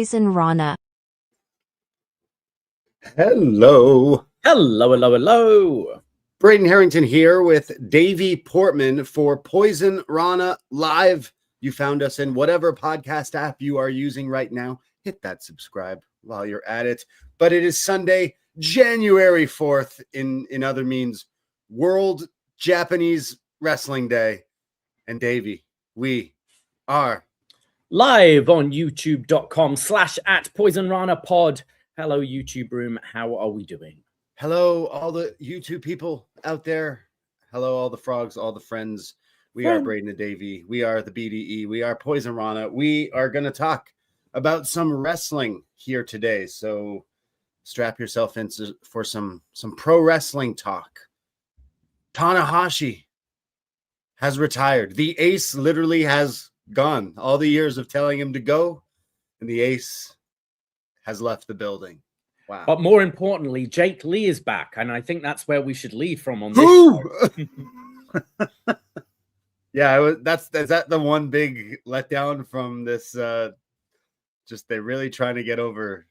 Poisonrana. Hello. Hello. Braden Herrington here with Davie Portman for Poisonrana Live. You found us in whatever podcast app you are using right now. Hit that subscribe while you're at it. But it is Sunday, January 4th, in other means, World Japanese Wrestling Day. And Davie, we are live on youtube.com/@PoisonRanaPod. Hello, YouTube room. How are we doing? Hello, all the YouTube people out there. Hello, all the frogs, all the friends. We are Braden and Davie. We are the BDE. We are Poisonrana. We are going to talk about some wrestling here today. So strap yourself in for some pro wrestling talk. Tanahashi has retired. The ace literally has gone. All the years of telling him to go, and the ace has left the building. Wow. But more importantly, Jake Lee is back, and I think that's where we should lead from on this show. Yeah, is that the one big letdown from this? Just they're really trying to get over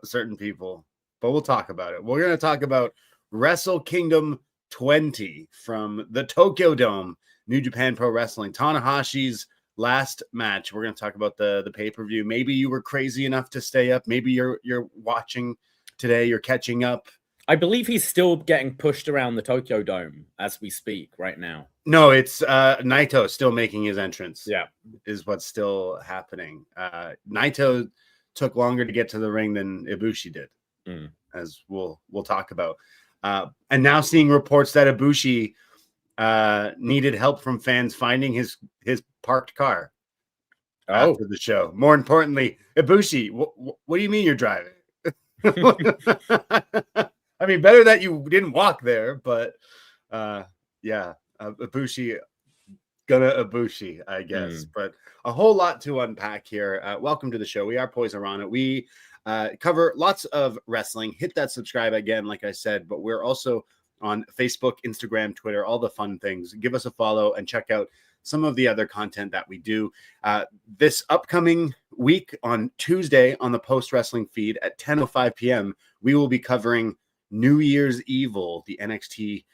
certain people, but we'll talk about it. We're going to talk about Wrestle Kingdom 20 from the Tokyo Dome, New Japan Pro Wrestling. Tanahashi's last match. We're going to talk about the pay-per-view. Maybe you were crazy enough to stay up. Maybe you're watching today. You're catching up. I believe he's still getting pushed around the Tokyo Dome as we speak right now. No, it's Naito still making his entrance. Yeah, is what's still happening. Naito took longer to get to the ring than Ibushi did, as we'll talk about. And now seeing reports that Ibushi needed help from fans finding his parked car after the show. More importantly, Ibushi, what do you mean you're driving? I mean, better that you didn't walk there, but Ibushi gonna Ibushi, I guess. But a whole lot to unpack here. Welcome to the show. We are Poisonrana. We cover lots of wrestling. Hit that subscribe again, like I said, but we're also on Facebook, Instagram, Twitter, all the fun things. Give us a follow and check out some of the other content that we do. This upcoming week on Tuesday on the Post Wrestling feed at 10:05 p.m., we will be covering New Year's Evil, the NXT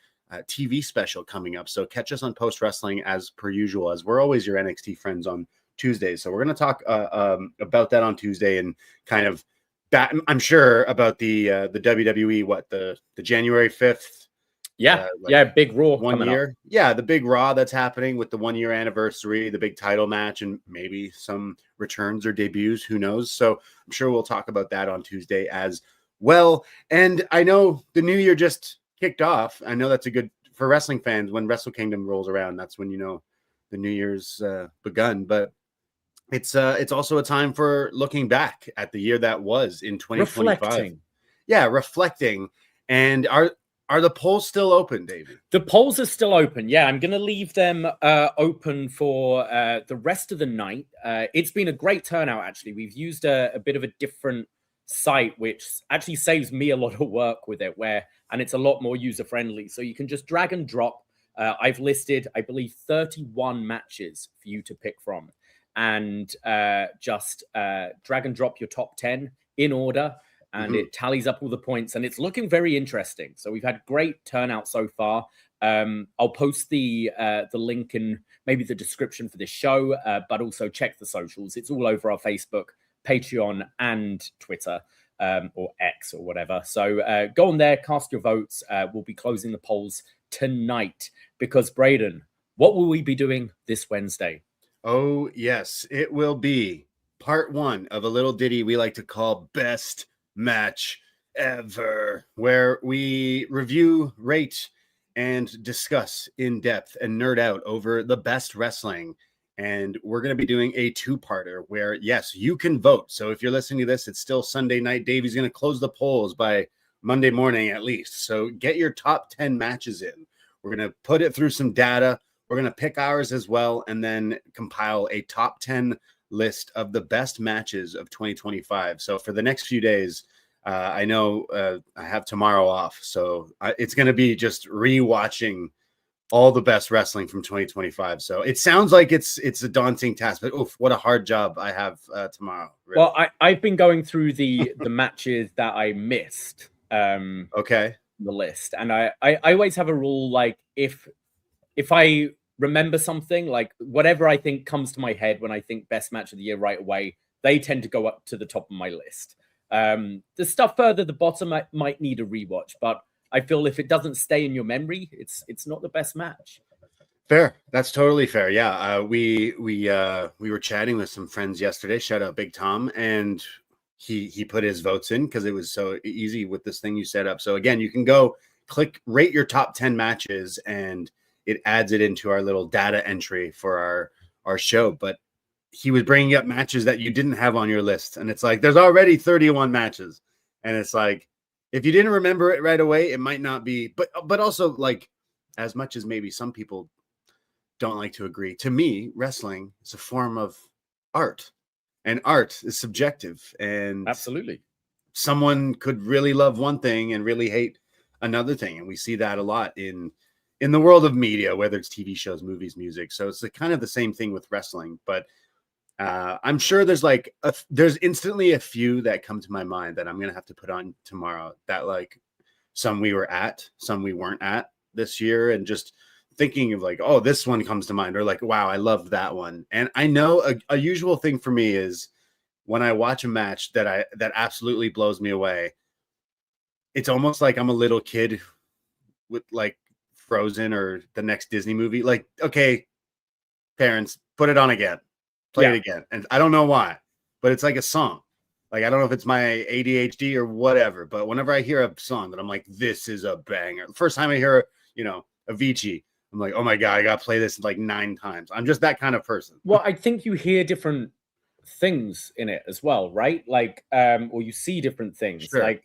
TV special coming up. So catch us on Post Wrestling as per usual, as we're always your NXT friends on Tuesdays. So we're going to talk about that on Tuesday and kind of that, I'm sure, about the WWE, the January 5th. Big Raw 1 year. Up. Yeah, the big Raw that's happening with the 1 year anniversary, the big title match, and maybe some returns or debuts. Who knows? So I'm sure we'll talk about that on Tuesday as well. And I know the new year just kicked off. I know that's a good for wrestling fans. When Wrestle Kingdom rolls around, that's when you know the new year's begun. But it's also a time for looking back at the year that was in 2025. Reflecting. And are the polls still open, David? The polls are still open. Yeah, I'm going to leave them open for the rest of the night. It's been a great turnout, actually. We've used a bit of a different site, which actually saves me a lot of work with it, and it's a lot more user-friendly. So you can just drag and drop. I've listed, I believe, 31 matches for you to pick from. And just drag and drop your top 10 in order. And it tallies up all the points, and it's looking very interesting. So we've had great turnout so far. I'll post the link in maybe the description for this show, but also check the socials. It's all over our Facebook, Patreon, and Twitter, or X or whatever. So go on there, cast your votes. We'll be closing the polls tonight because, Braden, what will we be doing this Wednesday? Oh, yes, it will be part 1 of a little ditty we like to call Best Match Ever, where we review, rate, and discuss in depth and nerd out over the best wrestling. And we're going to be doing a 2-parter where, yes, you can vote. So if you're listening to this, it's still Sunday night. Davey's going to close the polls by Monday morning at least. So get your top 10 matches in. We're going to put it through some data. We're going to pick ours as well and then compile a top 10 list of the best matches of 2025. So for the next few days, I know I have tomorrow off, so it's going to be just rewatching all the best wrestling from 2025. So it sounds like it's a daunting task, but oof, what a hard job I have tomorrow. Really. Well, I've been going through the matches that I missed. Okay. The list, and I always have a rule, like if I remember something, like whatever I think comes to my head when I think best match of the year right away, they tend to go up to the top of my list. The stuff further the bottom might need a rewatch, but I feel if it doesn't stay in your memory, it's not the best match. Fair. That's totally fair. Yeah. We were chatting with some friends yesterday. Shout out Big Tom, and he put his votes in because it was so easy with this thing you set up. So again, you can go click rate your top 10 matches, and it adds it into our little data entry for our show. But he was bringing up matches that you didn't have on your list, and it's like there's already 31 matches, and it's like if you didn't remember it right away, it might not be. But also, like, as much as maybe some people don't like to agree, to me, wrestling is a form of art, and art is subjective. And absolutely, someone could really love one thing and really hate another thing, and we see that a lot in the world of media, whether it's TV shows, movies, music. So it's kind of the same thing with wrestling. But I'm sure there's like there's instantly a few that come to my mind that I'm gonna have to put on tomorrow, that like some we were at, some we weren't at this year, and just thinking of like, oh, this one comes to mind, or like, wow, I love that one. And I know a usual thing for me is when I watch a match that absolutely blows me away, it's almost like I'm a little kid with like Frozen or the next Disney movie. Like, okay, parents, put it on again. Play it again. And I don't know why, but it's like a song. Like, I don't know if it's my ADHD or whatever, but whenever I hear a song that I'm like, this is a banger. The first time I hear, Avicii, I'm like, oh my God, I got to play this like 9 times. I'm just that kind of person. Well, I think you hear different things in it as well, right? Like, or you see different things. Sure. Like,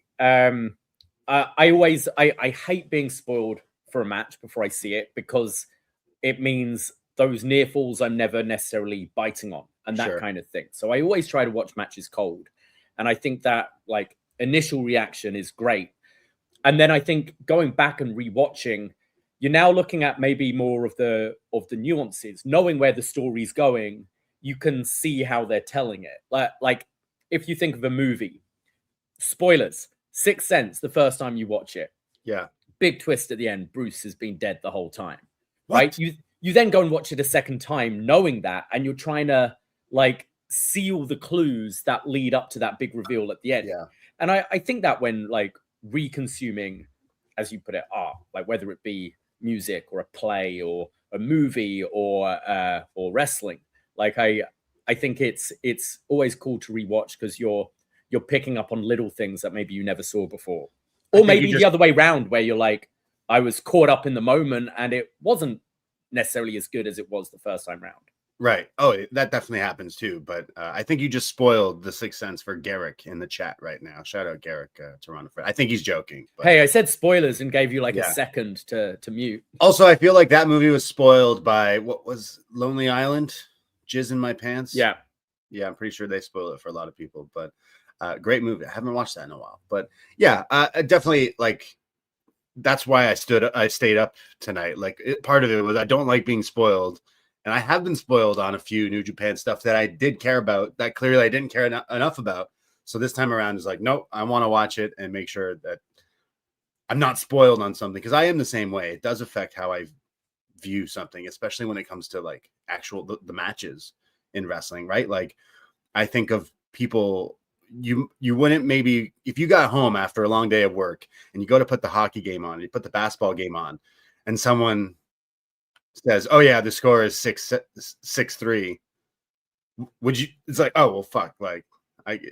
I hate being spoiled for a match before I see it, because it means those near falls I'm never necessarily biting on, and that kind of thing. So I always try to watch matches cold. And I think that like initial reaction is great. And then I think going back and rewatching, you're now looking at maybe more of the nuances, knowing where the story's going. You can see how they're telling it. Like if you think of a movie, spoilers, Sixth Sense, the first time you watch it. Yeah. Big twist at the end. Bruce has been dead the whole time. What? Right? You then go and watch it a second time knowing that, and you're trying to like see all the clues that lead up to that big reveal at the end. Yeah. And I think that when like reconsuming, as you put it, art, like whether it be music or a play or a movie or wrestling, like I think it's always cool to rewatch, because you're picking up on little things that maybe you never saw before. Or maybe the other way around, where you're like, I was caught up in the moment and it wasn't necessarily as good as it was the first time round. Right. Oh, that definitely happens too. But I think you just spoiled the Sixth Sense for Garrick in the chat right now. Shout out Garrick, Toronto. I think he's joking. But... Hey, I said spoilers and gave you like a second to mute. Also, I feel like that movie was spoiled by what was Lonely Island, Jizz in My Pants. Yeah. Yeah, I'm pretty sure they spoil it for a lot of people. But great movie. I haven't watched that in a while. But yeah, definitely like that's why I stayed up tonight. Like part of it was I don't like being spoiled. And I have been spoiled on a few New Japan stuff that I did care about, that clearly I didn't care enough about. So this time around is like, nope, I want to watch it and make sure that I'm not spoiled on something, because I am the same way. It does affect how I view something, especially when it comes to like actual the matches in wrestling, right? Like I think of people, you wouldn't, maybe if you got home after a long day of work and you go to put the hockey game on, you put the basketball game on, and someone says, oh yeah, the score is 6-3. Would you? It's like, oh well, fuck. Like,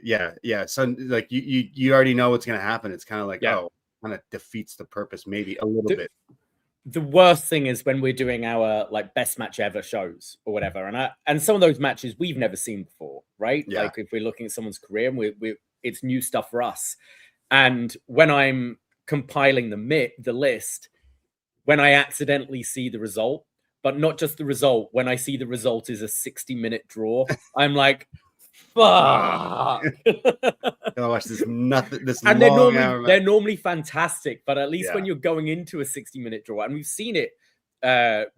yeah. So like you already know what's gonna happen. It's kind of like, oh, kind of defeats the purpose maybe a little bit. The worst thing is when we're doing our like best match ever shows or whatever, and some of those matches we've never seen before, right? Yeah. Like if we're looking at someone's career, and it's new stuff for us. And when I'm compiling the list, when I accidentally see the result, but not just the result, when I see the result is a 60-minute draw, I'm like, fuck. Gosh, this and long they're normally fantastic, but at least when you're going into a 60-minute draw, and we've seen it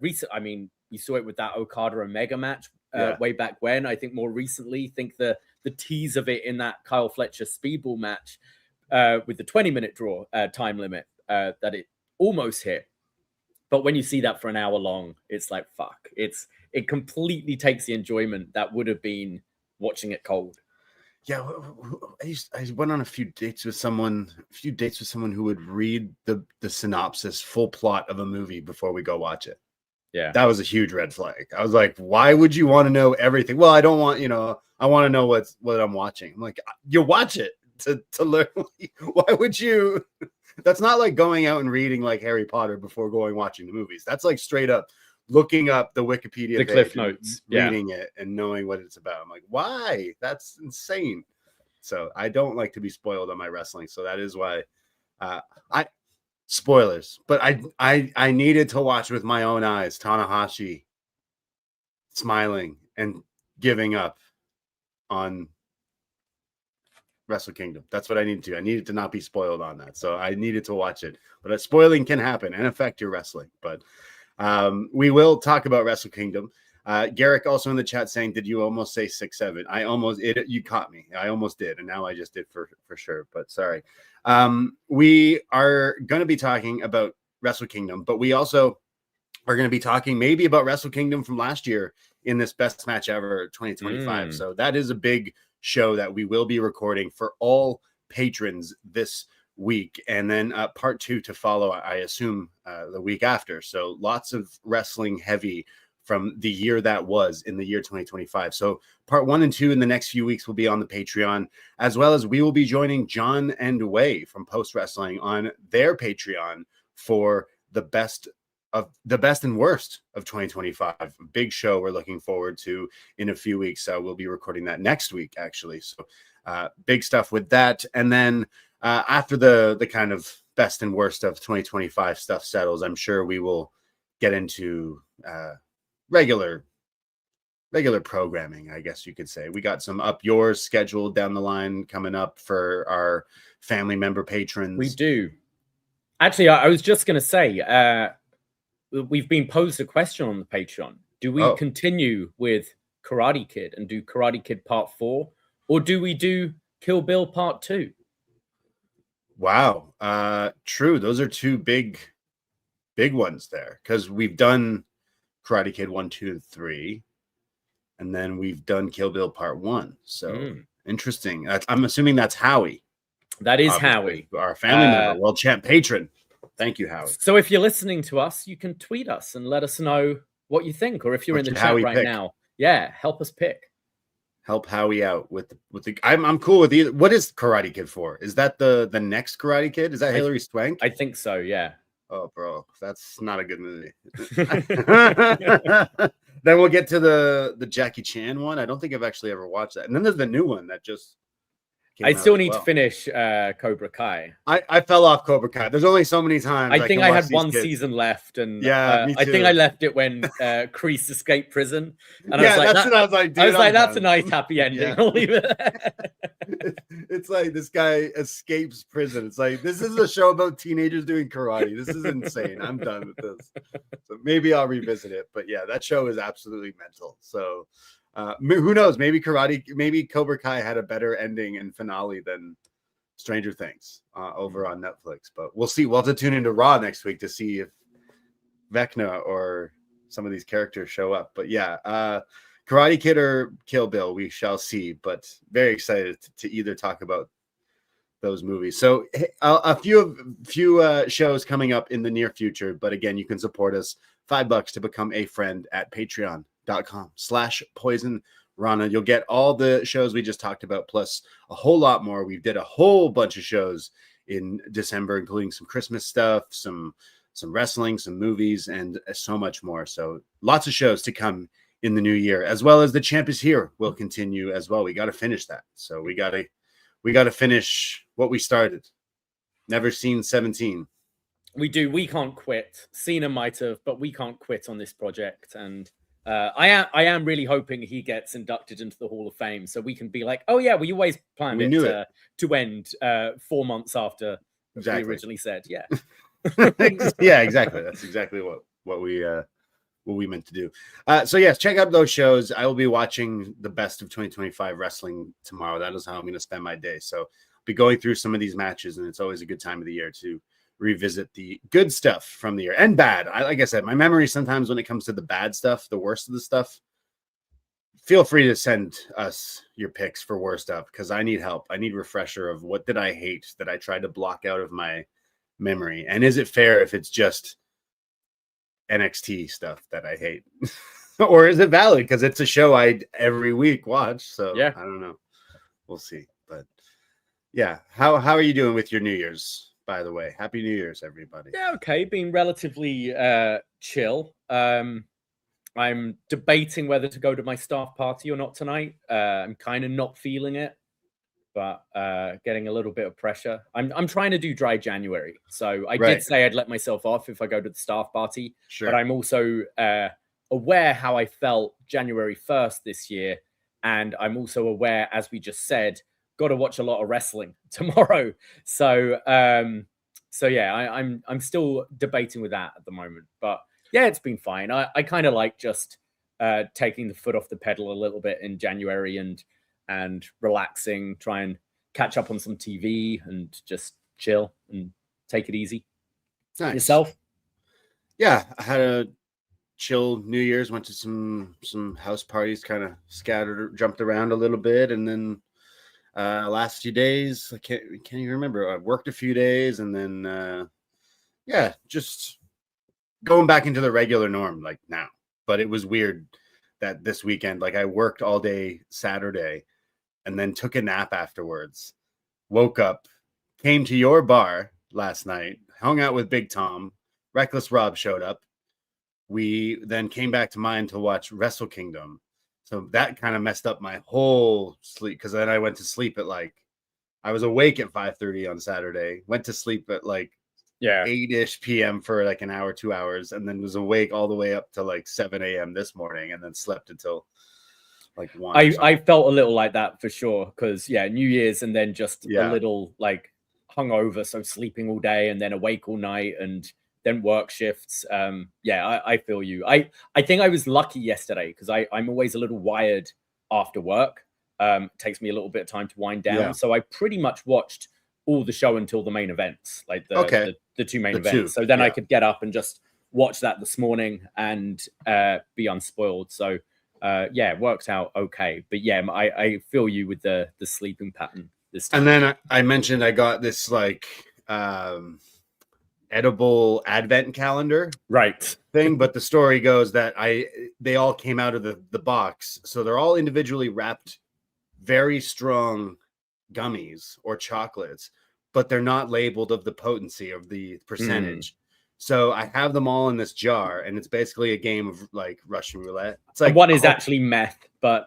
recent. I mean, you saw it with that Okada Omega match way back when. I think more recently, the tease of it in that Kyle Fletcher Speedball match with the 20-minute draw time limit that it almost hit. But when you see that for an hour long, it's like, fuck. It completely takes the enjoyment that would have been watching it cold. Yeah, I went on a few dates with someone who would read the synopsis, full plot of a movie before we go watch it. Yeah, that was a huge red flag. I was like, why would you want to know everything? Well, I don't want, I want to know what I'm watching. I'm like, you watch it to learn. Why would you? That's not like going out and reading like Harry Potter before watching the movies. That's like straight up looking up the Wikipedia the cliff notes, reading it and knowing what it's about. I'm like, why? That's insane. So I don't like to be spoiled on my wrestling. So that is why spoilers, but I needed to watch with my own eyes Tanahashi smiling and giving up on Wrestle Kingdom. That's what I needed to. I needed to not be spoiled on that. So I needed to watch it. But spoiling can happen and affect your wrestling. But we will talk about Wrestle Kingdom. Garrick also in the chat saying, did you almost say 6-7? You caught me. I almost did. And now I just did for sure. But sorry. We are going to be talking about Wrestle Kingdom, but we also are going to be talking maybe about Wrestle Kingdom from last year in this Best Match Ever 2025. So that is a big show that we will be recording for all patrons this week. And then part 2 to follow, I assume, the week after. So lots of wrestling heavy from the year that was in the year 2025. So part 1 and 2 in the next few weeks will be on the Patreon, as well as we will be joining John and Wei from Post Wrestling on their Patreon for the best and worst of 2025. Big show we're looking forward to in a few weeks. We'll be recording that next week, actually. So big stuff with that. And then after the kind of best and worst of 2025 stuff settles, I'm sure we will get into regular programming, I guess you could say. We got some Up Yours scheduled down the line coming up for our family member patrons. We do. Actually, I was just going to say, we've been posed a question on the Patreon. Do we continue with Karate Kid and do Karate Kid Part 4, or do we do Kill Bill Part 2? Wow. True. Those are two big ones there, because we've done Karate Kid 1, 2, and 3, and then we've done Kill Bill Part 1. So interesting. I'm assuming that's Howie. That is Howie, our family member, world champ patron. Thank you, Howie. So if you're listening to us, you can tweet us and let us know what you think, or if you're in the chat right now, help us pick. Help Howie out with the. I'm cool with either. What is Karate Kid 4? Is that the next Karate Kid? Is that Hilary Swank? I think so. Yeah. Oh, bro, that's not a good movie. Then we'll get to the Jackie Chan one. I don't think I've actually ever watched that. And then there's the new one that just I still need to finish Cobra Kai. I fell off Cobra Kai. There's only so many times. I think I had one season left, and me too. I think I left it when Kreese escaped prison. And I was like, that's a nice happy ending. Yeah. I'll leave it. It's like this guy escapes prison. It's like, this is a show about teenagers doing karate. This is insane. I'm done with this. So maybe I'll revisit it. But yeah, that show is absolutely mental. So who knows? Maybe Cobra Kai had a better ending and finale than Stranger Things over on Netflix. But we'll see. We'll have to tune into Raw next week to see if Vecna or some of these characters show up. But yeah, Karate Kid or Kill Bill, we shall see. But very excited to either talk about those movies. So a few shows coming up in the near future. But again, you can support us $5 to become a friend at patreon.com/Poisonrana. You'll get all the shows we just talked about, plus a whole lot more. We did a whole bunch of shows in December, including some Christmas stuff, some wrestling, some movies, and so much more. So lots of shows to come in the new year, as well as The Champ Is Here will continue as well. We got to finish that. So we got to finish what we started. Never Seen 17. We do. We can't quit. Cena might have, but we can't quit on this project. And I am really hoping he gets inducted into the Hall of Fame, so we can be like, oh yeah, we always planned it to end 4 months after we originally said. Yeah. Yeah, exactly. That's exactly what we meant to do. So yes, check out those shows. I will be watching the best of 2025 wrestling tomorrow. That is how I'm going to spend my day. So I'll be going through some of these matches, and it's always a good time of the year to revisit the good stuff from the year and bad. Like I said, my memory sometimes when it comes to the bad stuff, the worst of the stuff, feel free to send us your picks for worst stuff, because I need help. I need refresher of what did I hate that I tried to block out of my memory. And is it fair if it's just NXT stuff that I hate? Or is it valid because it's a show I every week watch? So yeah, I don't know. We'll see. But yeah, how are you doing with your New Year's, by the way? Happy New Year's, everybody. Yeah, okay. Being relatively chill. I'm debating whether to go to my staff party or not tonight. I'm kind of not feeling it, but getting a little bit of pressure. I'm trying to do dry January. So I did say I'd let myself off if I go to the staff party. Sure. But I'm also aware how I felt January 1st this year. And I'm also aware, as we just said, got to watch a lot of wrestling tomorrow. So yeah, I'm still debating with that at the moment. But yeah, it's been fine. I kind of like just taking the foot off the pedal a little bit in January and relaxing, try and catch up on some TV and just chill and take it easy. Nice. Yourself? Yeah, I had a chill New Year's, went to some house parties, kind of jumped around a little bit, and then last few days, I can't even remember. I worked a few days, and then just going back into the regular norm like now. But it was weird that this weekend, like I worked all day Saturday and then took a nap afterwards, woke up, came to your bar last night, hung out with Big Tom, Reckless Rob showed up. We then came back to mine to watch Wrestle Kingdom. So that kind of messed up my whole sleep, because then I went to sleep at I was awake at 5:30 on Saturday, went to sleep at 8-ish p.m. for an hour, 2 hours, and then was awake all the way up to 7 a.m. this morning, and then slept until 1. I felt a little like that for sure, because New Year's and then just a little hungover, so sleeping all day and then awake all night and then work shifts. I feel you. I think I was lucky yesterday because I'm always a little wired after work. It takes me a little bit of time to wind down, so I pretty much watched all the show until the main events, the two main events. So then I could get up and just watch that this morning and be unspoiled. So it worked out okay. But I feel you with the sleeping pattern this time. And then I mentioned I got this edible advent calendar thing, but the story goes that they all came out of the box, so they're all individually wrapped, very strong gummies or chocolates, but they're not labeled of the potency of the percentage. So I have them all in this jar, and it's basically a game of Russian roulette. It's one is actually meth, but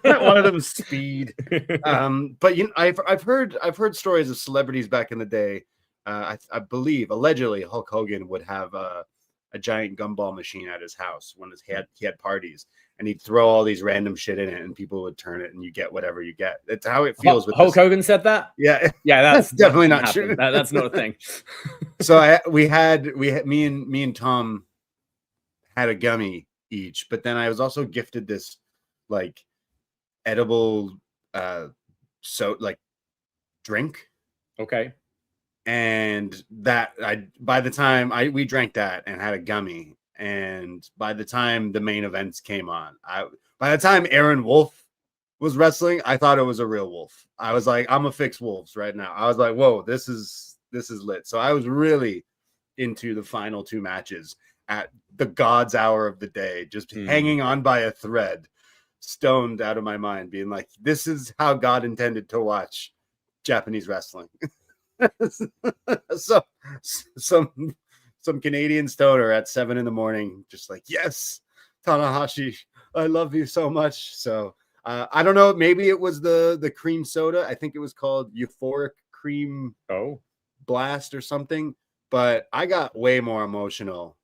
one of them is speed. But I've heard stories of celebrities back in the day. I believe allegedly Hulk Hogan would have a giant gumball machine at his house when he had parties, and he'd throw all these random shit in it, and people would turn it, and you get whatever you get. That's how it feels. Hulk Hogan said that. Yeah, that's definitely not true. That's not a thing. So me and Tom had a gummy each, but then I was also gifted this edible drink. Okay. And that by the time we drank that and had a gummy, and by the time the main events came on, by the time Aaron Wolf was wrestling, I thought it was a real wolf. I was like, I'm a fix wolves right now. I was like, whoa, this is lit. So I was really into the final two matches at the God's hour of the day, just hanging on by a thread, stoned out of my mind, being like, this is how God intended to watch Japanese wrestling. So some Canadian stoner at 7 a.m, just yes, Tanahashi, I love you so much. So I don't know, maybe it was the cream soda. I think it was called Euphoric Cream Blast or something. But I got way more emotional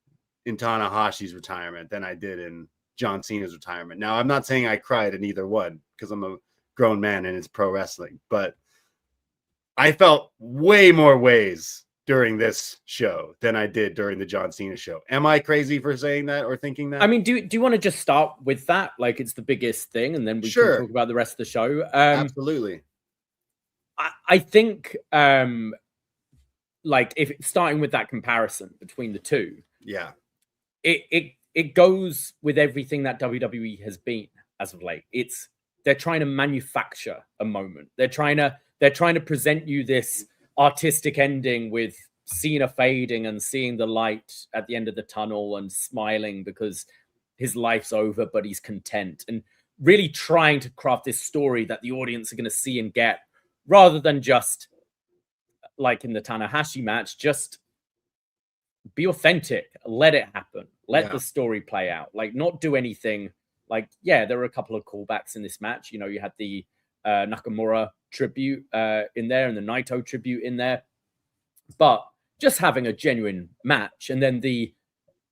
in Tanahashi's retirement than I did in John Cena's retirement. Now, I'm not saying I cried in either one, because I'm a grown man and it's pro wrestling, but I felt way more ways during this show than I did during the John Cena show. Am I crazy for saying that or thinking that? I mean, do you want to just start with that? Like, it's the biggest thing, and then we can talk about the rest of the show. Absolutely. I think, like, if starting with that comparison between the two, yeah, it goes with everything that WWE has been as of late. They're trying to manufacture a moment. They're trying to present you this artistic ending with Cena fading and seeing the light at the end of the tunnel and smiling because his life's over, but he's content, and really trying to craft this story that the audience are going to see and get, rather than just like in the Tanahashi match, just be authentic, let it happen, let the story play out, like not do anything. Like, yeah, there were a couple of callbacks in this match. You know, you had the Nakamura tribute in there and the Naito tribute in there, but just having a genuine match, and then the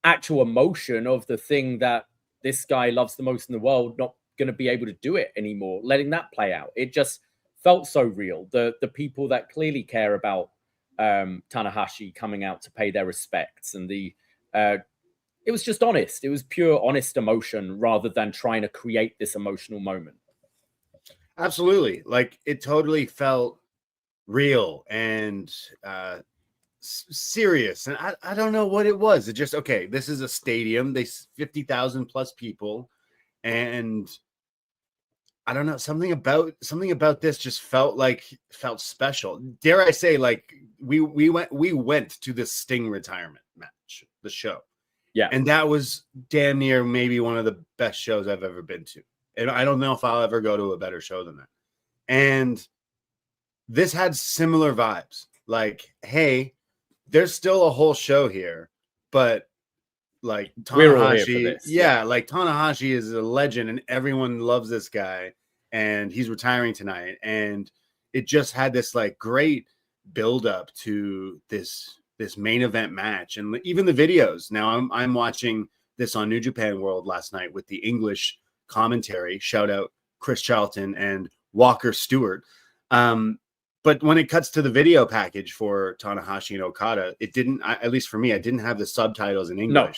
actual emotion of the thing that this guy loves the most in the world not going to be able to do it anymore, letting that play out. It just felt so real. The people that clearly care about Tanahashi coming out to pay their respects, and it was just honest. It was pure honest emotion rather than trying to create this emotional moment. Absolutely. Like, it totally felt real and serious. And I don't know what it was. It just, okay, this is a stadium. They 50,000 plus people. And I don't know, something about this just felt special. Dare I say, like, we went to the Sting retirement match, the show. Yeah. And that was damn near maybe one of the best shows I've ever been to. And I don't know if I'll ever go to a better show than that. And this had similar vibes. Like, hey, there's still a whole show here, but like Tanahashi, like Tanahashi is a legend and everyone loves this guy and he's retiring tonight. And it just had this like great build up to this main event match. And even the videos. Now I'm watching this on New Japan World last night with the English commentary. Shout out Chris Charlton and Walker Stewart. But when it cuts to the video package for Tanahashi and Okada, it didn't, at least for me, I didn't have the subtitles in English. No.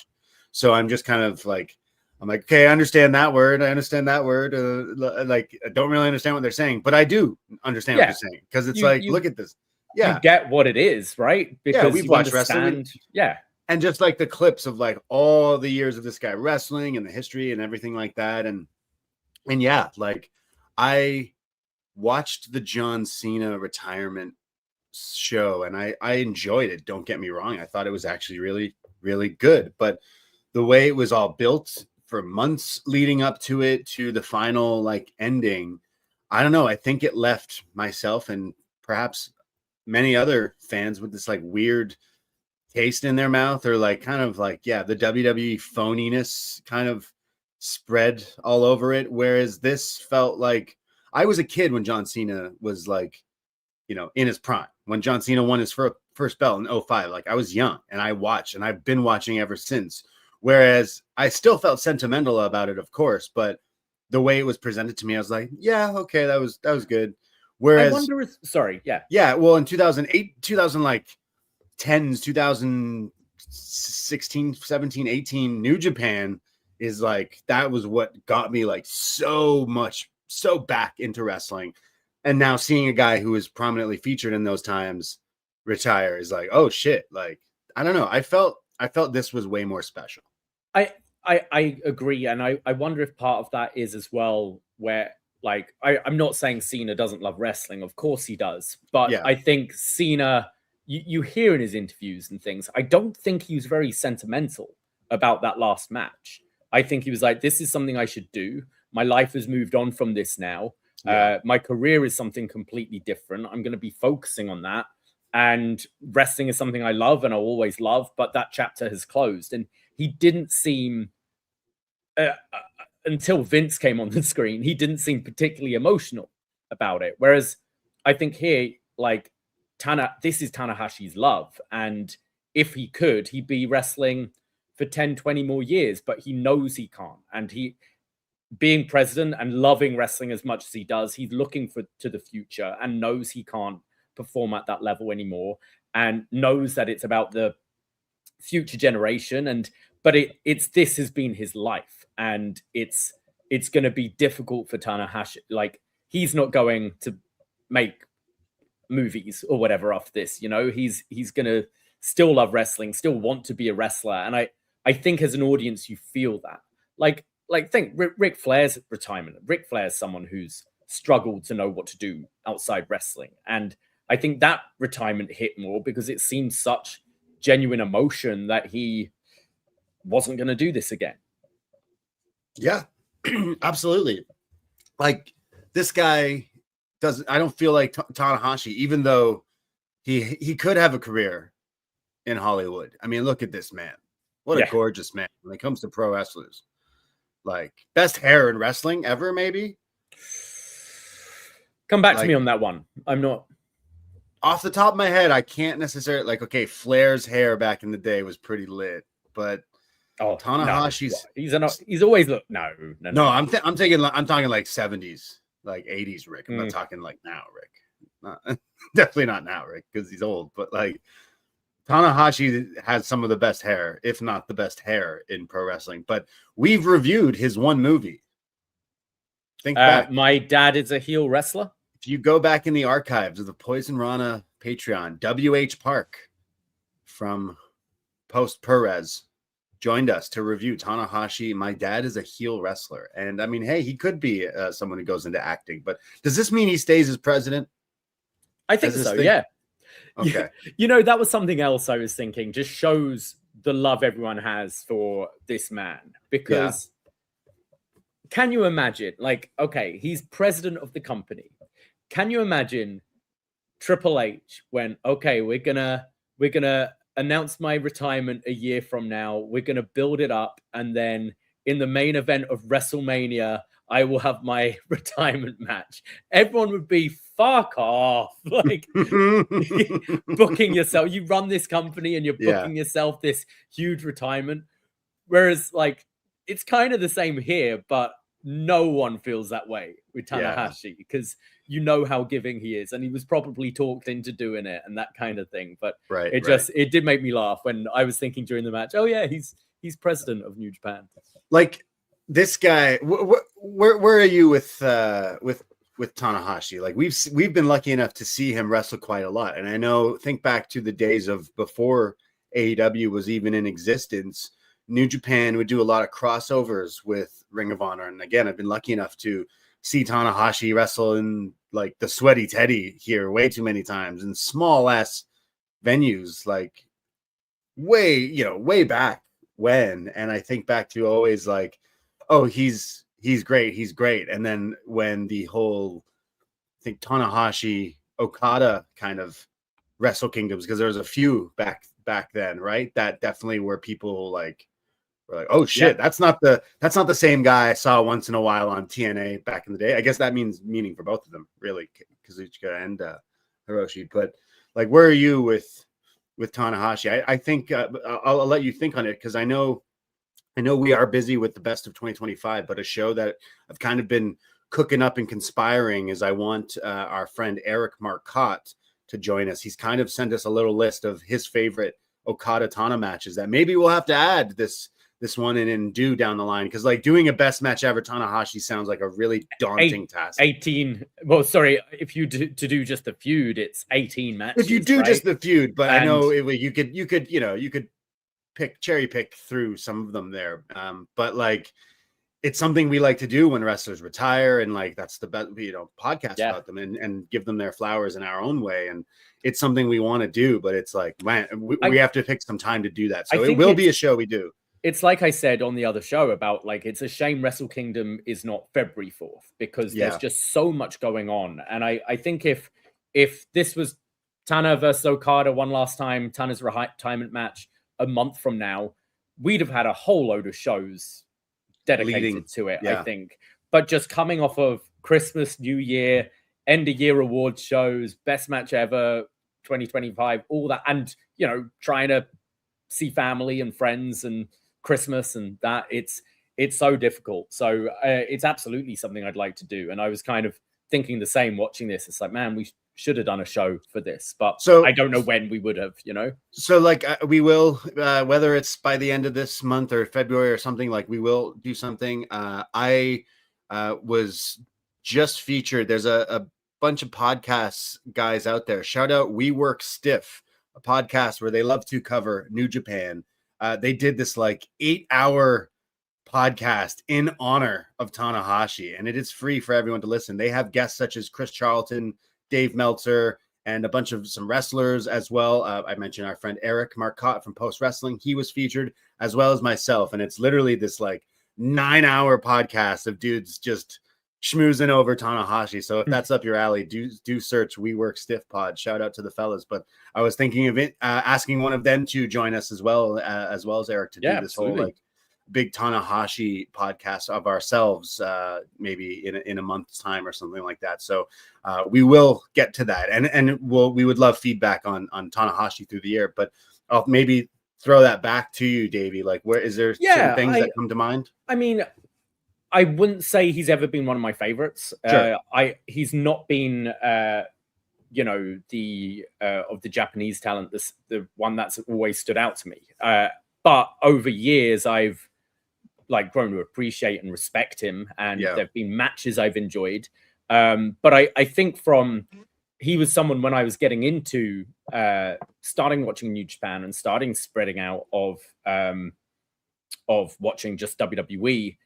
So I'm just kind of like, okay, I understand that word. I understand that word. Like, I don't really understand what they're saying, but I do understand what they're saying. Because it's look at this. Yeah. You get what it is, right? Because we've watched wrestling. Yeah. And just like the clips of like all the years of this guy wrestling and the history and everything like that. And yeah, like I watched the John Cena retirement show and I enjoyed it. Don't get me wrong. I thought it was actually really, really good. But the way it was all built for months leading up to it, to the final like ending, I don't know. I think it left myself and perhaps many other fans with this like weird taste in their mouth, or like kind of like, yeah, the WWE phoniness kind of spread all over it. Whereas this felt like I was a kid when John Cena was like, you know, in his prime, when John Cena won his first belt in 2005. Like, I was young and I watched, and I've been watching ever since. Whereas I still felt sentimental about it, of course, but the way it was presented to me, I was like, yeah, okay, that was good. Whereas, I wonder if, well, in 2008, 2010s, 2016, 17, 18, New Japan is like, that was what got me like so back into wrestling. And now seeing a guy who was prominently featured in those times retire is like, oh shit. Like, I don't know. I felt this was way more special. I agree. And I wonder if part of that is as well where, like, I'm not saying Cena doesn't love wrestling. Of course he does. But yeah. I think Cena, you hear in his interviews and things, I don't think he was very sentimental about that last match. I think he was like, this is something I should do. My life has moved on from this now. Yeah. My career is something completely different. I'm going to be focusing on that. And wrestling is something I love and I'll always love, but that chapter has closed. And he didn't seem, until Vince came on the screen, he didn't seem particularly emotional about it. Whereas I think here, like, this is Tanahashi's love. And if he could, he'd be wrestling for 10, 20 more years, but he knows he can't. And being president and loving wrestling as much as he does, he's looking to the future and knows he can't perform at that level anymore. and knows that it's about the future generation. But this has been his life, and it's going to be difficult for Tanahashi. Like, he's not going to make movies or whatever after this. He's going to still love wrestling, still want to be a wrestler. And I think as an audience, you feel that. Like think Ric Flair's retirement. Ric Flair's someone who's struggled to know what to do outside wrestling. And I think that retirement hit more because it seemed such genuine emotion that he wasn't going to do this again. Yeah, absolutely. Like, this guy I don't feel like Tanahashi, even though he could have a career in Hollywood. I mean, look at this man. What a gorgeous man when it comes to pro wrestlers. Like, best hair in wrestling ever, maybe? Come back to me on that one. I'm not... Off the top of my head, I can't necessarily... okay, Flair's hair back in the day was pretty lit, but Tanahashi's... No. He's always... No, I'm talking like 70s, like 80s Rick. I'm not talking like now, Rick. Definitely not now, Rick, because he's old, but like... Tanahashi has some of the best hair, if not the best hair in pro wrestling. But we've reviewed his one movie. Think back. My Dad is a Heel Wrestler. If you go back in the archives of the Poisonrana Patreon, W.H. Park from Post Perez joined us to review Tanahashi. My Dad is a Heel Wrestler. And I mean, hey, he could be someone who goes into acting. But does this mean he stays as president? I think so, yeah. Okay. That was something else I was thinking. Just shows the love everyone has for this man. Because can you imagine, like, okay, he's president of the company. Can you imagine Triple H when, okay, we're gonna announce my retirement a year from now. We're gonna build it up, and then in the main event of WrestleMania, I will have my retirement match. Everyone would be, fuck off. Like, booking yourself. You run this company and you're booking yourself this huge retirement. Whereas, like, it's kind of the same here, but no one feels that way with Tanahashi because you know how giving he is. And he was probably talked into doing it and that kind of thing. But it did make me laugh when I was thinking during the match, oh yeah, he's president of New Japan. Like, this guy, where are you with Tanahashi? Like, we've been lucky enough to see him wrestle quite a lot, and I know. Think back to the days of before AEW was even in existence. New Japan would do a lot of crossovers with Ring of Honor, and again, I've been lucky enough to see Tanahashi wrestle in like the Sweaty Teddy here way too many times in small ass venues, like way back when. And I think back to always like, oh, he's great. And then when the whole, I think Tanahashi Okada kind of Wrestle Kingdoms, because there was a few back then, right? That definitely were people like were like, oh shit, that's not the same guy I saw once in a while on TNA back in the day. I guess that meaning for both of them, really, Kazuchika and Hiroshi. But like, where are you with Tanahashi? I think I'll let you think on it, because I know we are busy with the best of 2025, but a show that I've kind of been cooking up and conspiring is I want our friend Eric Marcotte to join us. He's kind of sent us a little list of his favorite Okada Tana matches that maybe we'll have to add this one and do down the line, because like doing a best match ever Tanahashi sounds like a really daunting task. 18. Well, sorry, if you do just the feud, it's 18 matches. If you do just the feud, but and I know you could cherry pick through some of them there. But like, it's something we like to do when wrestlers retire, and like that's the best, podcast about them and give them their flowers in our own way. And it's something we want to do, but it's like, man, we have to pick some time to do that. So it will be a show we do. It's like I said on the other show about like, it's a shame Wrestle Kingdom is not February 4th, because there's just so much going on. And I think if this was Tana versus Okada one last time, Tana's retirement match a month from now, we'd have had a whole load of shows dedicated to it, I think. But just coming off of Christmas, New Year, end of year awards shows, best match ever 2025, all that, and trying to see family and friends and Christmas and that, it's so difficult. So it's absolutely something I'd like to do. And I was kind of thinking the same watching this. It's like, man, should have done a show for this, but so I don't know when we would have, So like we will, whether it's by the end of this month or February or something, like we will do something. I was just featured. There's a bunch of podcasts guys out there. Shout out We Work Stiff, a podcast where they love to cover New Japan. They did this like 8-hour podcast in honor of Tanahashi, and it is free for everyone to listen. They have guests such as Chris Charlton, Dave Meltzer, and a bunch of some wrestlers as well. I mentioned our friend Eric Marcotte from Post Wrestling. He was featured, as well as myself. And it's literally this like 9-hour podcast of dudes just schmoozing over Tanahashi. So if that's up your alley, do search We Work Stiff Pod. Shout out to the fellas. But I was thinking of it, asking one of them to join us as well as Eric to do this whole like big Tanahashi podcast of ourselves, maybe in a month's time or something like that. So we will get to that, and we would love feedback on Tanahashi through the year. But I'll maybe throw that back to you, Davie. Like, where is there certain things that come to mind? I mean, I wouldn't say he's ever been one of my favorites. Sure. He's not been the of the Japanese talent, the one that's always stood out to me. But over years, I've like grown to appreciate and respect him, and there've been matches I've enjoyed. But I think he was someone when I was getting into starting watching New Japan and starting spreading out of watching just WWE.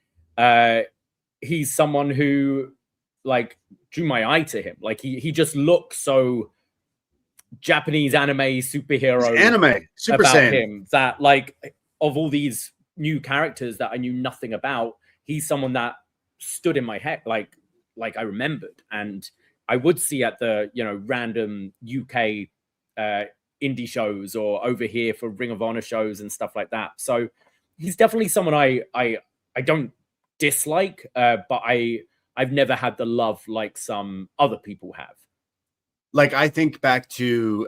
He's someone who like drew my eye to him. Like he just looks so Japanese anime superhero, Super about Saiyan. him that like of all these new characters that I knew nothing about, he's someone that stood in my head, like I remembered, and I would see at the random UK indie shows or over here for Ring of Honor shows and stuff like that. So he's definitely someone I don't dislike, but I've never had the love like some other people have. Like I think back to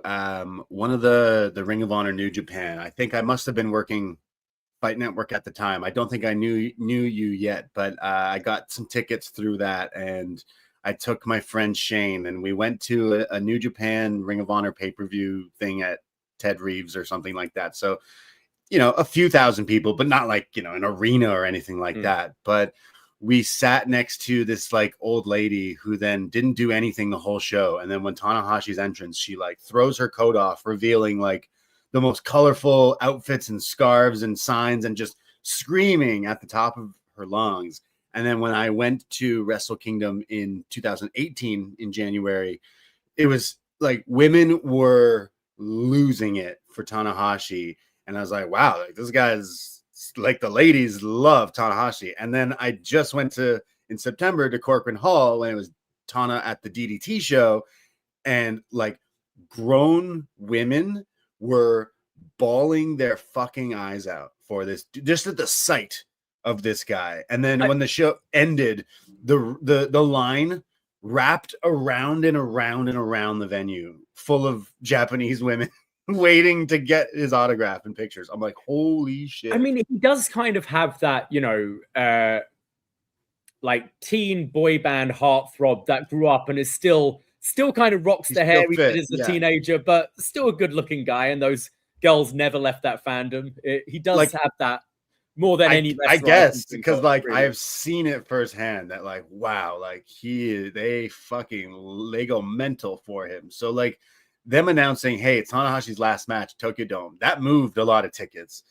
one of the Ring of Honor New Japan. I think I must have been working Fight Network at the time. I don't think I knew you yet, but I got some tickets through that, and I took my friend Shane, and we went to a New Japan Ring of Honor pay-per-view thing at Ted Reeves or something like that. So, a few thousand people, but not like, an arena or anything like that. But we sat next to this like old lady who then didn't do anything the whole show. And then when Tanahashi's entrance, she like throws her coat off, revealing like the most colorful outfits and scarves and signs, and just screaming at the top of her lungs. And then when I went to Wrestle Kingdom in 2018 in January, it was like women were losing it for Tanahashi. And I was like, wow, like this guy's like, the ladies love Tanahashi. And then I just went in September to Corcoran Hall, and it was Tana at the DDT show, and like grown women were bawling their fucking eyes out for this, just at the sight of this guy. And then when the show ended, the line wrapped around and around and around the venue, full of Japanese women waiting to get his autograph and pictures. I'm like, holy shit. I mean, he does kind of have that, like teen boy band heartthrob that grew up and is still kind of rocks the hair he did as a teenager, but still a good looking guy. And those girls never left that fandom. He does have that more than any wrestler, I guess, because like really. I have seen it firsthand that like, wow, like they go mental for him. So like them announcing, hey, it's Tanahashi's last match, Tokyo Dome, that moved a lot of tickets.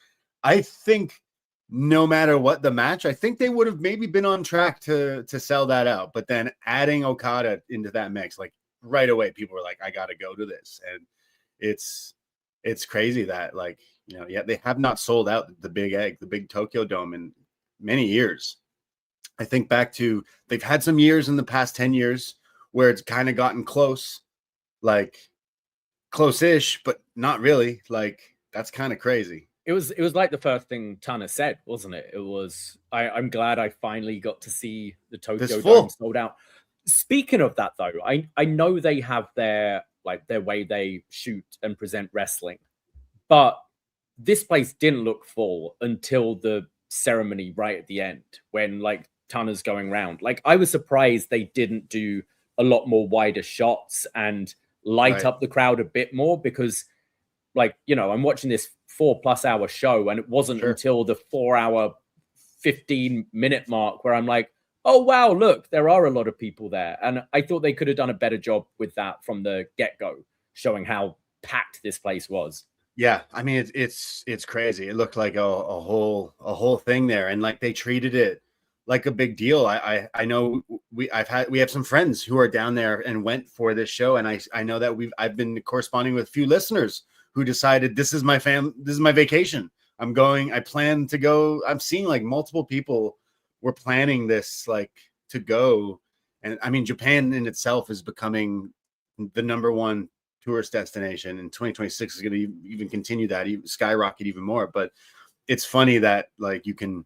I think no matter what the match, I think they would have maybe been on track to sell that out. But then adding Okada into that mix, like right away, people were like, I got to go to this. And it's crazy that like, they have not sold out the big Tokyo Dome in many years. I think back to, they've had some years in the past 10 years where it's kind of gotten close, like close-ish, but not really. Like, that's kind of crazy. It was like the first thing Tana said, wasn't it? It was, I'm glad I finally got to see the Tokyo Dome sold out. Speaking of that, though, I know they have their way they shoot and present wrestling, but this place didn't look full until the ceremony right at the end when like Tana's going round. Like I was surprised they didn't do a lot more wider shots and light up the crowd a bit more, because like, you know, I'm watching this 4+ hour show, and it wasn't until the 4-hour 15-minute mark where I'm like, oh wow, look, there are a lot of people there. And I thought they could have done a better job with that from the get-go, showing how packed this place was. Yeah, I mean it's crazy. It looked like a whole thing there, and like they treated it like a big deal. I know we have some friends who are down there and went for this show, and I know that I've been corresponding with a few listeners who decided this is my vacation. I plan to go. I'm seeing like multiple people were planning this, like, to go. And I mean, Japan in itself is becoming the #1 tourist destination, and 2026 is going to even continue that, skyrocket even more. But it's funny that like you can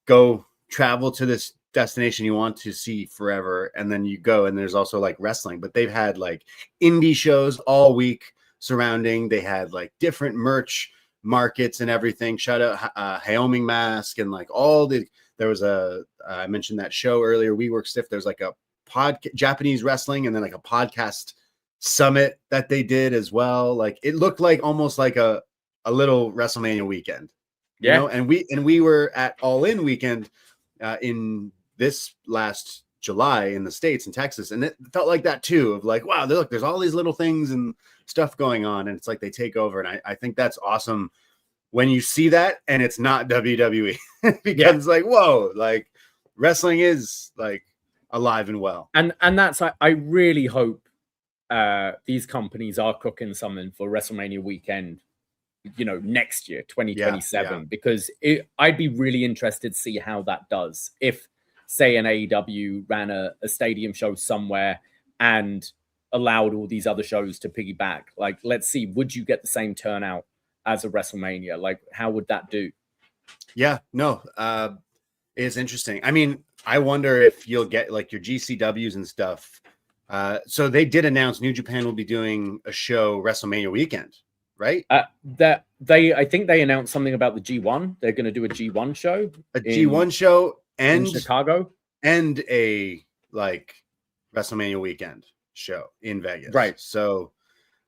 go travel to this destination you want to see forever, and then you go, and there's also like wrestling. But they've had like indie shows all week surrounding. They had like different merch markets and everything. Shout out Haoming Mask, and like there was I mentioned that show earlier, We Work Stiff. There's like a Japanese wrestling, and then like a podcast summit that they did as well. Like it looked like almost like a little WrestleMania weekend, you know. And we were at All In weekend in this last July in the States, in Texas, and it felt like that too, of like, wow, look, there's all these little things and stuff going on, and it's like they take over. And I think that's awesome when you see that and it's not WWE, because it's like, whoa, like wrestling is like alive and well. And that's, I really hope these companies are cooking something for WrestleMania weekend, you know, next year, 2027, because I'd be really interested to see how that does. If, say, an AEW ran a stadium show somewhere and allowed all these other shows to piggyback, like, let's see, would you get the same turnout as a WrestleMania? Like, how would that do? Yeah, no, it's interesting. I mean, I wonder if you'll get like your GCWs and stuff. So they did announce New Japan will be doing a show WrestleMania weekend, right? That I think they announced something about the G1. They're going to do a G1 show, G1 show in Chicago, and a like WrestleMania weekend show in Vegas. Right. So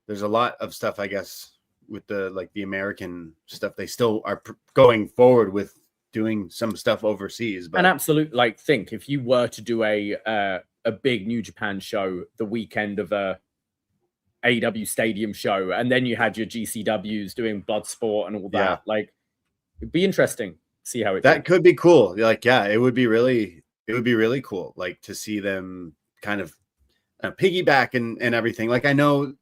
there's a lot of stuff, I guess, with the American stuff. They still are going forward with doing some stuff overseas. But and absolutely, like, think if you were to do a big New Japan show the weekend of a AEW stadium show, and then you had your GCWs doing Bloodsport and all that, like, it'd be interesting. See how that could be cool. Like, yeah, it would be really cool, like, to see them kind of piggyback and everything. Like, I know,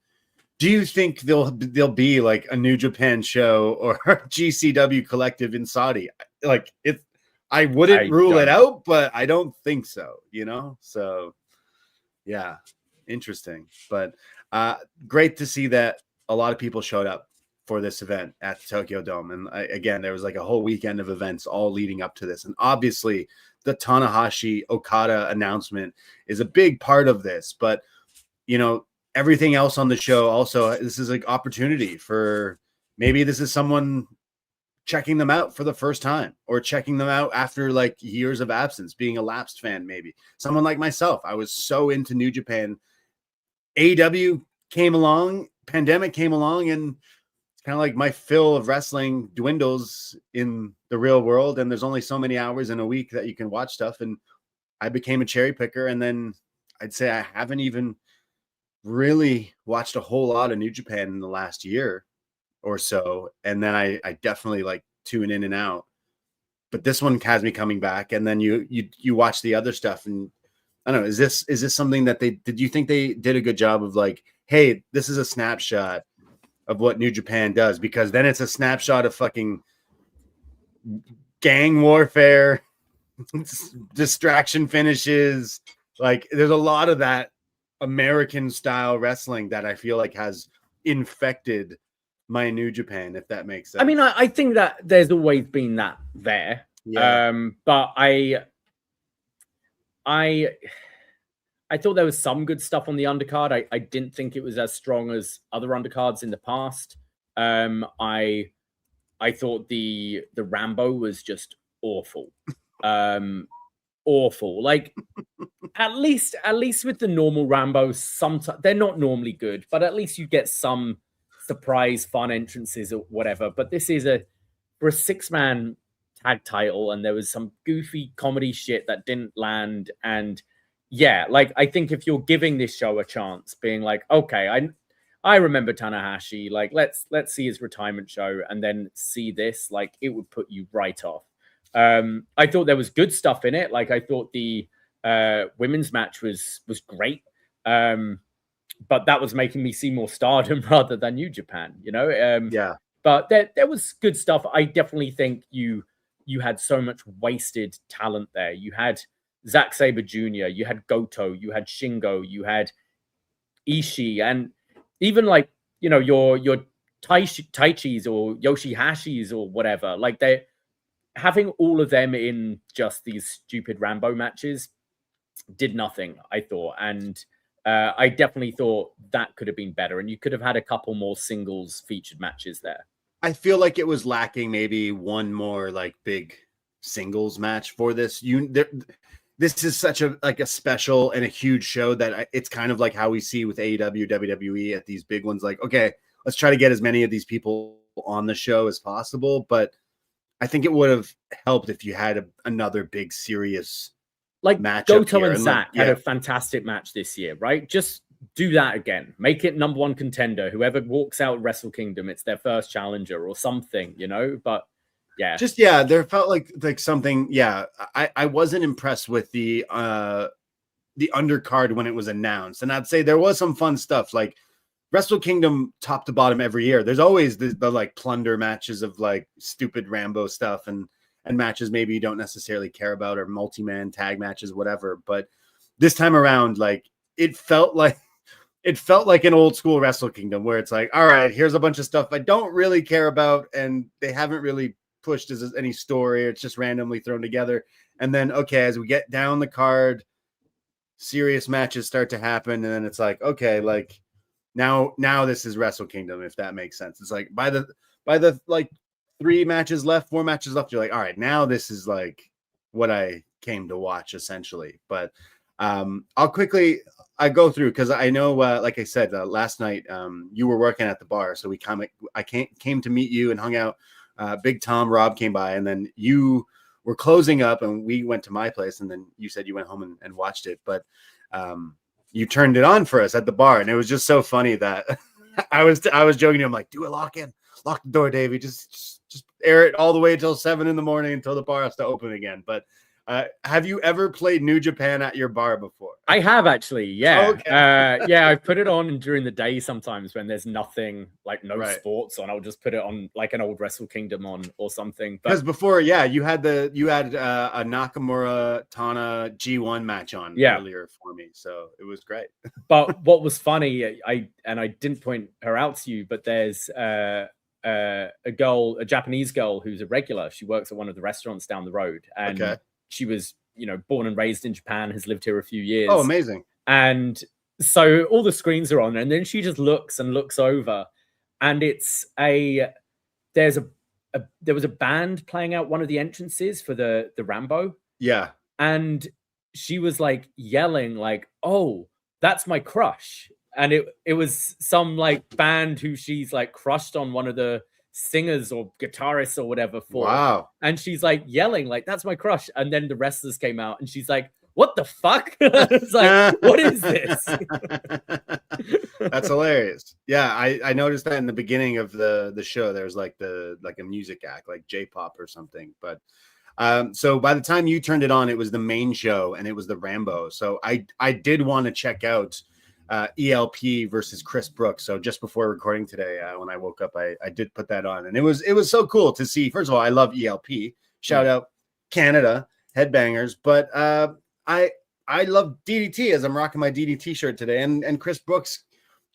do you think there'll be like a New Japan show or GCW collective in Saudi? Like, I wouldn't rule it out, but I don't think so, you know? So yeah, interesting. But great to see that a lot of people showed up for this event at the Tokyo Dome. And again, there was like a whole weekend of events all leading up to this. And obviously the Tanahashi Okada announcement is a big part of this, but you know, everything else on the show also, this is like opportunity for, maybe this is someone checking them out for the first time, or checking them out after like years of absence, being a lapsed fan. Maybe someone like myself, I was so into New Japan. AEW came along, pandemic came along, and it's kind of like my fill of wrestling dwindles in the real world, and there's only so many hours in a week that you can watch stuff. And I became a cherry picker, and then I'd say I haven't even really watched a whole lot of New Japan in the last year or so. And then I definitely like tune in and out. But this one has me coming back. And then you watch the other stuff, and I don't know, is this something that did you think they did a good job of like, hey, this is a snapshot of what New Japan does? Because then it's a snapshot of fucking gang warfare, distraction finishes. Like, there's a lot of that American style wrestling that I feel like has infected my New Japan, if that makes sense. I mean, I think that there's always been that there. Yeah. But I thought there was some good stuff on the undercard. I didn't think it was as strong as other undercards in the past. I thought the Rambo was just awful. awful. Like at least with the normal Rambos, sometimes they're not normally good, but at least you get some surprise fun entrances or whatever. But this is for a 6-man tag title, and there was some goofy comedy shit that didn't land. And yeah, like I think if you're giving this show a chance, being like, okay, I remember Tanahashi, like let's see his retirement show and then see this, like it would put you right off. I thought there was good stuff in it. Like I thought the women's match was great. But that was making me see more Stardom rather than New Japan, you know? Yeah. But there was good stuff. I definitely think you had so much wasted talent there. You had Zack Sabre Jr., you had Goto, you had Shingo, you had Ishii, and even like, you know, your Taichis or Yoshihashis or whatever. Like they're having all of them in just these stupid Rambo matches did nothing, I thought. And I definitely thought that could have been better. And you could have had a couple more singles featured matches there. I feel like it was lacking maybe one more like big singles match for this. This is such a special and a huge show that it's kind of like how we see with AEW, WWE at these big ones. Like, okay, let's try to get as many of these people on the show as possible. But I think it would have helped if you had another big serious like match. Goto and Zack had a fantastic match this year, right? Just do that again. Make it number one contender. Whoever walks out Wrestle Kingdom, it's their first challenger or something, you know? But yeah. Just, there felt like something. Yeah. I wasn't impressed with the undercard when it was announced. And I'd say there was some fun stuff like Wrestle Kingdom top to bottom every year. There's always the like plunder matches of like stupid Rambo stuff and matches maybe you don't necessarily care about, or multi-man tag matches, whatever. But this time around, like it felt like an old school Wrestle Kingdom where it's like, all right, here's a bunch of stuff I don't really care about, and they haven't really pushed as any story. It's just randomly thrown together. And then, okay, as we get down the card, serious matches start to happen, and then it's like, okay, like now this is Wrestle Kingdom, if that makes sense. It's like by the like 4 matches left, you're like, all right, now this is like what I came to watch essentially. But I'll quickly go through, because I know, like I said, last night you were working at the bar, so I came to meet you and hung out. Big Tom, Rob came by, and then you were closing up, and we went to my place, and then you said you went home and watched it. But you turned it on for us at the bar, and it was just so funny that I was joking to you. I'm like, do a lock the door, Davie. Just air it all the way until 7 a.m. until the bar has to open again. But have you ever played New Japan at your bar before? I have, actually. Yeah. Okay. I put it on during the day sometimes when there's nothing, like sports on. I'll just put it on like an old Wrestle Kingdom on or something. Because before, you had a Nakamura Tana G1 match on earlier for me, so it was great. But what was funny, I didn't point her out to you, but there's a Japanese girl who's a regular. She works at one of the restaurants down the road, and she was, born and raised in Japan, has lived here a few years. Oh, amazing. And so all the screens are on, and then she just looks over, and there was a band playing out one of the entrances for the Rambo. Yeah. And she was like yelling like, "Oh, that's my crush." And it was some like band who she's like crushed on, one of the singers or guitarists or whatever for. Wow. And she's like yelling like, "That's my crush." And then the wrestlers came out, and she's like, "What the fuck?" It's like, what is this? That's hilarious. Yeah, I noticed that in the beginning of the show. There's like a music act, like J-pop or something. But so by the time you turned it on, it was the main show, and it was the Rambo. So I did want to check out ELP versus Chris Brooks. So just before recording today, when I woke up, I did put that on, and it was so cool to see. First of all, I love ELP. Shout out Canada Headbangers. But I love DDT, as I'm rocking my DDT shirt today, and Chris Brooks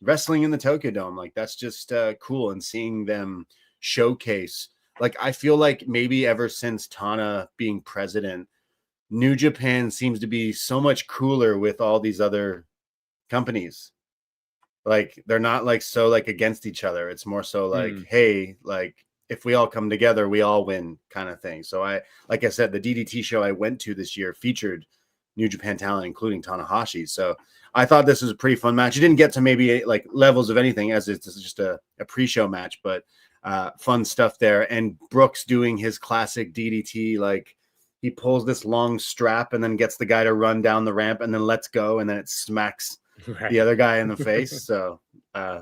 wrestling in the Tokyo Dome. Like that's just cool, and seeing them showcase. Like I feel like maybe ever since Tana being president, New Japan seems to be so much cooler with all these other companies. Like they're not like so like against each other. It's more so like, hey, like if we all come together, we all win kind of thing. So like I said, the DDT show I went to this year featured New Japan talent, including Tanahashi. So I thought this was a pretty fun match. It didn't get to maybe like levels of anything, as it's just a pre-show match, but fun stuff there. And Brooks doing his classic DDT, like he pulls this long strap and then gets the guy to run down the ramp and then lets go, and then it smacks the other guy in the face. So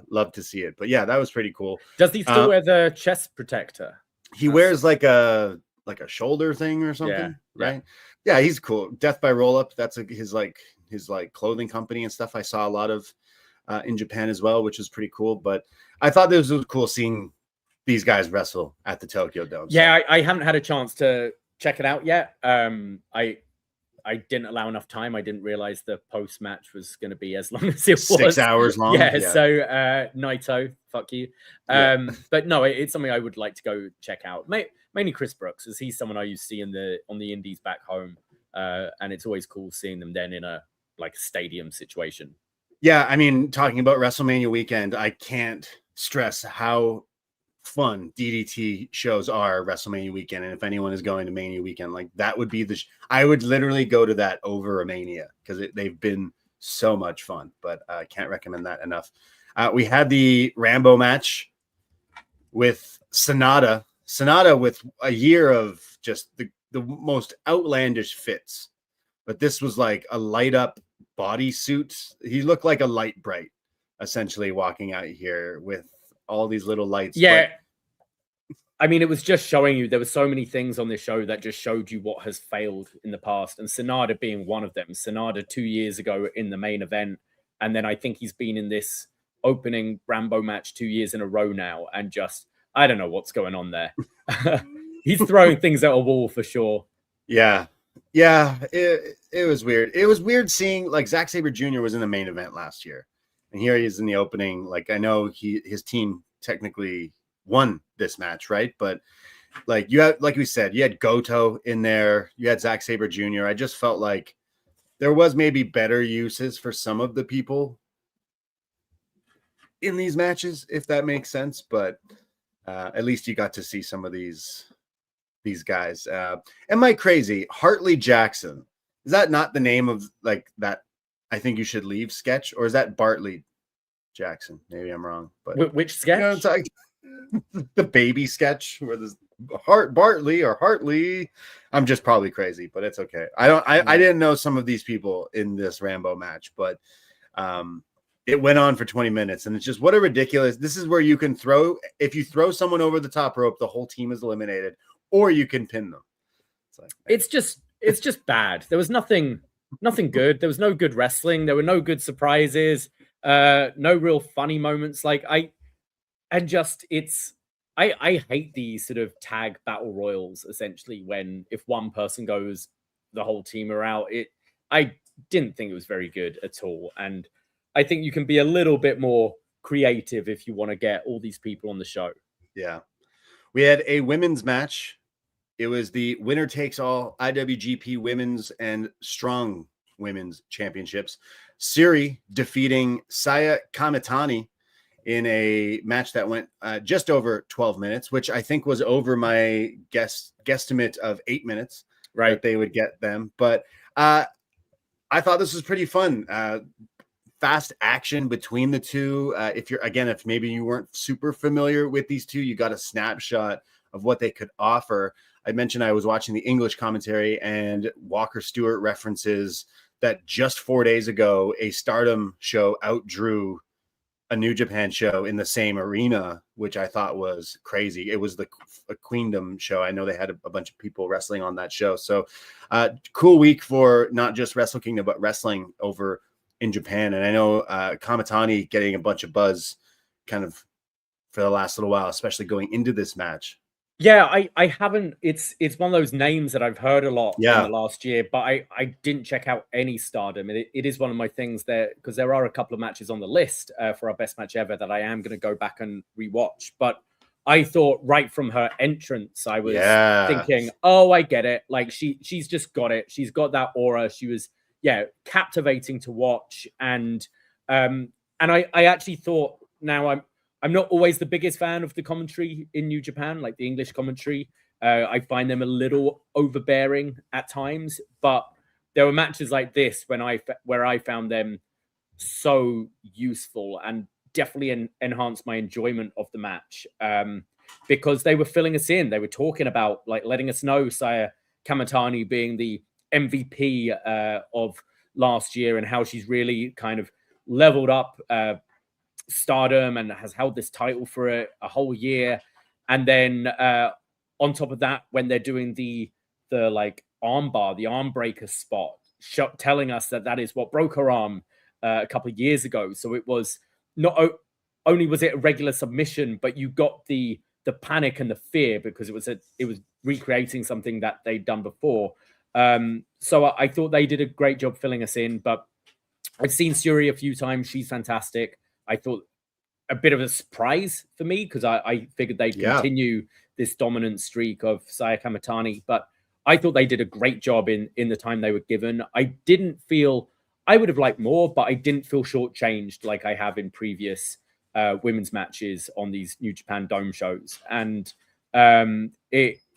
love to see it. But yeah, that was pretty cool. Does he still wear the chest protector? He wears like a shoulder thing or something, right? Yeah, he's cool. Death by Roll Up, that's his clothing company and stuff. I saw a lot of in Japan as well, which is pretty cool. But I thought this was cool seeing these guys wrestle at the Tokyo Dome. Yeah, I haven't had a chance to check it out yet. I didn't allow enough time. I didn't realize the post match was going to be as long as it was. 6 hours long. Yeah. So Naito, fuck you. But no, it's something I would like to go check out. Mainly Chris Brooks, as he's someone I used to see on the indies back home, and it's always cool seeing them then in a stadium situation. Yeah, I mean, talking about WrestleMania weekend, I can't stress how fun DDT shows are WrestleMania weekend. And if anyone is going to Mania weekend, like that would be I would literally go to that over a Mania, because they've been so much fun. But I can't recommend that enough. We had the Rambo match with Sonata with a year of just the most outlandish fits, but this was like a light up bodysuit. He looked like a light bright, essentially, walking out here with all these little lights. Yeah. I mean, it was just showing you there were so many things on this show that just showed you what has failed in the past, and Sonata being one of them. Sonata 2 years ago in the main event, and then I think he's been in this opening Rambo match 2 years in a row now, and just, I don't know what's going on there. He's throwing things at a wall for sure. Yeah, it was weird. It was weird seeing, like, Zack Sabre Jr. was in the main event last year, and here he is in the opening. Like, I know his team technically won this match, right? But like we said, you had Goto in there, you had Zack Sabre Jr. I just felt like there was maybe better uses for some of the people in these matches, if that makes sense. But at least you got to see some of these guys. Am I crazy? Hartley Jackson, is that not the name of like that I Think You Should Leave sketch, or is that Bartley Jackson? Maybe I'm wrong. But which sketch? You know, it's like the baby sketch where there's Bartley or Hartley. I'm just probably crazy, but it's okay. I didn't know some of these people in this Rambo match, but it went on for 20 minutes, and it's just, what a ridiculous. This is where you can if you throw someone over the top rope, the whole team is eliminated, or you can pin them. It's just bad. There was nothing good. There was no good wrestling. There were no good surprises. No real funny moments. I hate these sort of tag battle royals, essentially, when if one person goes, the whole team are out. I didn't think it was very good at all. And I think you can be a little bit more creative if you want to get all these people on the show. Yeah. We had a women's match. It was the winner takes all IWGP women's and strong women's championships. Siri defeating Saya Kamitani in a match that went just over 12 minutes, which I think was over my guesstimate of 8 minutes. Right. That they would get them. But I thought this was pretty fun. Fast action between the two. If maybe you weren't super familiar with these two, you got a snapshot of what they could offer. I mentioned I was watching the English commentary, and Walker Stewart references that just 4 days ago, a Stardom show outdrew a New Japan show in the same arena, which I thought was crazy. It was the Queendom show. I know they had a bunch of people wrestling on that show. So cool week for not just Wrestle Kingdom, but wrestling over in Japan. And I know Kamitani getting a bunch of buzz kind of for the last little while, especially going into this match. Yeah, I haven't. It's one of those names that I've heard a lot in the last year, but I didn't check out any Stardom. It is one of my things there, because there are a couple of matches on the list for our best match ever that I am going to go back and rewatch. But I thought right from her entrance, I was thinking, oh, I get it. Like she's just got it. She's got that aura. She was captivating to watch, and I actually thought, now I'm not always the biggest fan of the commentary in New Japan, like the English commentary. I find them a little overbearing at times, but there were matches like this where I found them so useful and definitely enhanced my enjoyment of the match, because they were filling us in. They were talking about, like, letting us know Saya Kamatani being the MVP of last year and how she's really kind of leveled up Stardom and has held this title for a whole year. And then on top of that, when they're doing the like armbar, the arm breaker spot, telling us that is what broke her arm a couple of years ago. So it was not only was it a regular submission, but you got the panic and the fear because it was recreating something that they'd done before. So I thought they did a great job filling us in. But I've seen Suri a few times. She's fantastic. I thought a bit of a surprise for me because I figured they'd continue this dominant streak of Saya Kamatani, but I thought they did a great job in the time they were given. I didn't feel, I would have liked more, but I didn't feel shortchanged like I have in previous women's matches on these New Japan Dome shows. And I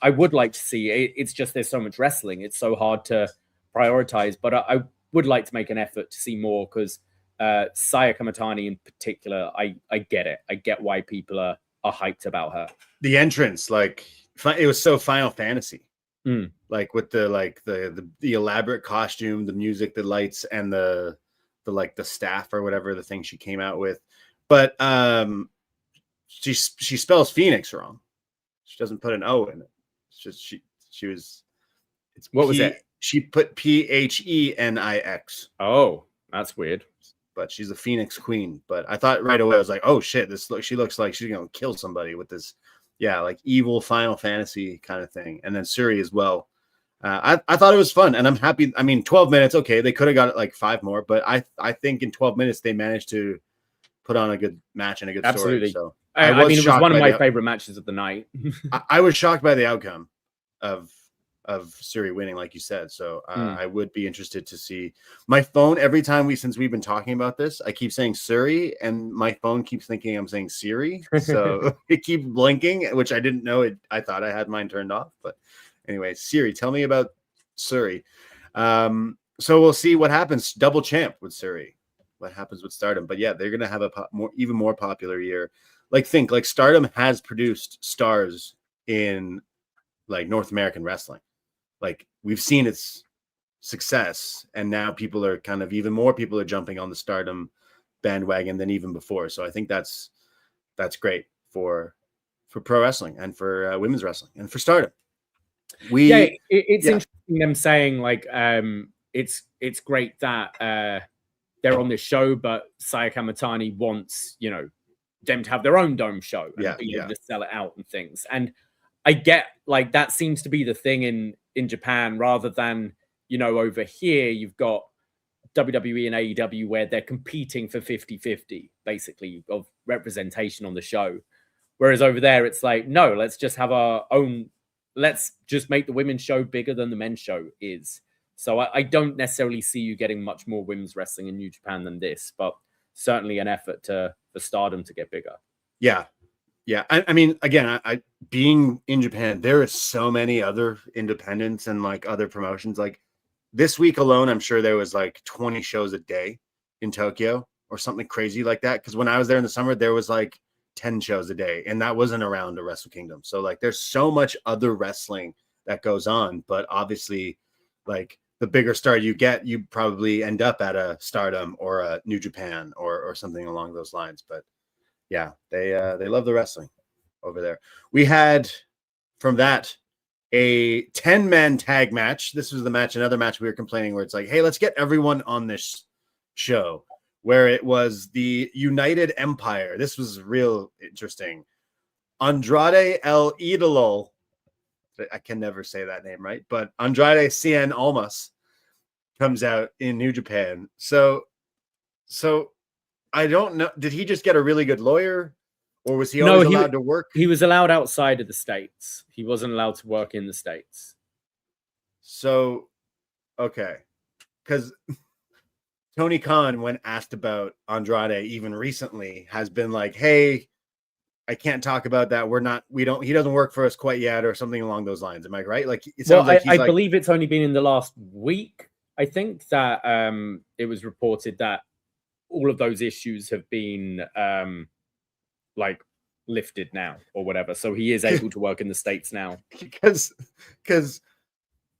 would like to see it. It's just there's so much wrestling. It's so hard to prioritize, but I would like to make an effort to see more because Saya Kamatani in particular, I get it. I get why people are hyped about her. The entrance, like, it was so Final Fantasy. Like with the elaborate costume, the music, the lights, and the staff or whatever the thing she came out with. But she spells Phoenix wrong. She doesn't put an O in it. It's just she was. What was it? She put Phenix. Oh, that's weird. But she's a Phoenix Queen. But I thought right away, I was like, oh shit, she looks like she's gonna kill somebody with this. Yeah, like evil Final Fantasy kind of thing. And then Suri as well. I thought it was fun, and I'm happy. I mean, 12 minutes, okay, they could have got it like 5 more, but I think in 12 minutes they managed to put on a good match and a good Absolutely. story. So I mean, it was one of my favorite matches of the night. I was shocked by the outcome of Suri winning, like you said. So I would be interested to see. My phone, every time since we've been talking about this, I keep saying Suri, and my phone keeps thinking I'm saying Siri. So it keeps blinking, which I didn't know. I thought I had mine turned off. But anyway, Siri, tell me about Suri. So we'll see what happens. Double champ with Suri. What happens with Stardom? But yeah, they're gonna have a even more popular year. Like Stardom has produced stars in like North American wrestling. Like we've seen its success, and now people are even more people are jumping on the Stardom bandwagon than even before. So I think that's great for pro wrestling and for women's wrestling and for Stardom. It's interesting them saying like it's great that they're on this show, but Saya Kamatani wants them to have their own dome show and be able to sell it out and things. And I get like that seems to be the thing in Japan rather than, over here you've got WWE and AEW where they're competing for 50-50 basically of representation on the show. Whereas over there it's like, no, let's just have our own, let's just make the women's show bigger than the men's show is. So I don't necessarily see you getting much more women's wrestling in New Japan than this, but certainly an effort for Stardom to get bigger. Yeah. Yeah, I mean, again, I being in Japan, there are so many other independents and like other promotions. Like this week alone, I'm sure there was like 20 shows a day in Tokyo or something crazy like that. Because when I was there in the summer, there was like 10 shows a day, and that wasn't around a Wrestle Kingdom. So like, there's so much other wrestling that goes on. But obviously, like the bigger star you get, you probably end up at a Stardom or a New Japan or something along those lines. But yeah, they love the wrestling over there. We had from that a 10-man tag match. This was another match we were complaining where it's like, hey, let's get everyone on this show. Where it was the United Empire. This was real interesting. Andrade El Idolo. I can never say that name right, but Andrade Cien Almas comes out in New Japan. So I don't know. Did he just get a really good lawyer, or was he always allowed to work? He was allowed outside of the States. He wasn't allowed to work in the States. So, okay. Because Tony Khan, when asked about Andrade even recently, has been like, hey, I can't talk about that. He doesn't work for us quite yet, or something along those lines. Am I right? Like, it sounds like he's I believe it's only been in the last week. I think that it was reported that all of those issues have been like lifted now or whatever. So he is able to work in the States now. Because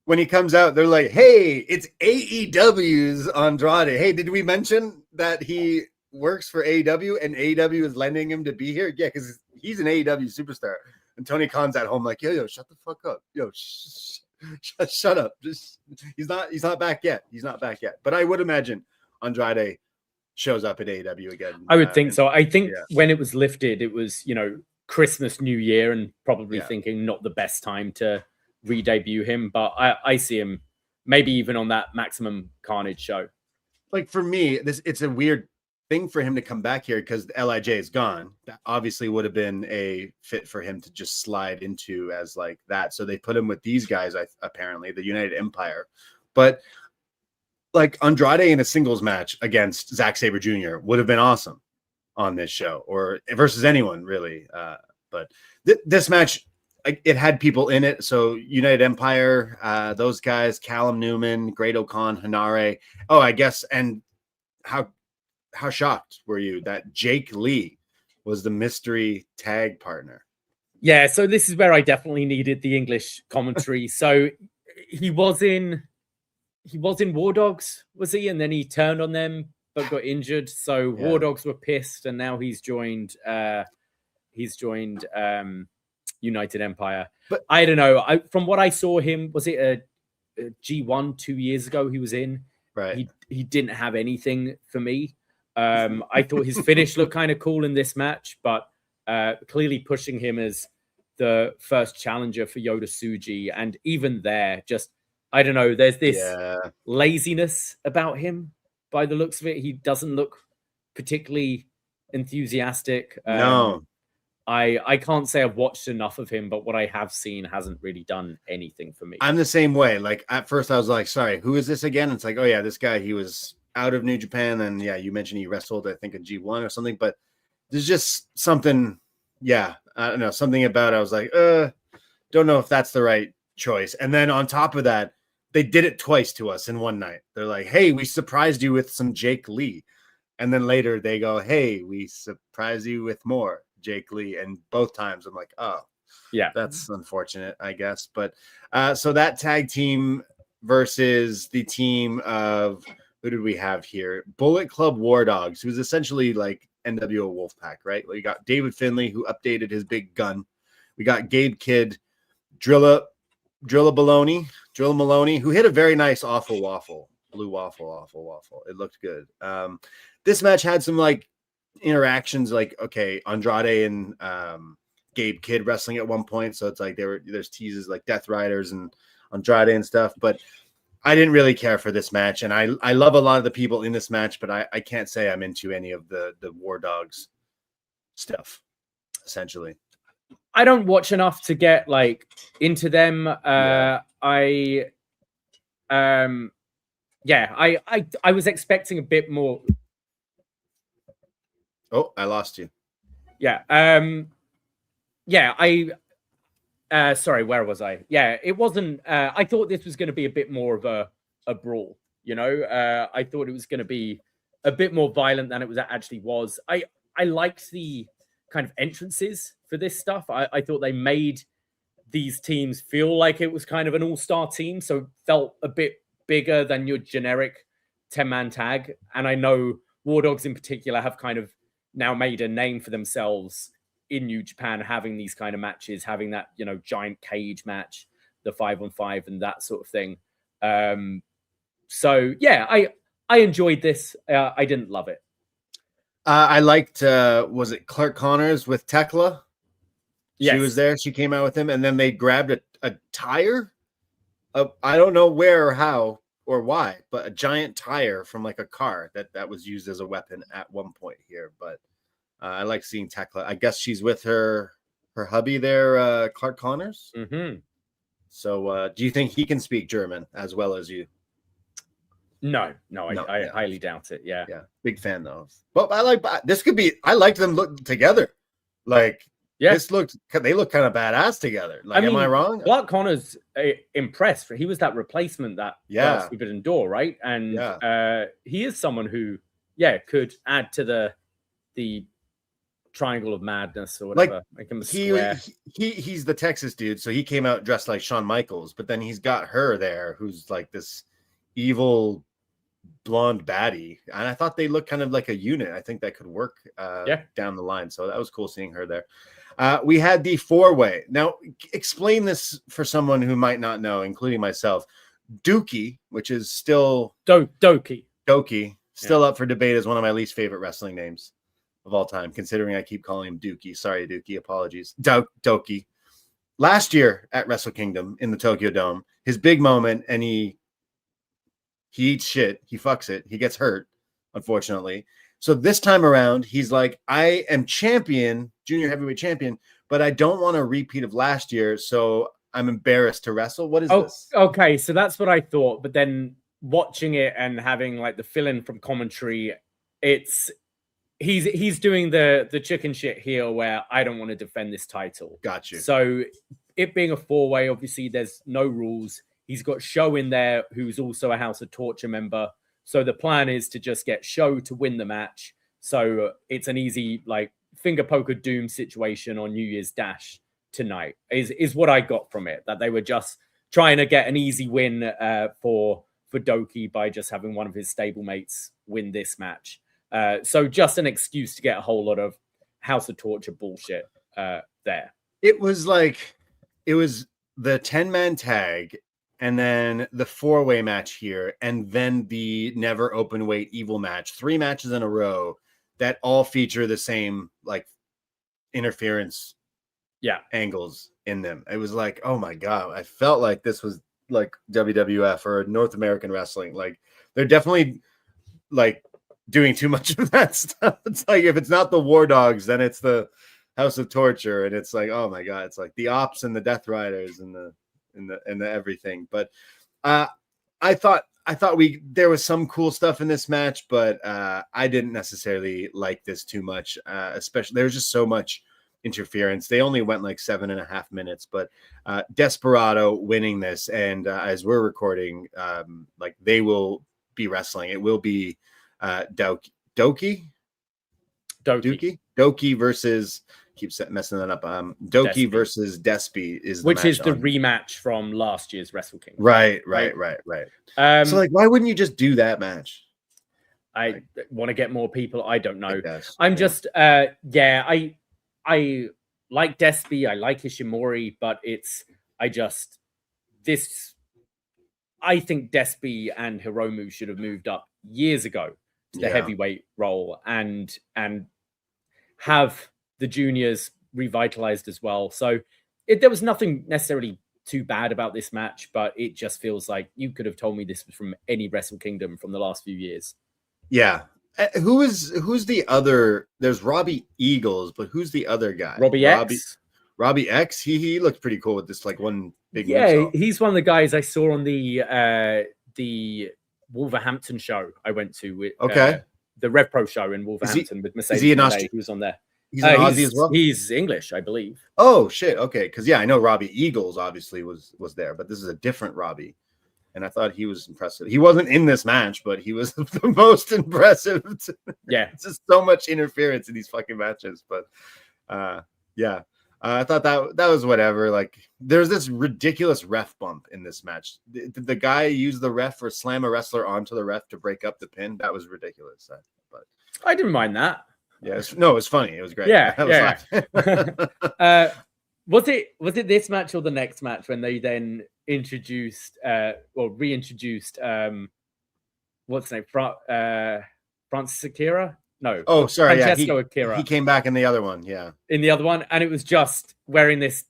when he comes out, they're like, hey, it's AEW's Andrade. Hey, did we mention that he works for AEW and AEW is lending him to be here? Yeah, because he's an AEW superstar. And Tony Khan's at home like, yo, shut the fuck up. Yo, shut up. Just he's not back yet. He's not back yet. But I would imagine Andrade shows up at AEW again. I would think so. I think when it was lifted, it was, Christmas, New Year, and probably thinking not the best time to re-debut him. But I see him maybe even on that Maximum Carnage show. Like, for me, it's a weird thing for him to come back here because LIJ is gone. That obviously would have been a fit for him to just slide into as like that. So they put him with these guys, apparently, the United Empire. But like Andrade in a singles match against Zack Sabre Jr. would have been awesome on this show, or versus anyone really. But this match, it had people in it. So United Empire, those guys, Callum Newman, Great O'Con, Hanare. Oh, I guess. And how shocked were you that Jake Lee was the mystery tag partner? Yeah, so this is where I definitely needed the English commentary. So he was in War Dogs, was he? And then he turned on them but got injured. So War Dogs were pissed, and now he's joined United Empire. But I don't know. From what I saw him, was it a G1 2 years ago he was in? Right. He didn't have anything for me. I thought his finish looked kind of cool in this match, but clearly pushing him as the first challenger for Yota Tsuji. And even there, just, I don't know, there's this laziness about him by the looks of it. He doesn't look particularly enthusiastic. No. I can't say I've watched enough of him, but what I have seen hasn't really done anything for me. I'm the same way. Like, at first I was like, sorry, who is this again? It's like, oh yeah, this guy, he was out of New Japan. And yeah, you mentioned he wrestled, I think, a G1 or something, but there's just something, I don't know, something about it. I was like, don't know if that's the right choice. And then on top of that, they did it twice to us in one night. They're like, hey, we surprised you with some Jake Lee. And then later they go, hey, we surprised you with more Jake Lee. And both times I'm like, oh, yeah, that's unfortunate, I guess. But so that tag team versus the team of, who did we have here? Bullet Club War Dogs, who's essentially like NWO Wolfpack, right? We got David Finlay, who updated his big gun. We got Gabe Kidd, Drilla Maloney, who hit a very nice awful waffle. Blue waffle. It looked good. This match had some like interactions, like, okay, Andrade and Gabe Kidd wrestling at one point. So it's like there's teases like Death Riders and Andrade and stuff, but I didn't really care for this match. And I love a lot of the people in this match, but I can't say I'm into any of the War Dogs stuff, essentially. I don't watch enough to get like into them. I was expecting a bit more. Oh, I lost you. Sorry, where was I? Yeah, it wasn't. I thought this was going to be a bit more of a brawl. I thought it was going to be a bit more violent than it actually was. I liked the kind of entrances for this stuff. I thought they made these teams feel like it was kind of an all-star team, so it felt a bit bigger than your generic 10-man tag. And I know War Dogs in particular have kind of now made a name for themselves in New Japan, having these kind of matches, having that, giant cage match, the 5-on-5 and that sort of thing. So yeah, I enjoyed this. I didn't love it. I liked, was it Clark Connors with Tekla? Yes. She was there. She came out with him, and then they grabbed a tire. I don't know where or how or why, but a giant tire from like a car that was used as a weapon at one point here. But I like seeing Tekla. I guess she's with her hubby there, Clark Connors. Mm-hmm. So do you think he can speak German as well as you? No, I highly doubt it. Yeah. Big fan though. But I like this. I like them look together. Like Yeah, they look kind of badass together. Like, am I wrong? Clark Connor's impressed. He was that replacement that Forbidden Door, right? And he is someone who, could add to the Triangle of Madness or whatever. Make him a square. He's the Texas dude, so he came out dressed like Shawn Michaels, but then he's got her there, who's like this evil blonde baddie, and I thought they looked kind of like a unit. I think that could work down the line, so that was cool seeing her there. We had the 4-way. Now, explain this for someone who might not know, including myself. Dookie, which is still Doki, still up for debate as one of my least favorite wrestling names of all time, considering I keep calling him Dookie. Sorry, Dookie, apologies. Doki. Last year at Wrestle Kingdom in the Tokyo Dome, his big moment, and he eats shit, he fucks it, he gets hurt, unfortunately. So this time around, he's like, I am champion, junior heavyweight champion, but I don't want a repeat of last year, so I'm embarrassed to wrestle. What is this? Okay, so that's what I thought, but then watching it and having like the fill-in from commentary, he's doing the chicken shit here where I don't want to defend this title. Got you. So it being a 4-way, obviously there's no rules. He's got Show in there, who's also a House of Torture member. So the plan is to just get Show to win the match. So it's an easy, like, finger poke of doom situation on New Year's Dash tonight, is what I got from it. That they were just trying to get an easy win for Doki by just having one of his stablemates win this match. So just an excuse to get a whole lot of House of Torture bullshit there. It was the 10-man tag, and then the 4-way match here, and then the never open weight evil match. 3 matches in a row that all feature the same like interference angles in them. It was like, oh my God, I felt like this was like WWF or North American wrestling. Like, they're definitely like doing too much of that stuff. It's like, if it's not the War Dogs, then it's the House of Torture, and it's like, oh my God, it's like the Ops and the Death Riders and the everything. But I thought there was some cool stuff in this match, but I didn't necessarily like this too much. Especially, there was just so much interference. They only went like 7.5 minutes, but Desperado winning this, and as we're recording, like, they will be wrestling. It will be Doki versus, keep messing that up. Doki Despy versus Despy is the rematch from last year's Wrestle Kingdom. Right. So like, why wouldn't you just do that match? I want to get more people. I don't know. I'm just I like Despy. I like Ishimori, but I think Despy and Hiromu should have moved up years ago to the heavyweight role and have the juniors revitalized as well. So there was nothing necessarily too bad about this match, but it just feels like you could have told me this was from any Wrestle Kingdom from the last few years. Yeah. Who's the other? There's Robbie Eagles, but who's the other guy? Robbie X. He looked pretty cool with this like one big. He's one of the guys I saw on the Wolverhampton show I went to with the Rev Pro show in Wolverhampton with Mercedes. Is he an Australian? He was on there. He's an Aussie as well. He's English, I believe. Oh shit! Okay, because I know Robbie Eagles obviously was there, but this is a different Robbie, and I thought he was impressive. He wasn't in this match, but he was the most impressive. It's just so much interference in these fucking matches, but I thought that was whatever. Like, there's this ridiculous ref bump in this match. Did the guy use the ref or slam a wrestler onto the ref to break up the pin? That was ridiculous. But I didn't mind that. Yeah, it was funny. It was great. Was it this match or the next match when they then reintroduced what's his name? Francis Akira? No. Oh, sorry. Francesco Akira. He came back in the other one. Yeah. In the other one, and it was just wearing this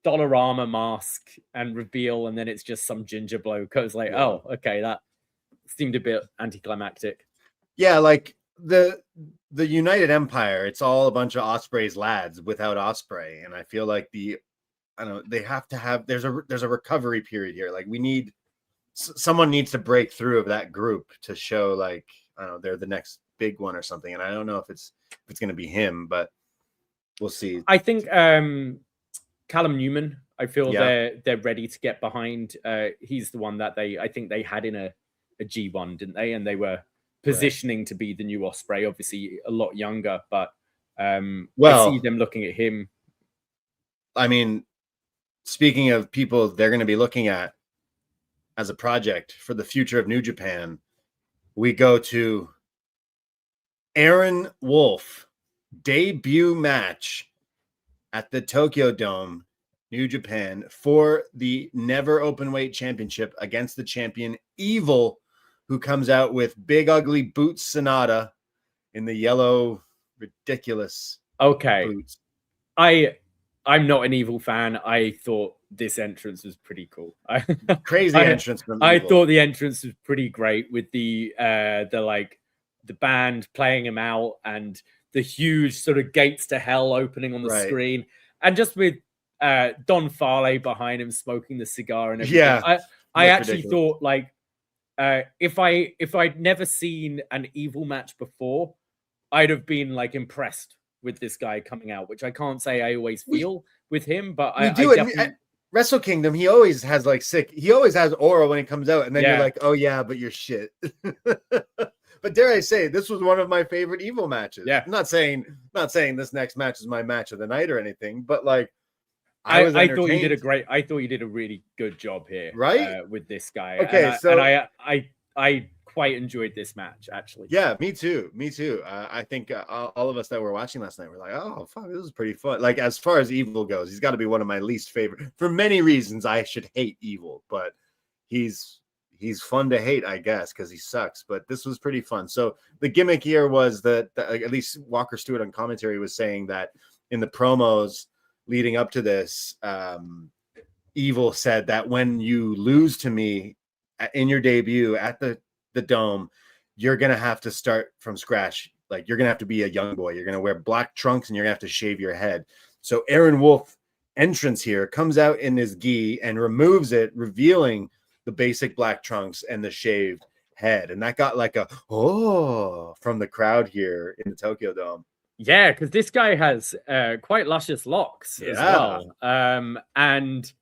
Dollarama mask and reveal, and then it's just some ginger bloke. I was like, oh, okay, that seemed a bit anticlimactic. Yeah, like the United Empire, it's all a bunch of Osprey's lads without Osprey, and I feel like they have to have. There's a recovery period here. Like, someone needs to break through of that group to show, like, I don't know, they're the next big one or something. And I don't know if it's going to be him, but we'll see. I think Callum Newman, I feel they're ready to get behind. He's the one that I think they had in a G1, didn't they? And they were positioning to be the new Osprey, obviously a lot younger, but I see them looking at him. I mean, speaking of people they're going to be looking at as a project for the future of New Japan, we go to Aaron Wolf debut match at the Tokyo Dome, New Japan, for the Never Openweight Championship against the champion Evil, who comes out with Big Ugly Boots Sonata in the yellow, ridiculous boots. I'm not an Evil fan. I thought this entrance was pretty cool. Crazy entrance from Evil. I thought the entrance was pretty great with the band playing him out and the huge sort of gates to hell opening on the screen, and just with Don Farley behind him smoking the cigar and everything. Yeah, I actually thought, like, if I'd never seen an Evil match before, I'd have been like impressed with this guy coming out, which I can't say I always feel with him, but I definitely... At Wrestle Kingdom, he always has like he always has aura when he comes out, and then you're like, oh yeah, but you're shit. But dare I say, this was one of my favorite Evil matches. Yeah, I'm not saying this next match is my match of the night or anything, but like, I thought you did a really good job here, right? With this guy. Okay, I quite enjoyed this match, actually. Yeah, me too. I think all of us that were watching last night were like, oh fuck, this is pretty fun. Like, as far as Evil goes, he's got to be one of my least favorite. For many reasons, I should hate Evil, but he's fun to hate, I guess, because he sucks. But this was pretty fun. So the gimmick here was that at least Walker Stewart on commentary was saying that in the promos leading up to this, Evil said that when you lose to me in your debut at the Dome, you're gonna have to start from scratch. Like, you're gonna have to be a young boy. You're gonna wear black trunks and you're gonna have to shave your head. So Aaron Wolf entrance here comes out in his gi and removes it, revealing the basic black trunks and the shaved head, and that got like a from the crowd here in the Tokyo Dome. Yeah, because this guy has quite luscious locks as well. And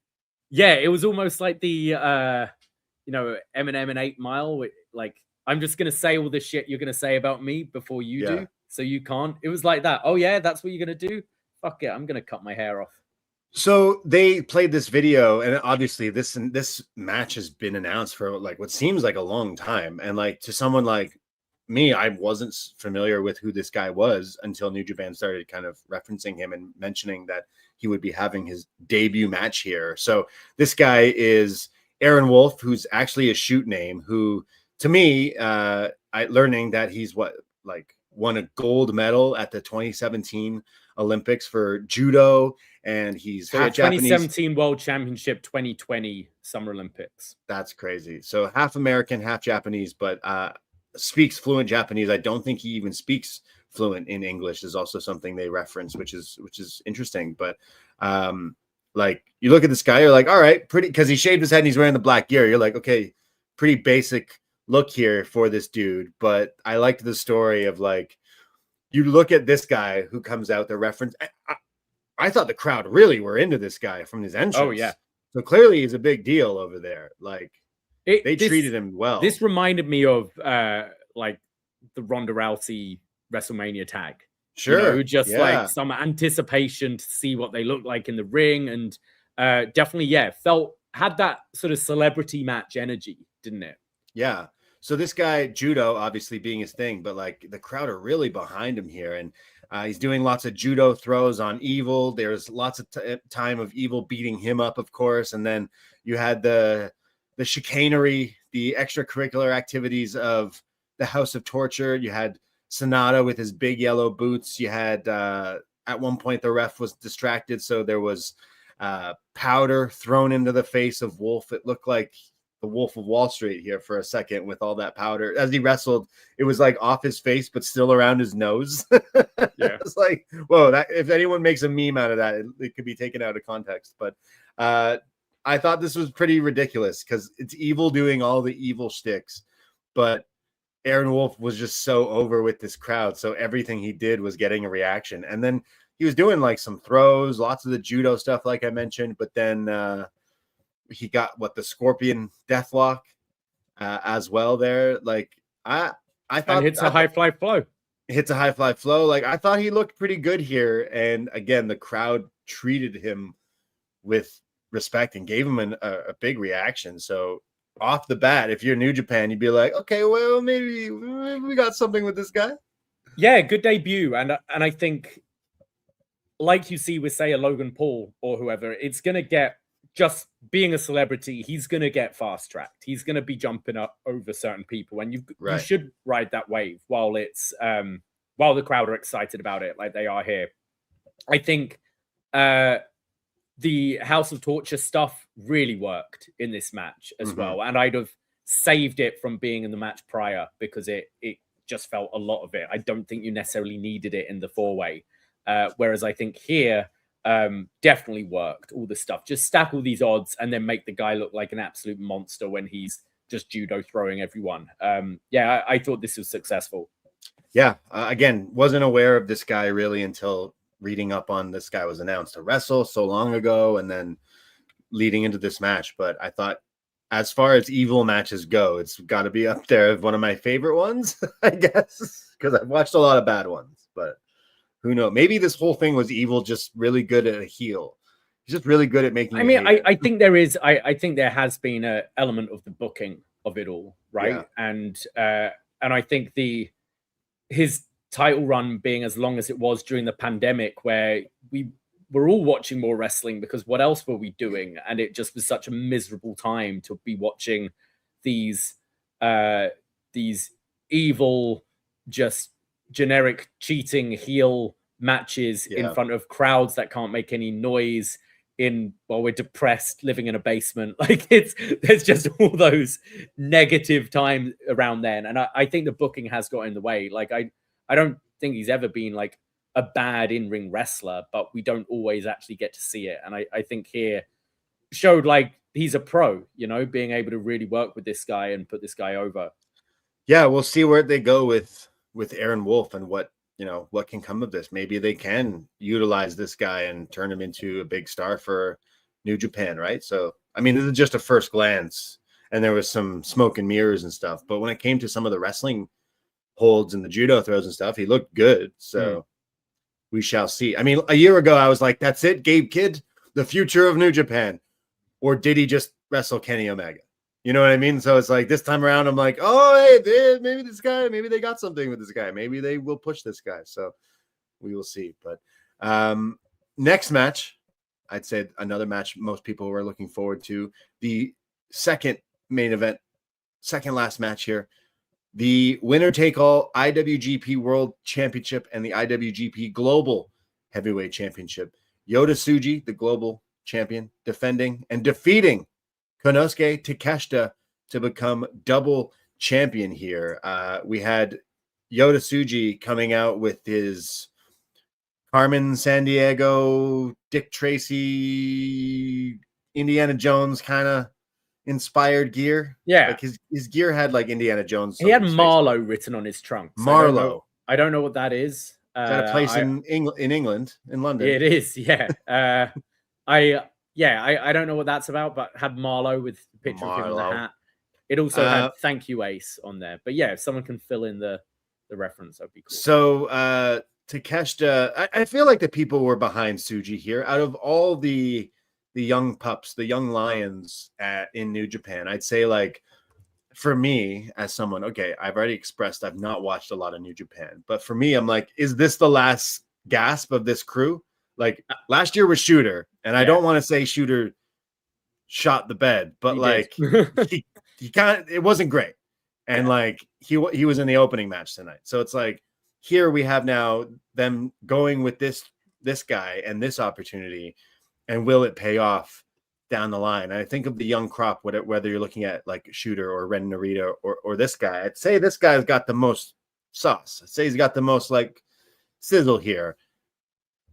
yeah, it was almost like the Eminem and 8 Mile. Like, I'm just gonna say all the shit you're gonna say about me before you do, so you can't. It was like that. Oh yeah, that's what you're gonna do. Fuck it, I'm gonna cut my hair off. So they played this video, and obviously this match has been announced for like what seems like a long time. And like, to someone like me, I wasn't familiar with who this guy was until New Japan started kind of referencing him and mentioning that he would be having his debut match here. So this guy is Aaron Wolf, who's actually a shoot name, who, to me, learning that he's won a gold medal at the 2017 Olympics for judo, and he's half 2017 Japanese. World Championship, 2020 Summer Olympics. That's crazy. So half American, half Japanese, but speaks fluent Japanese. I don't think he even speaks fluent in English is also something they reference, which is interesting. But like, you look at this guy, you're like, all right, pretty, because he shaved his head and he's wearing the black gear. You're like, okay, pretty basic look here for this dude. But I liked the story of, like, you look at this guy who comes out, the reference. I thought the crowd really were into this guy from his entrance. Oh yeah. So clearly he's a big deal over there. Like, they treated him well. This reminded me of like the Ronda Rousey WrestleMania tag. Sure. Like some anticipation to see what they look like in the ring, and definitely, had that sort of celebrity match energy, didn't it? Yeah. So this guy, judo, obviously being his thing, but like, the crowd are really behind him here, and he's doing lots of judo throws on Evil. There's lots of time of Evil beating him up, of course, and then you had the chicanery, the extracurricular activities of the House of Torture. You had Sonata with his big yellow boots. You had at one point the ref was distracted, so there was powder thrown into the face of Wolf. It looked like the Wolf of Wall Street here for a second with all that powder. As he wrestled, it was like off his face, but still around his nose. Yeah. It's like, whoa, that, if anyone makes a meme out of that, it could be taken out of context. But I thought this was pretty ridiculous because it's Evil doing all the evil shticks, but Aaron Wolf was just so over with this crowd. So everything he did was getting a reaction. And then he was doing like some throws, lots of the judo stuff, like I mentioned, but then he got the Scorpion Deathlock as well there. Like I thought, and hits a high fly flow. Hits a high fly flow. Like I thought he looked pretty good here, and again, the crowd treated him with respect and gave him a big reaction. So off the bat, if you're New Japan, you'd be like, okay, well, maybe we got something with this guy. Yeah, good debut, and I think, like you see with, say, a Logan Paul or whoever, it's gonna get, just being a celebrity, he's gonna get fast tracked. He's gonna be jumping up over certain people, and you should ride that wave while it's while the crowd are excited about it, like they are here. I think the House of Torture stuff really worked in this match as well, and I'd have saved it from being in the match prior because it just felt a lot of it. I don't think you necessarily needed it in the 4-way, whereas I think here definitely worked. All the stuff, just stack all these odds and then make the guy look like an absolute monster when he's just judo throwing everyone. Yeah, I thought this was successful. Yeah, again, wasn't aware of this guy really until reading up on this guy was announced to wrestle so long ago and then leading into this match. But I thought, as far as evil matches go, it's got to be up there as one of my favorite ones, I guess, because I've watched a lot of bad ones. But who knows? Maybe this whole thing was evil, just really good at a heel. He's just really good at making. I mean, I think there is. I think there has been an element of the booking of it all, right? Yeah. And I think his title run being as long as it was during the pandemic, where we were all watching more wrestling because what else were we doing? And it just was such a miserable time to be watching these evil, just generic cheating heel matches in front of crowds that can't make any noise while we're depressed, living in a basement. Like there's just all those negative times around then. And I think the booking has got in the way. Like I don't think he's ever been like a bad in-ring wrestler, but we don't always actually get to see it. And I think here showed like he's a pro, being able to really work with this guy and put this guy over. Yeah, we'll see where they go with Aaron Wolf and what can come of this. Maybe they can utilize this guy and turn him into a big star for New Japan, right? So, I mean, this is just a first glance, and there was some smoke and mirrors and stuff. But when it came to some of the wrestling holds and the judo throws and stuff, he looked good. So we shall see. I mean, a year ago, I was like, that's it, Gabe Kidd, the future of New Japan. Or did he just wrestle Kenny Omega? You know what I mean? So it's like this time around, I'm like, oh, hey, maybe this guy, maybe they got something with this guy. Maybe they will push this guy. So we will see. But next match, I'd say another match most people were looking forward to. The second main event, second last match here. The winner-take-all IWGP World Championship and the IWGP Global Heavyweight Championship. Yota Tsuji, the global champion, defending and defeating Konosuke Takeshita to become double champion here. We had Yota Tsuji coming out with his Carmen Sandiego, Dick Tracy, Indiana Jones kind of inspired gear. Yeah. Like his gear had like Indiana Jones. He had Marlow written on his trunk. Marlow. I don't know what that is. Is that a place in England, in London? It is, yeah. I don't know what that's about, but had Marlow with the picture of him in the hat. It also had "Thank You, Ace" on there. But yeah, if someone can fill in the reference, that'd be cool. So Takeshita, I feel like the people were behind Tsuji here. Out of all the young pups, the young lions in New Japan, I'd say, like, for me as someone, okay, I've already expressed I've not watched a lot of New Japan, but for me, I'm like, is this the last gasp of this crew? Like last year was Shooter, and I don't want to say Shooter shot the bed, but he kind of, it wasn't great. And like he was in the opening match tonight. So it's like here we have now them going with this guy and this opportunity, and will it pay off down the line? And I think of the young crop, whether you're looking at like Shooter or Ren Narita or this guy, I'd say this guy's got the most sauce. I'd say he's got the most like sizzle here.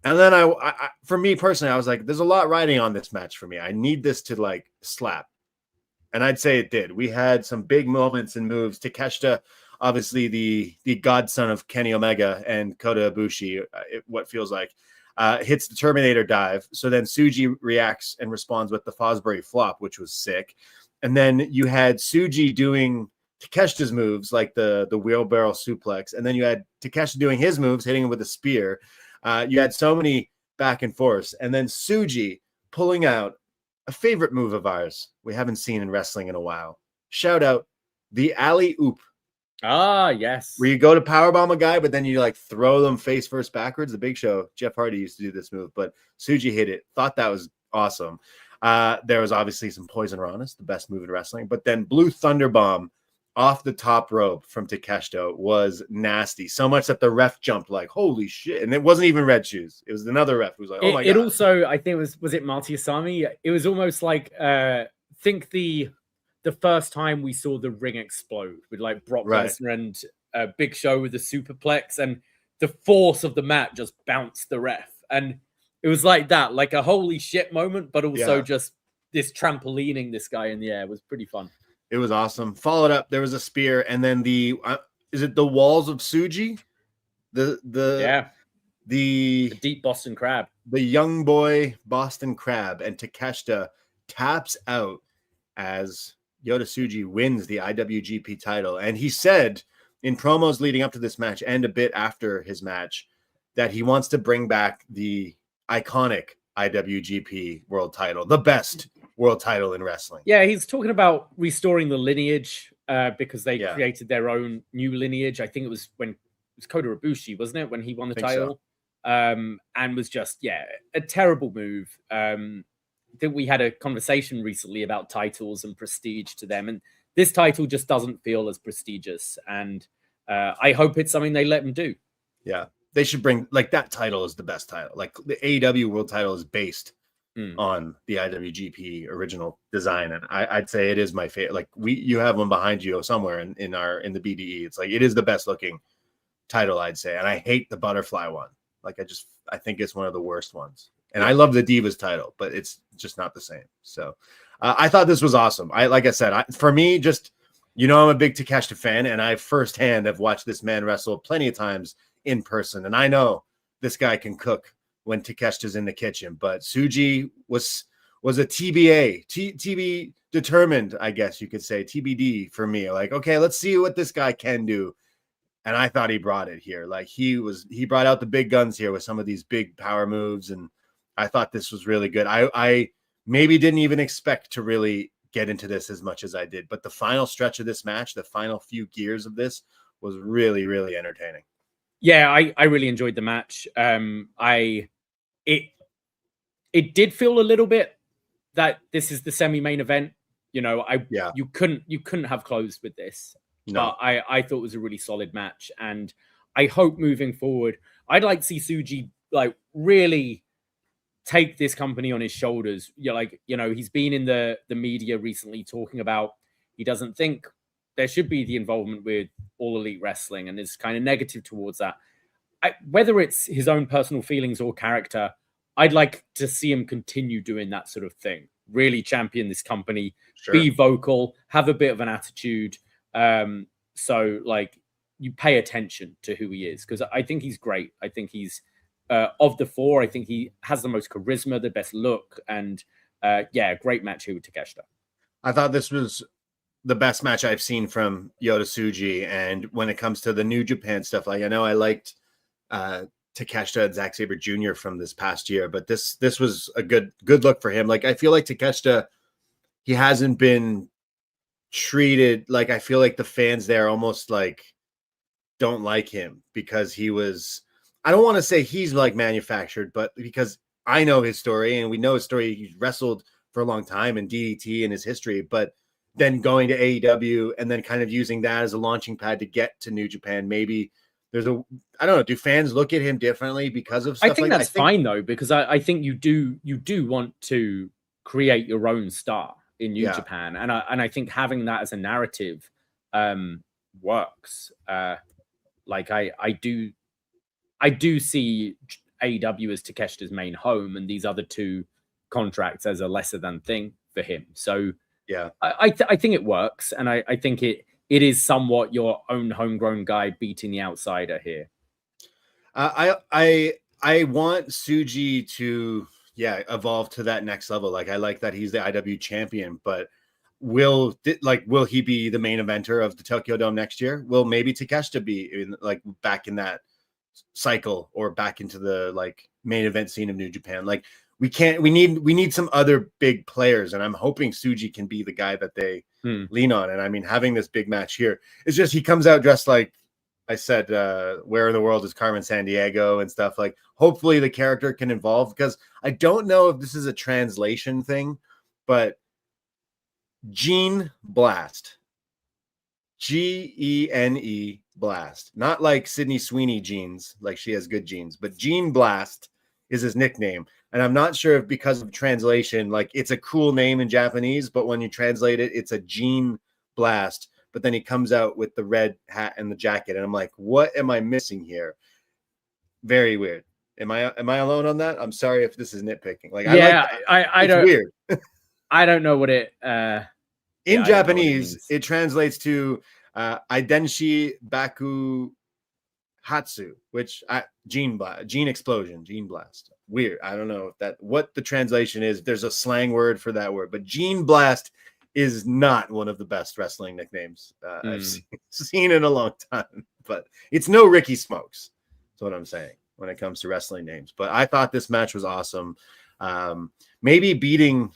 And then I for me personally, I was like, there's a lot riding on this match for me. I need this to like slap. And I'd say it did. We had some big moments and moves. Takeshita, obviously the godson of Kenny Omega and Kota Ibushi, what feels like. hits the Terminator dive. So then Tsuji reacts and responds with the Fosbury flop, which was sick. And then you had Tsuji doing Takeshita's moves, like the wheelbarrow suplex. And then you had Takeshita doing his moves, hitting him with a spear. You had so many back and forth. And then Tsuji pulling out a favorite move of ours we haven't seen in wrestling in a while. Shout out the alley-oop. Ah, yes. Where you go to powerbomb a guy, but then you like throw them face first backwards. The Big Show, Jeff Hardy used to do this move, but Tsuji hit it. Thought that was awesome. There was obviously some Poisonranas, the best move in wrestling, but then Blue Thunder Bomb off the top rope from Takeshita was nasty. So much that the ref jumped like, holy shit. And it wasn't even Red Shoes. It was another ref who was like, oh my God. It also, I think was it Marty Asami? It was almost like, think the first time we saw the ring explode with like Brock Lesnar and Big Show with the superplex, and the force of the mat just bounced the ref. And it was like that, like a holy shit moment, but also just this trampolining this guy in the air was pretty fun. It was awesome. Followed up, there was a spear, and then the is it the walls of Tsuji? The deep Boston Crab. The young boy Boston Crab, and Takeshita taps out as Yota Tsuji wins the IWGP title. And he said in promos leading up to this match and a bit after his match that he wants to bring back the iconic IWGP world title, the best world title in wrestling. Yeah, he's talking about restoring the lineage because they created their own new lineage. I think it was when it was Kota Ibushi, wasn't it, when he won the title? So. And was just, a terrible move. I think we had a conversation recently about titles and prestige to them, and this title just doesn't feel as prestigious. And I hope it's something they let him do. Yeah, they should bring, like, that title is the best title. Like the AEW world title is based on the IWGP original design, and I'd say it is my favorite. Like you have one behind you somewhere in the BDE. It's like it is the best looking title, I'd say, and I hate the butterfly one. Like I think it's one of the worst ones. And I love the Divas title, but it's just not the same. So I thought this was awesome. Like I said, for me, just, I'm a big Takeshita fan, and I firsthand have watched this man wrestle plenty of times in person. And I know this guy can cook when Takeshita's in the kitchen. But Tsuji was a TBA, TB determined, I guess you could say, TBD for me. Like, okay, let's see what this guy can do. And I thought he brought it here. Like he brought out the big guns here with some of these big power moves, and I thought this was really good. I maybe didn't even expect to really get into this as much as I did, but the final stretch of this match, the final few gears of this, was really, really entertaining. Yeah, I really enjoyed the match. It did feel a little bit that this is the semi-main event. You couldn't have closed with this. No. But I thought it was a really solid match, and I hope moving forward, I'd like to see Tsuji like really take this company on his shoulders. He's been in the media recently talking about he doesn't think there should be the involvement with All Elite Wrestling, and is kind of negative towards that. Whether it's his own personal feelings or character, I'd like to see him continue doing that sort of thing. Really champion this company, be vocal, have a bit of an attitude. So like you pay attention to who he is, because I think he's great. I think he's of the four, I think he has the most charisma, the best look, and great match here with Takeshita. I thought this was the best match I've seen from Yota Tsuji. And when it comes to the New Japan stuff, like I know I liked Takeshita and Zack Sabre Jr. from this past year, but this was a good look for him. Like I feel like Takeshita, he hasn't been treated like, I feel like the fans there almost like don't like him because he was, I don't want to say he's like manufactured, but because I know his story and we know his story, he's wrestled for a long time in DDT and his history, but then going to AEW and then kind of using that as a launching pad to get to New Japan. Maybe there's I don't know. Do fans look at him differently because of stuff? I think that's fine though, because I think you do want to create your own star in New Japan. And I think having that as a narrative works. Like I do see AEW as Takeshita's main home, and these other two contracts as a lesser than thing for him. So yeah, I think it works, and I think it is somewhat your own homegrown guy beating the outsider here. I I want Tsuji to evolve to that next level. Like I like that he's the IW champion, but will he be the main eventer of the Tokyo Dome next year? Will maybe Takeshita be back in that cycle or back into the main event scene of New Japan? Like we need some other big players, and I'm hoping Tsuji can be the guy that they lean on. And I mean, having this big match here, it's just he comes out dressed like I said, where in the world is Carmen Sandiego and stuff. Like, hopefully the character can evolve, because I don't know if this is a translation thing, but Gene Blast, Gene Blast, not like Sydney Sweeney jeans, like she has good jeans, but Gene Blast is his nickname. And I'm not sure if because of translation, like it's a cool name in Japanese, but when you translate it, it's a Gene Blast. But then he comes out with the red hat and the jacket, and I'm like, what am I missing here? Very weird. Am I alone on that? I'm sorry if this is nitpicking. Like, I don't. Weird. I don't know what it. In Japanese, it translates to Aidenshi Baku Hatsu, which gene explosion, gene blast. Weird. I don't know what the translation is. There's a slang word for that word, but Gene Blast is not one of the best wrestling nicknames I've seen in a long time. But it's no Ricky Smokes. That's what I'm saying when it comes to wrestling names. But I thought this match was awesome. Maybe beating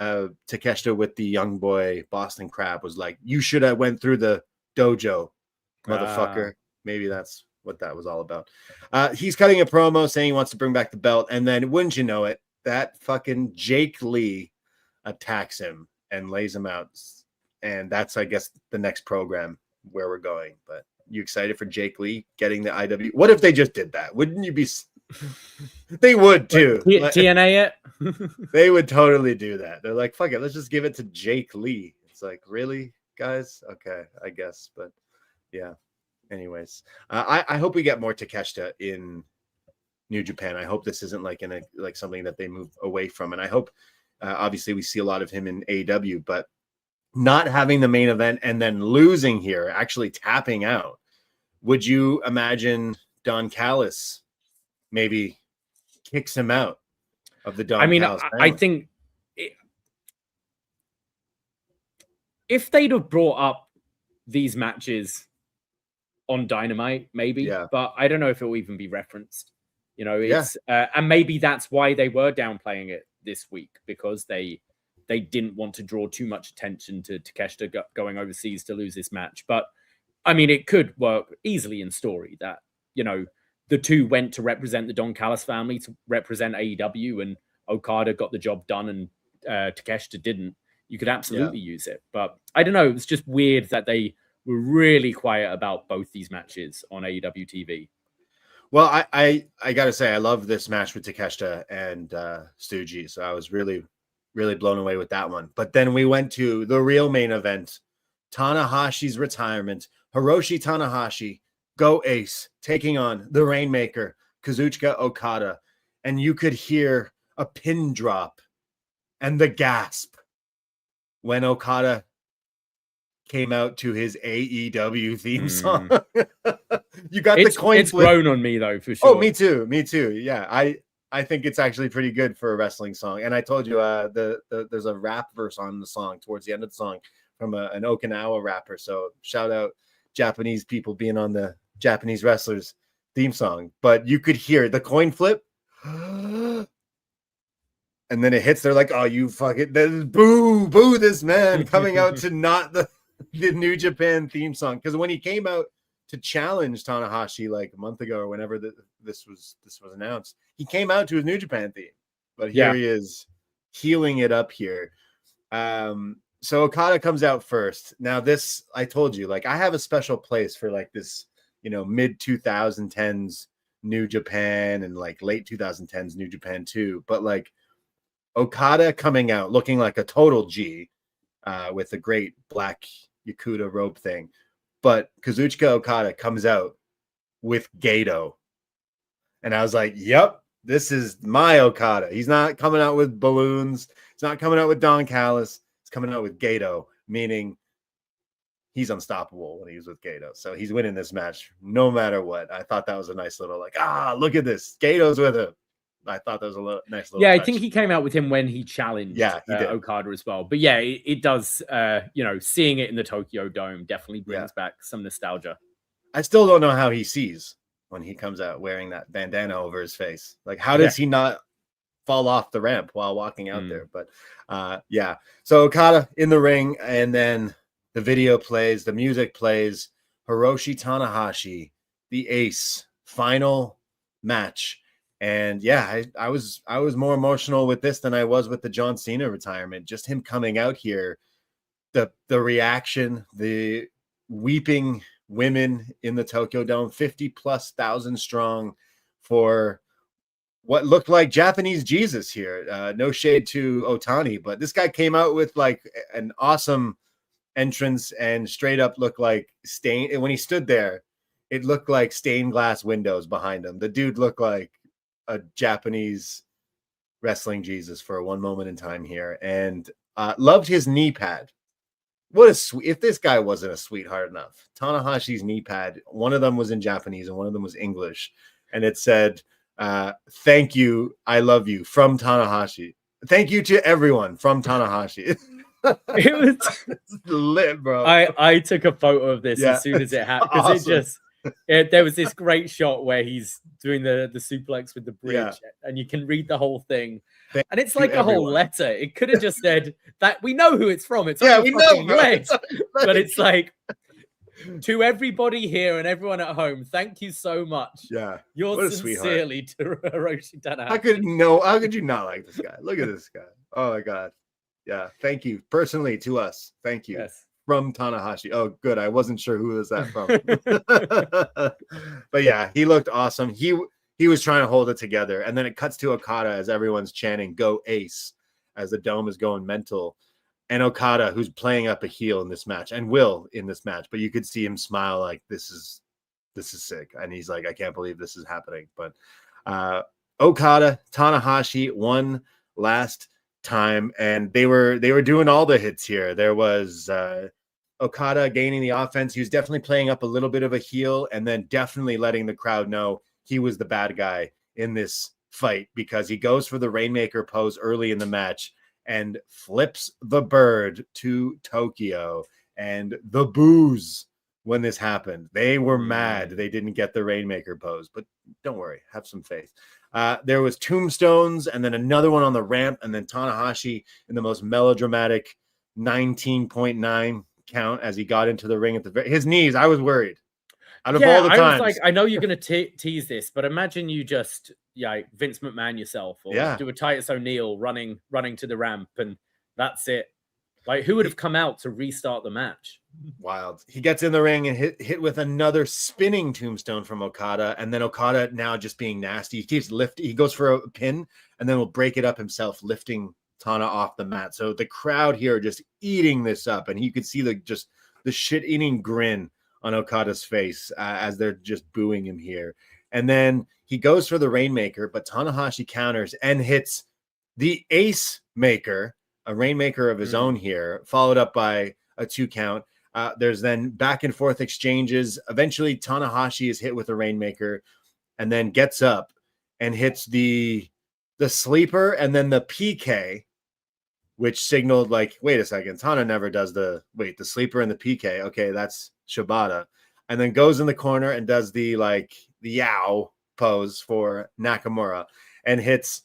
Takeshita with the young boy Boston Crab was like, you should have went through the dojo, motherfucker. Maybe that's what that was all about. He's cutting a promo saying he wants to bring back the belt, and then wouldn't you know it, that fucking Jake Lee attacks him and lays him out. And that's, I guess, the next program where we're going. But you excited for Jake Lee getting the IW? What if they just did that? Wouldn't you be? They would too. TNA it? They would totally do that. They're like, fuck it, let's just give it to Jake Lee. It's like, really, guys? Okay, I guess. But yeah. Anyways, I hope we get more Takeshita in New Japan. I hope this isn't like something that they move away from. And I hope, obviously, we see a lot of him in AEW, but not having the main event and then losing here, actually tapping out. Would you imagine Don Callis maybe kicks him out of the Don Callis family? I think if they'd have brought up these matches on Dynamite, maybe, but I don't know if it will even be referenced. You know, it's and maybe that's why they were downplaying it this week, because they didn't want to draw too much attention to Takeshita going overseas to lose this match. But I mean, it could work easily in story that, you know, the two went to represent the Don Callis family, to represent AEW, and Okada got the job done and Takeshita didn't. You could absolutely use it. But I don't know. It's just weird that they were really quiet about both these matches on AEW TV. Well, I got to say, I love this match with Takeshita and Tsuji. So I was really, really blown away with that one. But then we went to the real main event, Tanahashi's retirement. Hiroshi Tanahashi, Go Ace, taking on the Rainmaker, Kazuchika Okada. And you could hear a pin drop and the gasp when Okada came out to his AEW theme song. You got the coin It's flip. grown on me, though, for sure. Oh, me too. Yeah, I think it's actually pretty good for a wrestling song. And I told you there's a rap verse on the song towards the end of the song from an Okinawa rapper. So shout out Japanese people being on the Japanese wrestlers theme song. But you could hear the coin flip. And then it hits. They're like, oh, you fucking boo this man coming out to not the New Japan theme song. Because when he came out to challenge Tanahashi like a month ago or whenever this was announced, he came out to his New Japan theme. But here he is healing it up here. So Okada comes out first. Now this, I told you, like I have a special place for like this, you know, mid 2010s New Japan and like late 2010s New Japan too. But like Okada coming out looking like a total G with a great black Yakuta robe thing. But Kazuchika Okada comes out with Gato. And I was like, yep, this is my Okada. He's not coming out with balloons. He's not coming out with Don Callis. He's coming out with Gato, meaning he's unstoppable when he was with Gato. So he's winning this match no matter what. I thought that was a nice little look at this. Gato's with him. I thought that was a nice little touch. I think he came out with him when he challenged he did. Okada as well. But yeah, it does, seeing it in the Tokyo Dome definitely brings back some nostalgia. I still don't know how he sees when he comes out wearing that bandana over his face. Like, how does he not fall off the ramp while walking out there? But so Okada in the ring, and then the video plays, the music plays. Hiroshi Tanahashi, the ace, final match. And I was more emotional with this than I was with the John Cena retirement. Just him coming out here, the reaction, the weeping women in the Tokyo Dome, 50,000+ strong, for what looked like Japanese Jesus here. No shade to Otani, but this guy came out with like an awesome entrance and straight up looked like when he stood there, it looked like stained glass windows behind him. The dude looked like a Japanese wrestling Jesus for one moment in time here, and loved his knee pad. What a sweet, if this guy wasn't a sweetheart enough. Tanahashi's knee pad, one of them was in Japanese and one of them was English, and it said, thank you, I love you, from Tanahashi. Thank you to everyone from Tanahashi. It was lit, bro. I took a photo of this as soon as it happened, because there was this great shot where he's doing the suplex with the bridge, and you can read the whole thing. And it's like a whole letter. It could have just said that we know who it's from. It's on the fucking leg. But it's like, to everybody here and everyone at home, thank you so much. Yeah. Yours sincerely to Hiroshi Tanahashi. How could you not like this guy? Look at this guy. Oh my God. Yeah. Thank you personally to us. Thank you. Yes. From Tanahashi. Oh, good. I wasn't sure who was that from. But yeah, he looked awesome. He was trying to hold it together. And then it cuts to Okada as everyone's chanting, "Go Ace," as the dome is going mental. And Okada, who's playing up a heel in this match and will in this match, but you could see him smile like, this is sick. And he's like, I can't believe this is happening. But Okada, Tanahashi, one last time, and they were doing all the hits here. There was Okada gaining the offense. He was definitely playing up a little bit of a heel, and then definitely letting the crowd know he was the bad guy in this fight, because he goes for the Rainmaker pose early in the match and flips the bird to Tokyo. And the boos when this happened, they were mad they didn't get the Rainmaker pose, but don't worry, have some faith. There was tombstones, and then another one on the ramp, and then Tanahashi in the most melodramatic 19.9 count as he got into the ring at his knees. I was worried. Out of all the times, I was like, I know you're going to tease this, but imagine you just Vince McMahon yourself, or do a Titus O'Neil running to the ramp, and that's it. Like, who would have come out to restart the match? Wild. He gets in the ring and hit with another spinning tombstone from Okada, and then Okada, now just being nasty, he keeps lifting. He goes for a pin, and then will break it up himself, lifting Tana off the mat. So the crowd here are just eating this up, and you could see the shit-eating grin on Okada's face as they're just booing him here. And then he goes for the Rainmaker, but Tanahashi counters and hits the Ace Maker, a Rainmaker of his own here, followed up by a 2 count. There's then back and forth exchanges. Eventually, Tanahashi is hit with a Rainmaker and then gets up and hits the sleeper and then the PK, which signaled like, wait a second, Tana never does the sleeper and the PK. Okay, that's Shibata. And then goes in the corner and does the yow pose for Nakamura and hits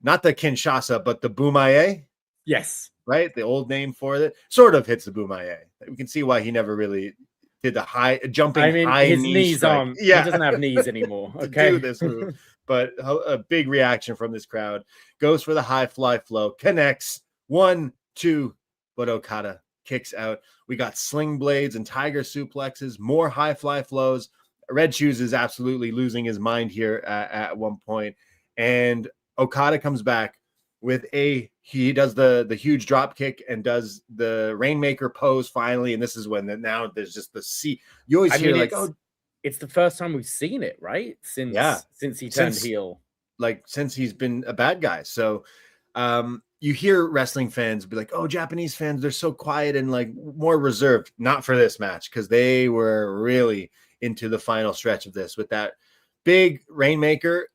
not the Kinshasa, but the Bumaye. Yes. Right? The old name for it. Sort of hits the Bumaye. We can see why he never really did the high his knees strike. aren't. Yeah. He doesn't have knees anymore. Okay. To do this move. But a big reaction from this crowd. Goes for the high fly flow. Connects. 1, 2. But Okada kicks out. We got sling blades and tiger suplexes. More high fly flows. Red Shoes is absolutely losing his mind here at one point. And Okada comes back with he does the huge drop kick and does the Rainmaker pose finally. And this is when now there's just the C. You always hear it's the first time we've seen it, right? Since he turned heel. Since he's been a bad guy. So You hear wrestling fans be like, oh, Japanese fans, they're so quiet and like more reserved. Not for this match, because they were really into the final stretch of this with that big Rainmaker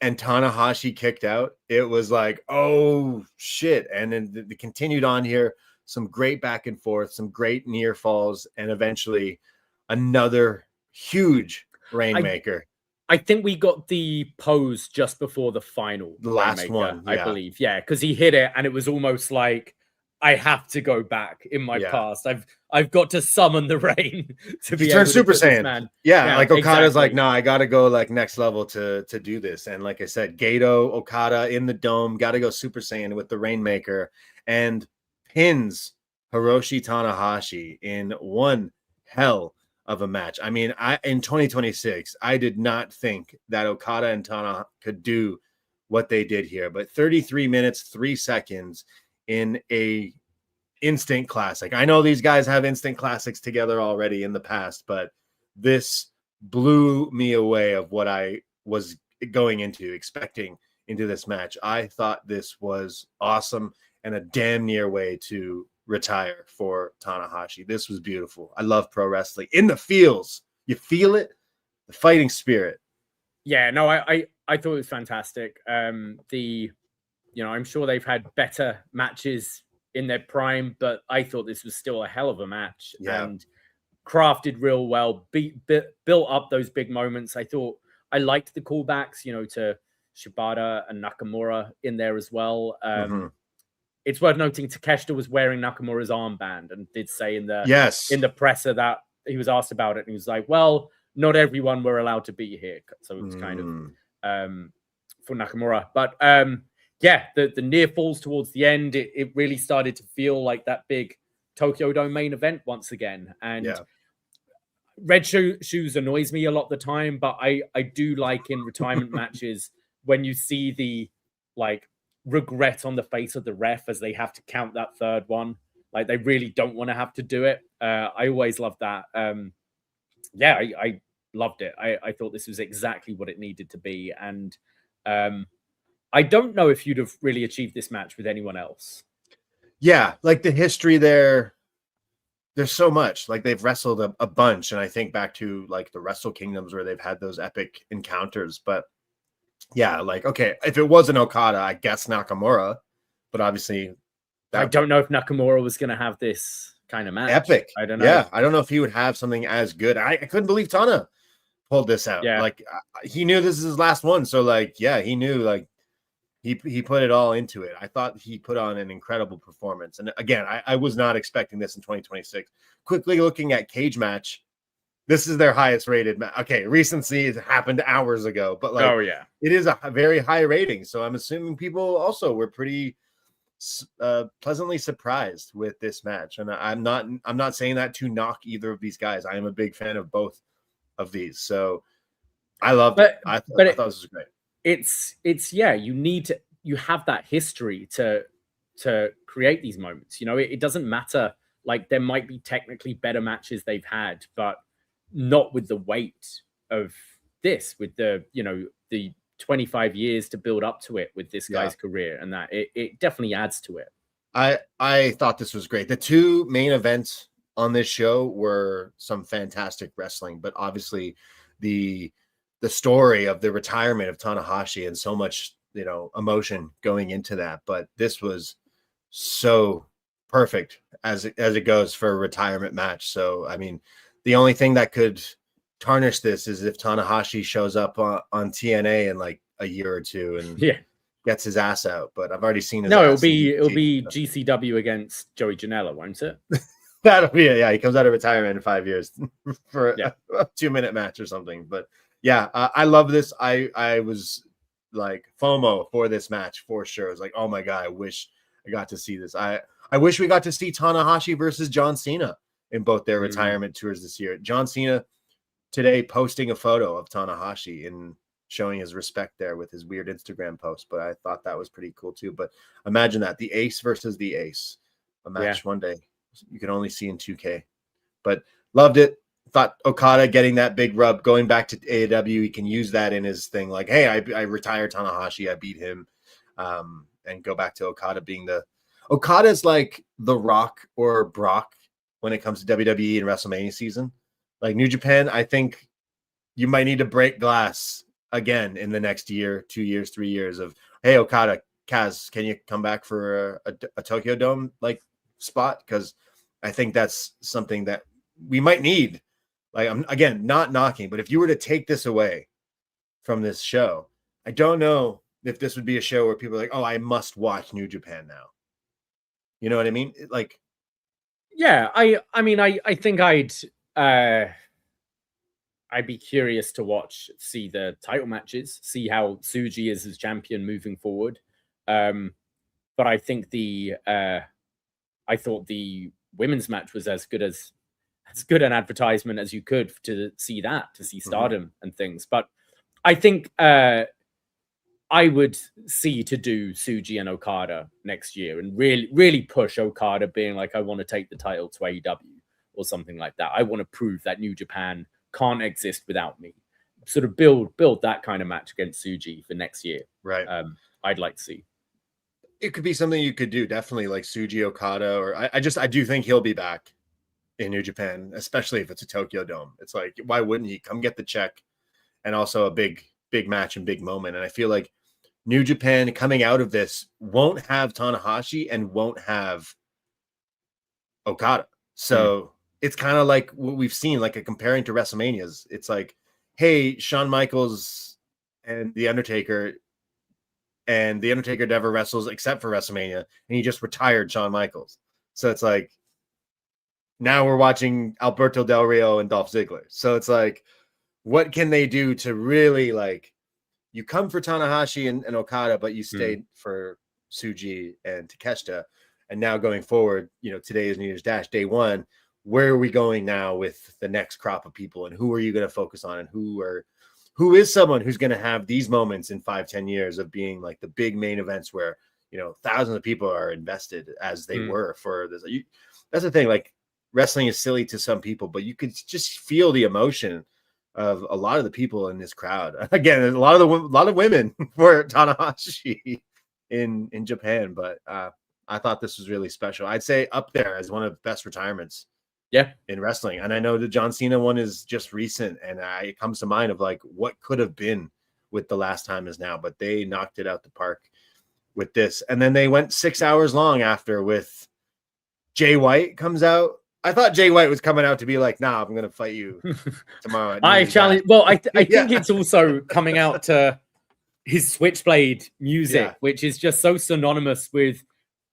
and Tanahashi kicked out. It was like, oh shit. And then they continued on here. Some great back and forth, some great near falls, and eventually another huge Rainmaker. I think we got the pose just before the final. The last one, I believe. Yeah, because he hit it and it was almost like, I have to go back in my past. I've got to summon the rain to be turn Super Saiyan. Man. Yeah, like Okada's like, no, I got to go like next level to do this. And like I said, Gato, Okada in the dome, got to go Super Saiyan with the Rainmaker and pins Hiroshi Tanahashi in one hell of a match. I mean, in 2026, I did not think that Okada and Tana could do what they did here, but 33 minutes, 3 seconds in a instant classic. I know these guys have instant classics together already in the past, but this blew me away of what I was going into, expecting into this match. I thought this was awesome and a damn near way to retire for Tanahashi. This was beautiful. I love pro wrestling in the feels. You feel it, the fighting spirit. Yeah, no, I thought it was fantastic. I'm sure they've had better matches in their prime, but I thought this was still a hell of a match and crafted real well. Built up those big moments. I thought I liked the callbacks, to Shibata and Nakamura in there as well. It's worth noting Takeshita was wearing Nakamura's armband and did say in the presser that he was asked about it. And he was like, well, not everyone were allowed to be here. So it was kind of for Nakamura. But the near falls towards the end, it really started to feel like that big Tokyo Dome main event once again. And red shoes annoys me a lot of the time, but I do like in retirement matches when you see the regret on the face of the ref as they have to count that third one. Like they really don't want to have to do it. I always love that. I loved it. I thought this was exactly what it needed to be. And I don't know if you'd have really achieved this match with anyone else. Yeah, like the history there's so much. Like they've wrestled a bunch. And I think back to like the Wrestle Kingdoms where they've had those epic encounters. But yeah, like, okay, if it wasn't Okada, I guess Nakamura, but obviously I don't know if Nakamura was going to have this kind of match. Epic. I don't know. Yeah, I don't know if he would have something as good. I couldn't believe Tana pulled this out. Yeah. Like he knew this is his last one. So like, yeah, he knew like he put it all into it. I thought he put on an incredible performance. And again, I was not expecting this in 2026. Quickly looking at Cage Match, this is their highest rated match. Okay, recency has happened hours ago, but like, it is a very high rating. So I'm assuming people also were pretty pleasantly surprised with this match. And I'm not saying that to knock either of these guys. I am a big fan of both of these. So I loved it. I thought this was great. You have that history to create these moments. It doesn't matter. Like there might be technically better matches they've had, but not with the weight of this, with the 25 years to build up to it with this guy's career, and that it definitely adds to it. I thought this was great. The two main events on this show were some fantastic wrestling, but obviously the story of the retirement of Tanahashi and so much, emotion going into that. But this was so perfect as it goes for a retirement match. So, I mean, the only thing that could tarnish this is if Tanahashi shows up on TNA in like a year or two and gets his ass out. But I've already seen his ass. It'll be GCW against Joey Janela, won't it? That'll be it. Yeah, he comes out of retirement in 5 years for a 2-minute match or something. But yeah, I love this. I was like FOMO for this match for sure. I was like, oh my God, I wish I got to see this. I wish we got to see Tanahashi versus John Cena in both their retirement tours this year. John Cena today posting a photo of Tanahashi and showing his respect there with his weird Instagram post. But I thought that was pretty cool too. But imagine that, the ace versus the ace, a match one day you can only see in 2K. But loved it. Thought Okada getting that big rub, going back to AEW, he can use that in his thing. Like, hey, I retired Tanahashi, I beat him. and go back to Okada being Okada's like The Rock or Brock when it comes to WWE and WrestleMania season. Like New Japan, I think you might need to break glass again in the next year, 2 years, 3 years of, hey, Okada, Kaz, can you come back for a Tokyo Dome like spot? Because I think that's something that we might need. Like, I'm again not knocking, but if you were to take this away from this show, I don't know if this would be a show where people are like, oh, I must watch New Japan now. You know what I mean? Like, yeah, I mean, I think I'd be curious to see the title matches, see how Tsuji is as champion moving forward. But I think I thought the women's match was as good an advertisement as you could to see Stardom and things. But I think I would see to do Tsuji and Okada next year and really push Okada being like, I want to take the title to AEW or something like that. I want to prove that New Japan can't exist without me. Sort of build that kind of match against Tsuji for next year. Right. I'd like to see. It could be something you could do, definitely, like Tsuji Okada, or I do think he'll be back in New Japan, especially if it's a Tokyo Dome. It's like, why wouldn't he come get the check? And also a big match and big moment. And I feel like New Japan coming out of this won't have Tanahashi and won't have Okada. So it's kind of like what we've seen, like comparing to WrestleManias. It's like, hey, Shawn Michaels and The Undertaker, and The Undertaker never wrestles except for WrestleMania, and he just retired Shawn Michaels. So it's like, now we're watching Alberto Del Rio and Dolph Ziggler. So it's like, what can they do to really, like, you come for Tanahashi and Okada, but you stayed for Tsuji and Takeshita. And now going forward, today is New Year's Dash, day one. Where are we going now with the next crop of people? And who are you going to focus on? And who is someone who's going to have these moments in 5-10 years of being like the big main events where, thousands of people are invested as they were for this. That's the thing. Like, wrestling is silly to some people, but you could just feel the emotion of a lot of the people in this crowd. Again, there's a lot of women for Tanahashi in Japan, but I thought this was really special. I'd say up there as one of the best retirements in wrestling. And I know the John Cena one is just recent, and it comes to mind of like what could have been with the last time is now, but they knocked it out the park with this. And then they went 6 hours long after with Jay White comes out. I thought Jay White was coming out to be like, nah, I'm going to fight you tomorrow. I challenge. Well, I think it's also coming out to his Switchblade music, which is just so synonymous with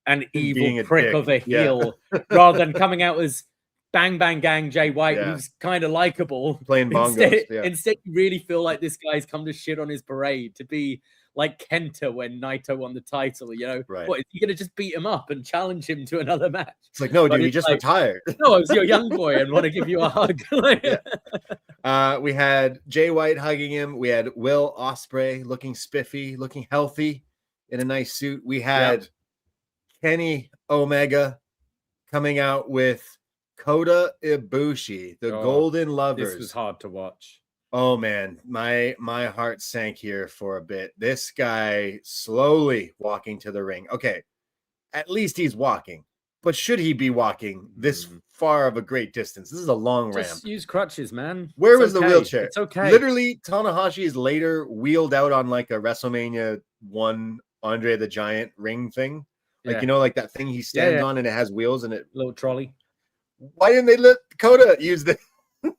an evil prick of a heel, rather than coming out as Bang Bang Gang Jay White, who's kind of likable. Playing bongos. Instead, you really feel like this guy's come to shit on his parade to be like Kenta when Naito won the title, Right. What, is he going to just beat him up and challenge him to another match? It's like, no, dude, he just retired. No, I was your young boy and want to give you a hug. We had Jay White hugging him. We had Will Ospreay looking spiffy, looking healthy in a nice suit. We had Kenny Omega coming out with Kota Ibushi, the Golden Lovers. This was hard to watch. Oh man, my heart sank here for a bit. This guy slowly walking to the ring. Okay, at least he's walking, but should he be walking this far of a great distance? This is a long ramp. Just use crutches, man. Where was the wheelchair? It's okay. Literally, Tanahashi is later wheeled out on like a WrestleMania 1 Andre the Giant ring thing. Like, like that thing he stands on and it has wheels and it. Little trolley. Why didn't they let Kota use the?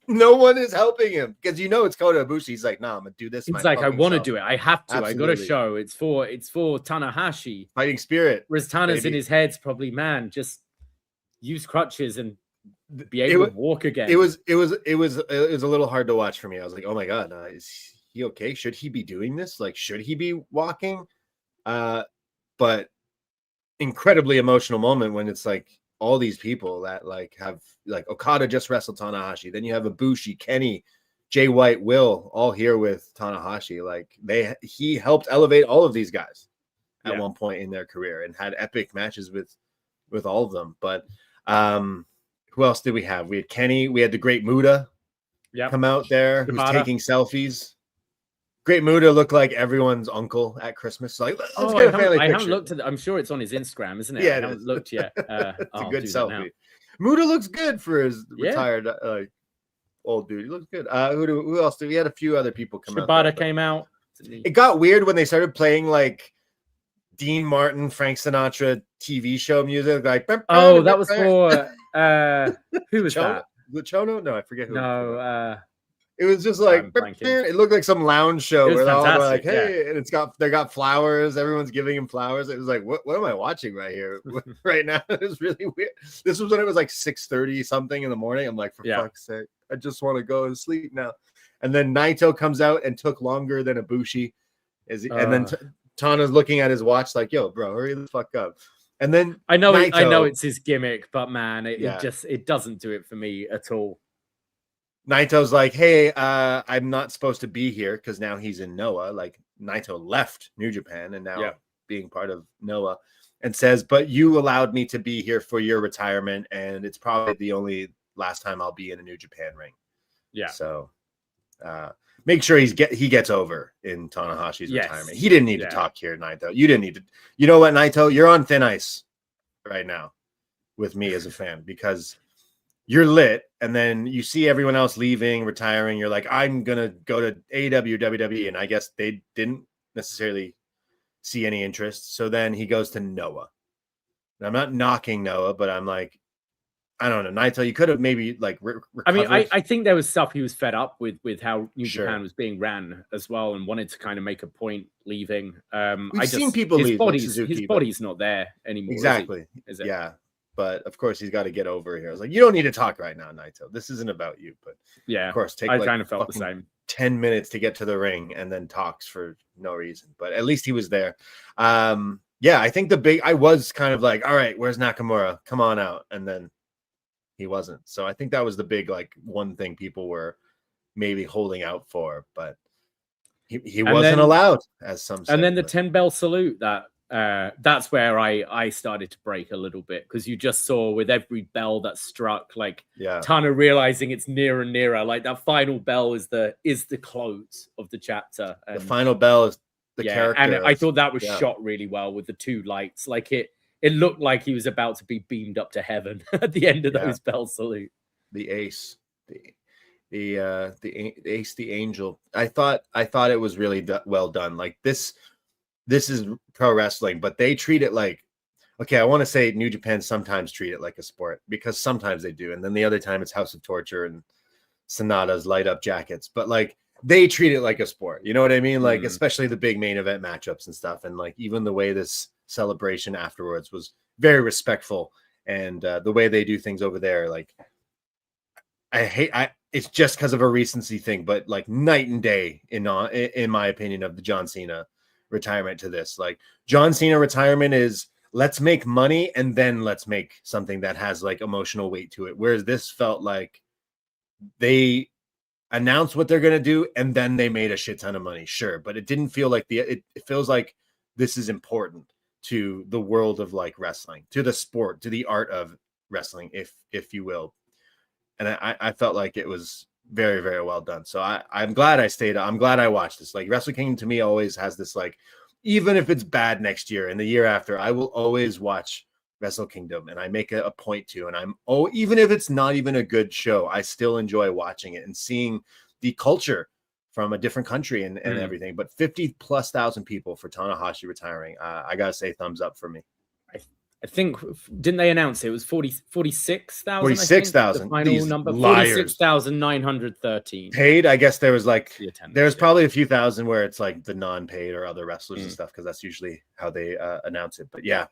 No one is helping him because it's Kota Ibushi. He's like, nah, I'm gonna do this. It's like I want to do it. I have to. Absolutely. I got to show. It's for Tanahashi. Fighting spirit. Whereas Tana's in his head's probably, man, just use crutches and be able to walk again. It was a little hard to watch for me. I was like, oh my god, is he okay? Should he be doing this? Like, should he be walking? But incredibly emotional moment when it's like all these people that like have like Okada just wrestled Tanahashi. Then you have Ibushi, Kenny, Jay White, Will all here with Tanahashi. Like he helped elevate all of these guys at one point in their career and had epic matches with all of them. But who else did we have? We had Kenny. We had the Great Muta come out there who's taking selfies. Great Muta looked like everyone's uncle at Christmas. Like, let's get a family picture. I haven't looked at it. I'm sure it's on his Instagram, isn't it? Yeah, I haven't looked yet. It's a good selfie. Muta looks good for his retired old dude. He looks good. Who else? We had a few other people come out. Shibata came out. It got weird when they started playing like Dean Martin, Frank Sinatra TV show music. Like, that was for who was that? Luchono? No, I forget who. No, it was just like it looked like some lounge show where they're all like, "Hey," and they got flowers. Everyone's giving him flowers. It was like, what am I watching right here, right now? It was really weird. This was when it was like 6:30 something in the morning. I'm like, for fuck's sake, I just want to go and sleep now. And then Naito comes out and took longer than Ibushi, and then Tana's looking at his watch like, "Yo, bro, hurry the fuck up." And then I know it's his gimmick, but man, it doesn't do it for me at all. Naito's like, "Hey, I'm not supposed to be here," because now he's in Noah. Like, Naito left New Japan and now being part of Noah, and says, "But you allowed me to be here for your retirement, and it's probably the only last time I'll be in a New Japan ring." Yeah. So make sure he gets over in Tanahashi's retirement. He didn't need to talk here, Naito. You didn't need to. You know what, Naito? You're on thin ice right now with me as a fan, because you're lit, and then you see everyone else leaving, retiring. You're like, I'm going to go to AEW, WWE, and I guess they didn't necessarily see any interest. So then he goes to Noah. And I'm not knocking Noah, but I'm like, I don't know, Naito, you could have maybe like recovered. I mean, I think there was stuff he was fed up with how New Japan was being ran as well, and wanted to kind of make a point leaving. We've seen people leave. His body's not there anymore. Exactly. Is it? Yeah. But of course, he's got to get over here. I was like, you don't need to talk right now, Naito. This isn't about you. But yeah, of course, I kind of felt the same. 10 minutes to get to the ring and then talks for no reason. But at least he was there. Yeah, I think I was kind of like, all right, where's Nakamura? Come on out. And then he wasn't. So I think that was the big, like, one thing people were maybe holding out for. But he wasn't allowed, as some said. And then the 10-bell salute, that's where I started to break a little bit, because you just saw with every bell that struck, like, Tana realizing it's nearer and nearer. Like, that final bell is the close of the chapter. And the final bell is the character. And I thought that was shot really well with the two lights. Like, it looked like he was about to be beamed up to heaven at the end of those bell salute. The ace, the ace, the angel. I thought it was really well done. Like, this is pro wrestling, but they treat it like, okay, I want to say New Japan sometimes treat it like a sport, because sometimes they do. And then the other time it's House of Torture and Sonata's light up jackets. But like, they treat it like a sport. You know what I mean? Like, especially the big main event matchups and stuff. And like, even the way this celebration afterwards was very respectful. And the way they do things over there, like, it's just because of a recency thing, but like night and day in my opinion of the John Cena retirement to this. Like, John Cena retirement is, let's make money and then let's make something that has like emotional weight to it. Whereas this felt like they announced what they're going to do and then they made a shit ton of money. Sure. But it didn't feel like it feels like this is important to the world of like wrestling, to the sport, to the art of wrestling, if you will. And I felt like it was very, very well done. So I'm glad I stayed. I'm glad I watched this. Like, Wrestle Kingdom to me always has this, like, even if it's bad next year and the year after, I will always watch Wrestle Kingdom, and I make a point to. And even if it's not even a good show, I still enjoy watching it and seeing the culture from a different country and everything. But 50,000+ people for Tanahashi retiring. I gotta say, thumbs up for me. I think, didn't they announce it was 46,000? 46,000. The final number, 46,913. Paid, I guess there was like, there's probably a few thousand where it's like the non-paid or other wrestlers and stuff, because that's usually how they announce it. But yeah,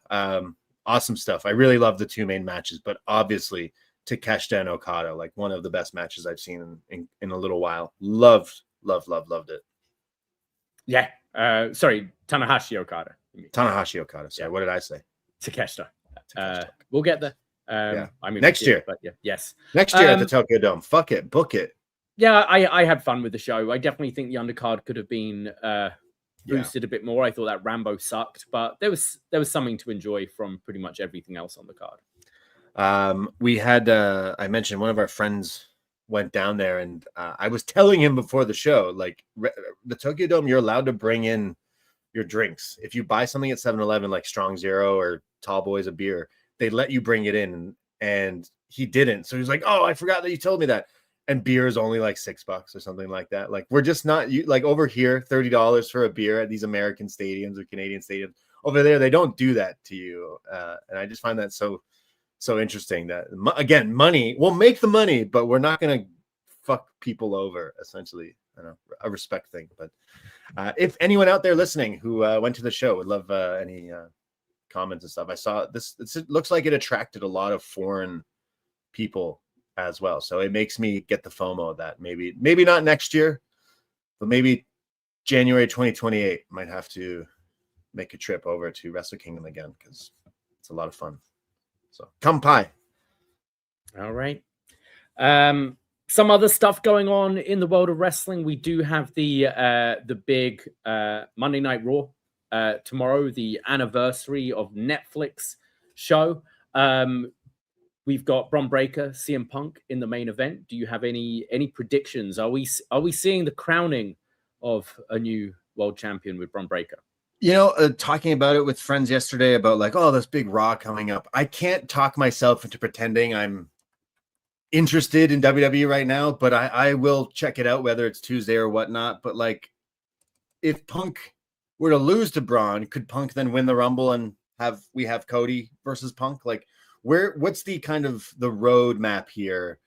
awesome stuff. I really love the two main matches, but obviously Takeshita and Okada, like one of the best matches I've seen in a little while. Loved it. Yeah. Sorry, Tanahashi Okada. Tanahashi Okada. Sorry, what did I say? Takeshita. We'll get there. I mean, next year. But yeah, yes. Next year at the Tokyo Dome. Fuck it. Book it. Yeah, I had fun with the show. I definitely think the undercard could have been boosted a bit more. I thought that Rambo sucked, but there was something to enjoy from pretty much everything else on the card. We had I mentioned one of our friends went down there, and I was telling him before the show, like the Tokyo Dome, you're allowed to bring in your drinks. If you buy something at 7-Eleven, like Strong Zero or Tall Boys a beer, they let you bring it in, and he didn't. So he's like, oh, I forgot that you told me that. And beer is only like $6 or something like that. Like, we're just not like over here, $30 for a beer at these American stadiums or Canadian stadiums. Over there, they don't do that to you. And I just find that so interesting that, again, money, we'll make the money, but we're not going to fuck people over, essentially. I know, a respect thing. But if anyone out there listening who went to the show would love any comments and stuff. I saw this. It looks like it attracted a lot of foreign people as well. So it makes me get the FOMO that maybe not next year, but maybe January 2028 might have to make a trip over to Wrestle Kingdom again, because it's a lot of fun. So come pie. All right. Some other stuff going on in the world of wrestling. We do have the big Monday Night Raw tomorrow, the anniversary of Netflix show. We've got Bron Breakker, CM Punk in the main event. Do you have any predictions? Are we seeing the crowning of a new world champion with Bron Breakker? You know, talking about it with friends yesterday about like, oh, this big Raw coming up. I can't talk myself into pretending I'm interested in WWE right now, but I will check it out, whether it's Tuesday or whatnot. But like, if Punk were to lose to Braun, could Punk then win the Rumble and we have Cody versus Punk? Like, what's the kind of the roadmap here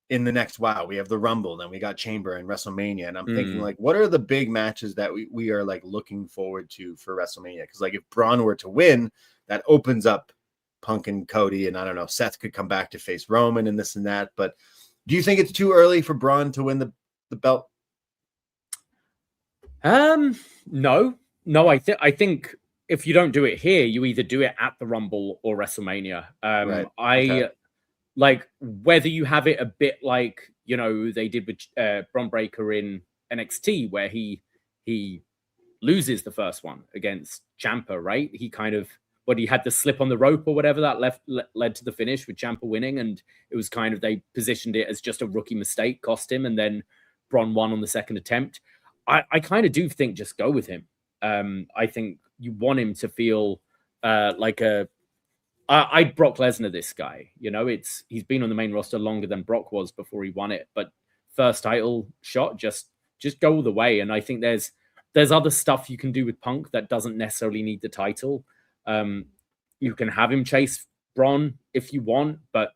in the next while? We have the Rumble, then we got Chamber and WrestleMania, and I'm thinking like, what are the big matches that we are like looking forward to for WrestleMania? Because like, if Braun were to win, that opens up Punk and Cody, and I don't know, Seth could come back to face Roman and this and that. But do you think it's too early for Braun to win the belt? No. I think if you don't do it here, you either do it at the Rumble or WrestleMania. Right. Okay. Like, whether you have it a bit like, you know, they did with Bron Breakker in NXT, where he loses the first one against Ciampa, right? He kind of, he had the slip on the rope or whatever that led to the finish with Ciampa winning, and it was kind of, they positioned it as just a rookie mistake, cost him, and then Bron won on the second attempt. I kind of do think just go with him. I think you want him to feel like I'd Brock Lesnar this guy. You know, he's been on the main roster longer than Brock was before he won it, but first title shot, just go all the way. And I think there's other stuff you can do with Punk that doesn't necessarily need the title. You can have him chase Braun if you want, but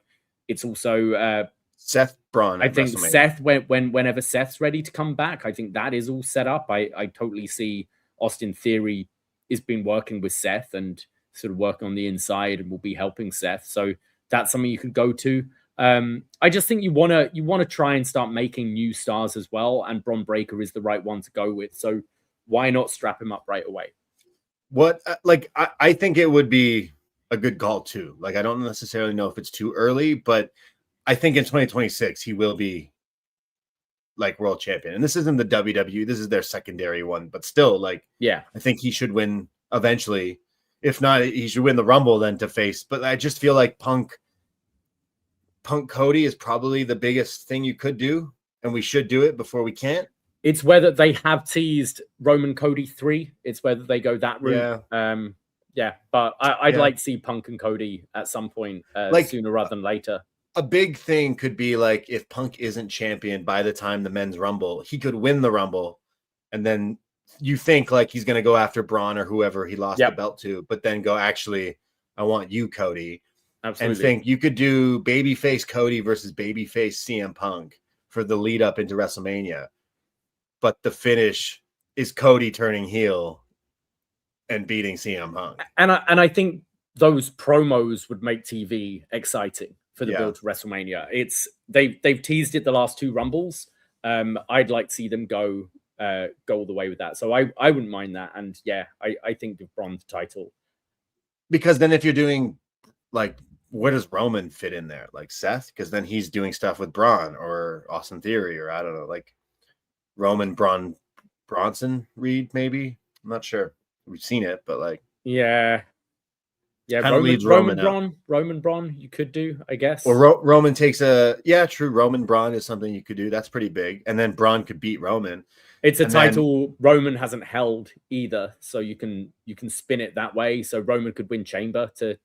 it's also Seth Braun. I think Seth, whenever Seth's ready to come back, I think that is all set up. I totally see Austin Theory has been working with Seth and sort of working on the inside and will be helping Seth. So that's something you could go to. I just think you want to try and start making new stars as well. And Bron Breakker is the right one to go with. So why not strap him up right away? What, like, I think it would be a good call too. Like, I don't necessarily know if it's too early, but I think in 2026, he will be like world champion. And this isn't the WWE, this is their secondary one, but still, like, yeah, I think he should win eventually. If not, he should win the Rumble then to face. But I just feel like Punk Cody is probably the biggest thing you could do, and we should do it before we can't. It's whether they have teased Roman Cody 3. It's whether they go that route. Yeah. But I'd like to see Punk and Cody at some point, like, sooner rather than later. A big thing could be like, if Punk isn't champion by the time the men's Rumble, he could win the Rumble, and then you think like he's going to go after Braun or whoever he lost the belt to, but then go, actually, I want you, Cody. Absolutely. And think you could do babyface Cody versus babyface CM Punk for the lead up into WrestleMania. But the finish is Cody turning heel and beating CM Punk. And I think those promos would make TV exciting for the build to WrestleMania. They've teased it the last 2 Rumbles. I'd like to see them go all the way with that. So I wouldn't mind that. And I think give Braun the title. Because then if you're doing, like, where does Roman fit in there? Like Seth? Because then he's doing stuff with Braun or Austin Theory, or I don't know, like Roman Bronson Reed, maybe. I'm not sure. We've seen it, but like, yeah. Yeah, kind of leaves Roman Roman out. Roman Braun, you could do, I guess. Or Roman takes true. Roman Braun is something you could do. That's pretty big. And then Braun could beat Roman. It's a title Roman hasn't held either, so you can spin it that way. So Roman could win Chamber to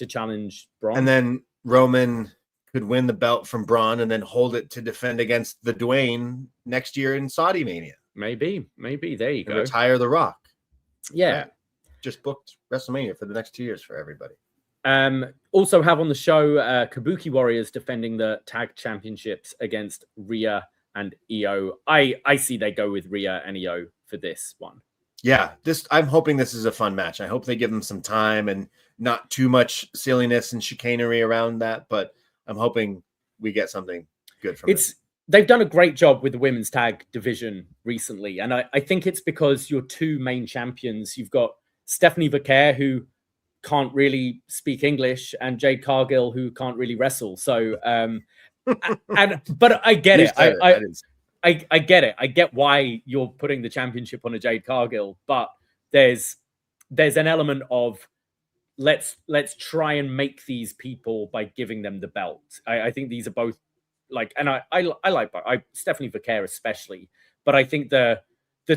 challenge Braun, and then Roman could win the belt from Braun and then hold it to defend against the Dwayne next year in Saudi Mania. Maybe there you go. Retire The Rock. Yeah, just booked WrestleMania for the next 2 years for everybody. Also have on the show Kabuki Warriors defending the tag championships against Rhea and Io. I see they go with Rhea and Io for this one. Yeah, I'm hoping this is a fun match. I hope they give them some time and not too much silliness and chicanery around that, but I'm hoping we get something good from it. They've done a great job with the women's tag division recently, and I think it's because your two main champions, you've got Stephanie Vaquer, who can't really speak English, and Jade Cargill, who can't really wrestle. So, but I get it. I get it. I get why you're putting the championship on a Jade Cargill, but there's an element of let's try and make these people by giving them the belt. I think these are both like, and I like Stephanie Vaquer especially, but I think the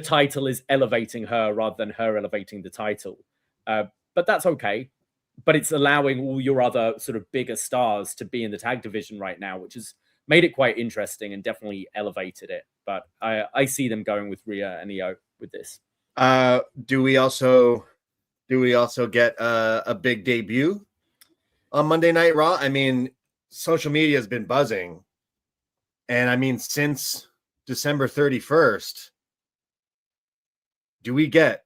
title is elevating her rather than her elevating the title. But that's okay. But it's allowing all your other sort of bigger stars to be in the tag division right now, which has made it quite interesting and definitely elevated it. But I see them going with Rhea and Io with this. Do we also get a big debut on Monday Night Raw? I mean, social media has been buzzing. And I mean, since December 31st, do we get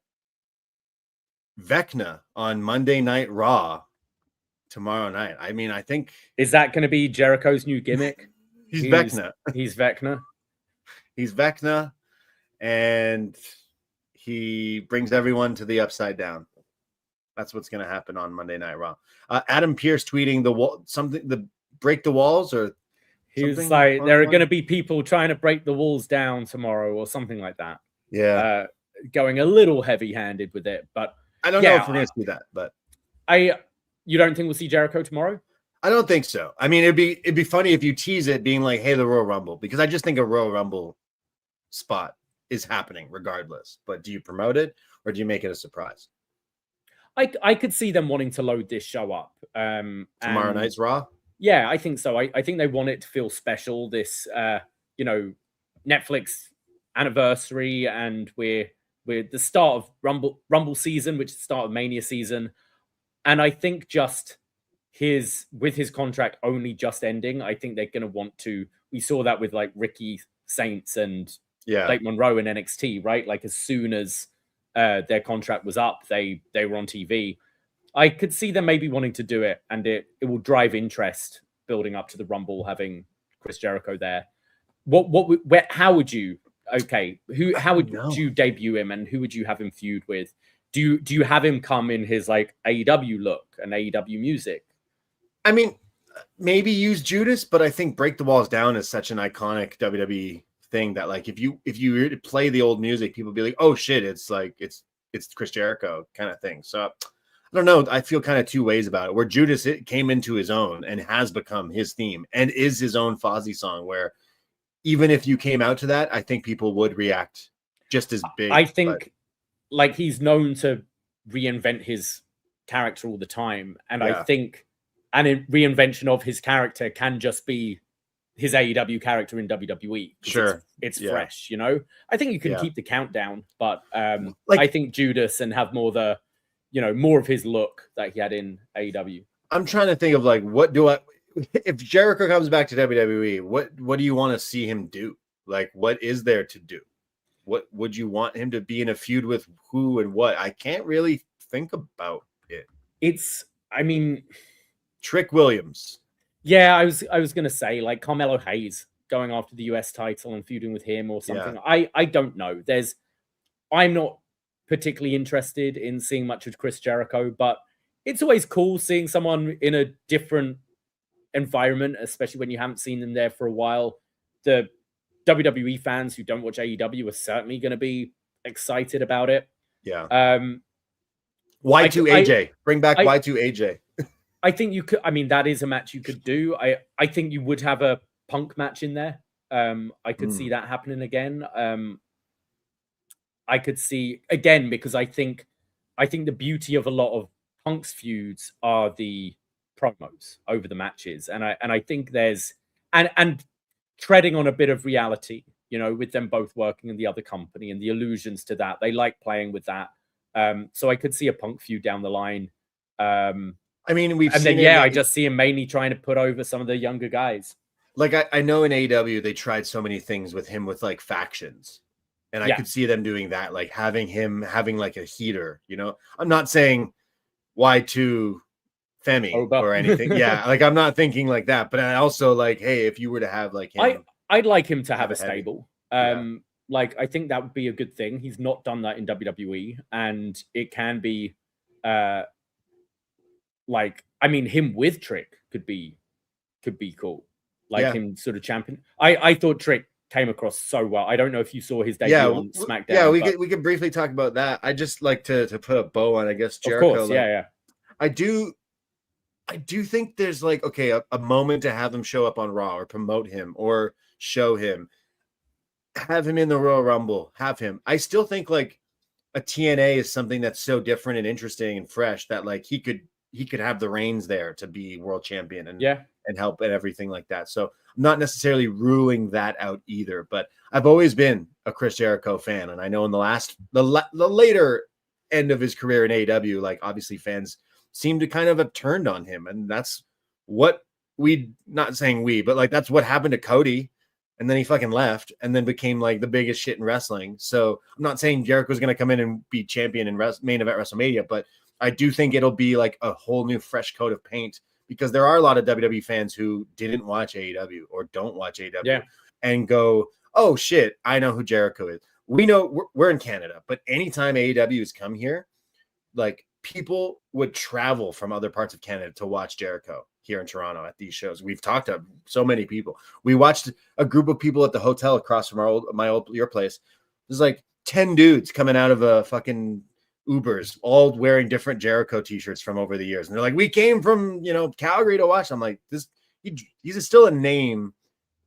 Vecna on Monday Night Raw tomorrow night? I mean, I think... Is that going to be Jericho's new gimmick? He's Vecna. He's Vecna. He's Vecna, and he brings everyone to the upside down. That's what's going to happen on Monday Night Raw. Adam Pearce tweeting the break the walls, or he was like, there are going to be people trying to break the walls down tomorrow, or something like that. Yeah, going a little heavy-handed with it, but I don't know if we're going to see that. But you don't think we'll see Jericho tomorrow? I don't think so. I mean, it'd be funny if you tease it being like, hey, the Royal Rumble, because I just think a Royal Rumble spot is happening regardless. But do you promote it or do you make it a surprise? I could see them wanting to load this show up. Tomorrow night's Raw? Yeah, I think so. I think they want it to feel special. This, Netflix anniversary, and we're the start of Rumble season, which is the start of Mania season. And I think just with his contract only just ending, I think they're going to want to. We saw that with like Ricky Saints and Blake Monroe in NXT, right? Like as soon as their contract was up, they were on TV. I could see them maybe wanting to do it, and it will drive interest building up to the Rumble, having Chris Jericho there. How would you? Okay, how would you debut him, and who would you have him feud with? Do you have him come in his like AEW look and AEW music? I mean, maybe use Judas, but I think Break the Walls Down is such an iconic WWE thing that like if you were to play the old music, people would be like, oh shit, it's like it's Chris Jericho kind of thing. So I don't know. I feel kind of two ways about it. Where Judas came into his own and has become his theme and is his own Fozzy song. Where even if you came out to that, I think people would react just as big. I think like he's known to reinvent his character all the time, and I think an reinvention of his character can just be his AEW character in WWE. Sure, it's fresh. I think you can keep the countdown, but I think Judas and have more more of his look that he had in AEW. I'm trying to think of like, if Jericho comes back to WWE, what do you want to see him do? Like, what is there to do? What would you want him to be in a feud with who and what? I can't really think about it. Trick Williams. Yeah, I was going to say like Carmelo Hayes going after the US title and feuding with him or something. Yeah. I don't know. I'm not particularly interested in seeing much of Chris Jericho, but it's always cool seeing someone in a different environment, especially when you haven't seen them there for a while. The WWE fans who don't watch AEW are certainly going to be excited about it. Yeah. Y2 AJ. Bring back Y2 AJ. I think you could. I mean, that is a match you could do. I think you would have a Punk match in there. I could see that happening again. I could see again because I think the beauty of a lot of Punk's feuds are the promos over the matches, and I think there's and treading on a bit of reality, you know, with them both working in the other company and the allusions to that. They like playing with that. So I could see a Punk feud down the line. I mean, I just see him mainly trying to put over some of the younger guys. Like I know in AEW they tried so many things with him with like factions, and I could see them doing that, like having like a heater. You know, I'm not saying Y2 Femi or anything. Yeah, like I'm not thinking like that, but I also like, hey, if you were to have like him, I'd like him to have a stable. Like I think that would be a good thing. He's not done that in WWE, and it can be, like I mean, him with Trick could be cool. Like him sort of champion. I thought Trick came across so well. I don't know if you saw his debut on SmackDown. Yeah, we could briefly talk about that. I just like to put a bow on, I guess, Jericho. Of course, like, I do think there's like a moment to have him show up on Raw or promote him or show him, have him in the Royal Rumble, have him. I still think like a TNA is something that's so different and interesting and fresh that like he could have the reins there to be world champion and help and everything like that. So I'm not necessarily ruling that out either, but I've always been a Chris Jericho fan. And I know in the later end of his career in AEW, like obviously fans seem to kind of have turned on him. And that's what but like, that's what happened to Cody. And then he fucking left and then became like the biggest shit in wrestling. So I'm not saying Jericho's going to come in and be champion in main event WrestleMania, but I do think it'll be like a whole new fresh coat of paint because there are a lot of WWE fans who didn't watch AEW or don't watch AEW and go, oh shit, I know who Jericho is. We know we're in Canada, but anytime AEW has come here, like people would travel from other parts of Canada to watch Jericho here in Toronto at these shows. We've talked to so many people. We watched a group of people at the hotel across from your place. There's like 10 dudes coming out of a fucking Ubers, all wearing different Jericho t-shirts from over the years. And they're like, we came from, Calgary to watch. I'm like, he's still a name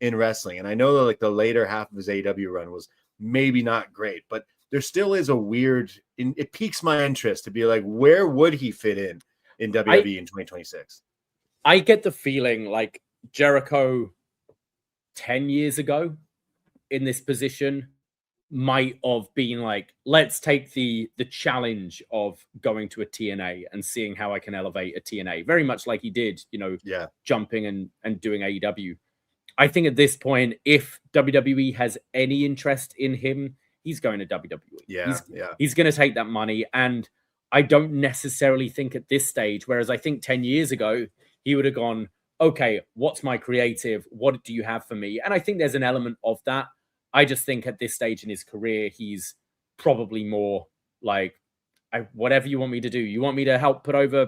in wrestling. And I know that like the later half of his AEW run was maybe not great, but there still is it piques my interest to be like, where would he fit in WWE in 2026? I get the feeling like Jericho 10 years ago in this position might have been like, let's take the challenge of going to a TNA and seeing how I can elevate a TNA, very much like he did, jumping and doing AEW. I think at this point, if WWE has any interest in him, he's going to WWE. He's going to take that money. And I don't necessarily think at this stage, whereas I think 10 years ago, he would have gone, okay, what's my creative? What do you have for me? And I think there's an element of that. I just think at this stage in his career, he's probably more like, whatever you want me to do. You want me to help put over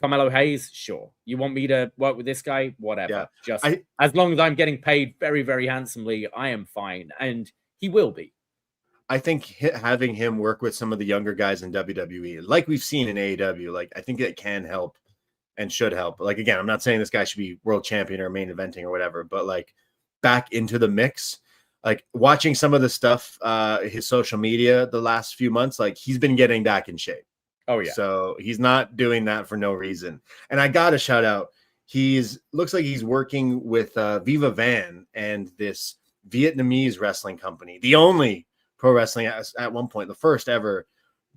Carmelo Hayes? Sure. You want me to work with this guy? Whatever. As long as I'm getting paid very, very handsomely, I am fine. And he will be. I think having him work with some of the younger guys in WWE, like we've seen in AEW, like I think it can help and should help. Like, again, I'm not saying this guy should be world champion or main eventing or whatever, but like back into the mix. Like watching some of the stuff, his social media the last few months, like he's been getting back in shape. Oh yeah. So he's not doing that for no reason. And I got to shout out, looks like he's working with Viva Van and this Vietnamese wrestling company, the only pro wrestling at one point, the first ever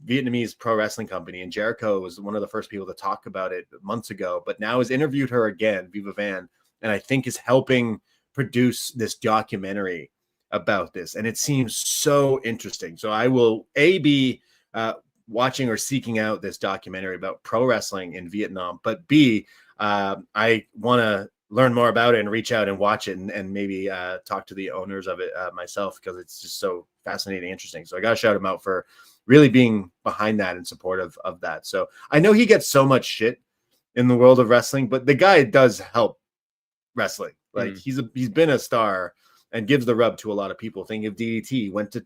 Vietnamese pro wrestling company. And Jericho was one of the first people to talk about it months ago, but now has interviewed her again, Viva Van, and I think is helping produce this documentary about this, and it seems so interesting. So I will be watching or seeking out this documentary about pro wrestling in Vietnam, but B, I want to learn more about it and reach out and watch it and maybe talk to the owners of it myself, because it's just so fascinating, interesting. So I got to shout him out for really being behind that and supportive of that. So I know he gets so much shit in the world of wrestling, but the guy does help wrestling. Like he's been a star and gives the rub to a lot of people. Think of DDT, went to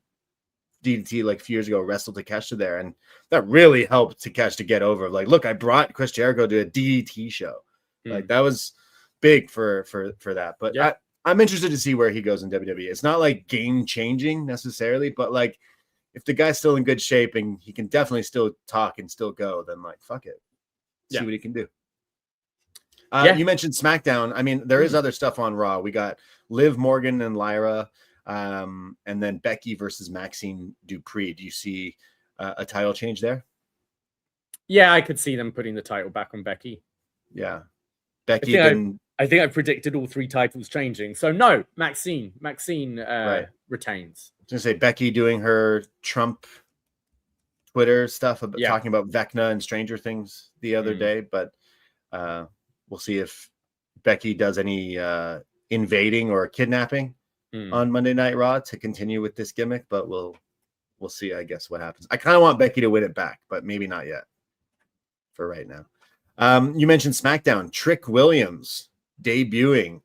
DDT like a few years ago, wrestled Takeshita there, and that really helped Takeshita get over. Like, look, I brought Chris Jericho to a DDT show. Like that was big for that. But I'm interested to see where he goes in WWE. It's not like game changing necessarily, but like if the guy's still in good shape and he can definitely still talk and still go, then like fuck it, see what he can do. You mentioned SmackDown. I mean, there is other stuff on Raw. We got Liv Morgan and Lyra, and then Becky versus Maxine Dupree. Do you see a title change there? Yeah, I could see them putting the title back on Becky. Yeah, Becky. I think I predicted all 3 titles changing. So no, Maxine retains. I was gonna say Becky doing her Trump Twitter stuff about talking about Vecna and Stranger Things the other day, but we'll see if Becky does any invading or kidnapping on Monday Night Raw to continue with this gimmick, but we'll see, I guess, what happens. I kind of want Becky to win it back, but maybe not yet for right now. You mentioned SmackDown. Trick Williams debuting,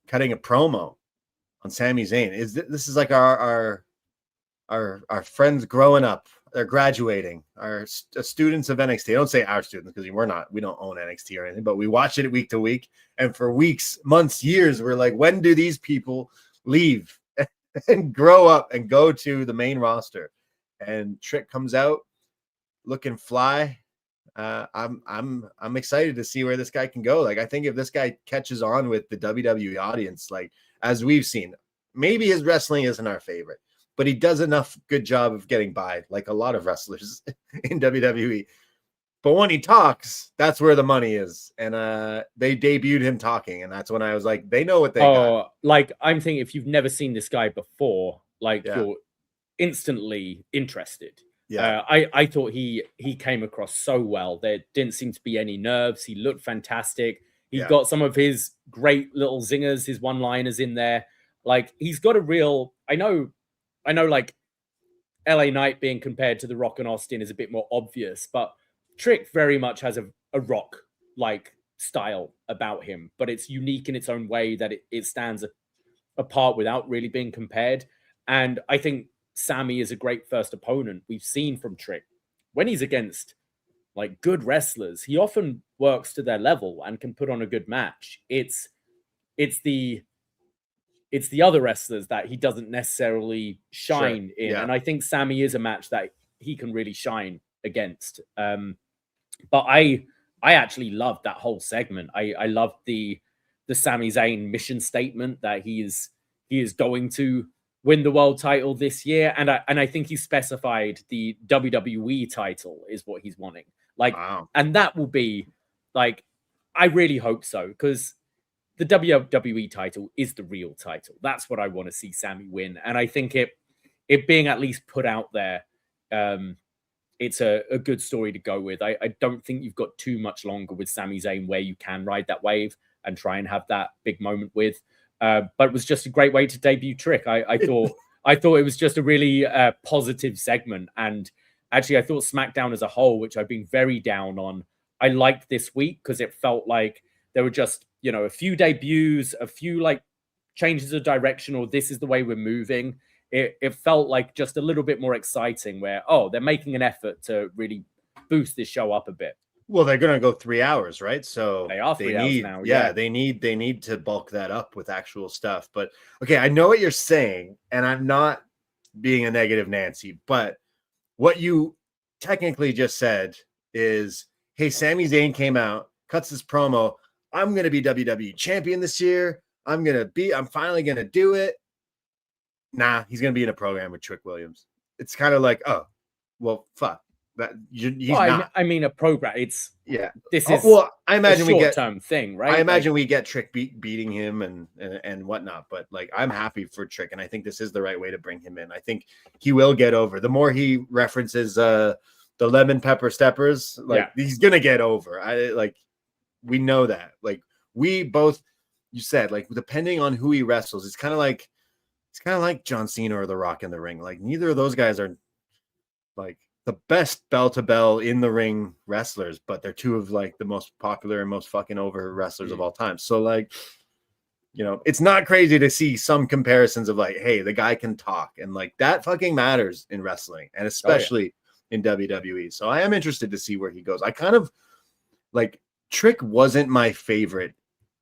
cutting a promo on Sami Zayn. This is like our friends growing up. They're graduating. Our students of NXT. I don't say our students because we don't own NXT or anything, but we watch it week to week. And for weeks, months, years, we're like, when do these people leave and grow up and go to the main roster? And Trick comes out looking fly. I'm excited to see where this guy can go. Like, I think if this guy catches on with the WWE audience, like as we've seen, maybe his wrestling isn't our favorite, but he does enough good job of getting by, like a lot of wrestlers in WWE. But when he talks, that's where the money is. And they debuted him talking, and that's when I was like, they know what they got. Like, I'm thinking if you've never seen this guy before, like you're instantly interested. Yeah, I thought he came across so well. There didn't seem to be any nerves. He looked fantastic. He got some of his great little zingers, his one-liners in there. Like, he's got a real. I know. Like, LA Knight being compared to The Rock and Austin is a bit more obvious, but Trick very much has a Rock like style about him, but it's unique in its own way that it stands apart without really being compared. And I think Sami is a great first opponent. We've seen from Trick when he's against like good wrestlers, he often works to their level and can put on a good match. It's the other wrestlers that he doesn't necessarily shine in. Yeah. And I think Sami is a match that he can really shine against. But I actually loved that whole segment. I loved the Sami Zayn mission statement that he is going to win the world title this year. And I think he specified the WWE title is what he's wanting. Like, wow. And that will be like, I really hope so, because the WWE title is the real title. That's what I want to see Sami win. And I think it being at least put out there, it's a good story to go with. I don't think you've got too much longer with Sami Zayn where you can ride that wave and try and have that big moment with. But it was just a great way to debut Trick. I thought it was just a really positive segment. And actually, I thought SmackDown as a whole, which I've been very down on, I liked this week because it felt like there were just, a few debuts, a few like changes of direction, or this is the way we're moving. It felt like just a little bit more exciting where, they're making an effort to really boost this show up a bit. Well, they're going to go 3 hours, right? So they are 3 hours now. Yeah, they need to bulk that up with actual stuff. But okay, I know what you're saying, and I'm not being a negative Nancy, but what you technically just said is, hey, Sami Zayn came out, cuts this promo. I'm going to be WWE champion this year. I'm finally going to do it. Nah, he's going to be in a program with Trick Williams. It's kind of like, oh, well, fuck. He's not. I mean, a program. This is I imagine we get short-term thing, right? I imagine we get Trick beating him and whatnot. But like, I'm happy for Trick, and I think this is the right way to bring him in. I think he will get over. The more he references the lemon pepper steppers, he's gonna get over. We know that. Like, we both, you said, like, depending on who he wrestles, it's kind of like John Cena or The Rock in the ring. Like, neither of those guys are like the best bell-to-bell in the ring wrestlers, but they're two of like the most popular and most fucking over wrestlers of all time. So like, you know, it's not crazy to see some comparisons of like, hey, the guy can talk, and like that fucking matters in wrestling, and especially in WWE. So I am interested to see where he goes. I kind of like Trick wasn't my favorite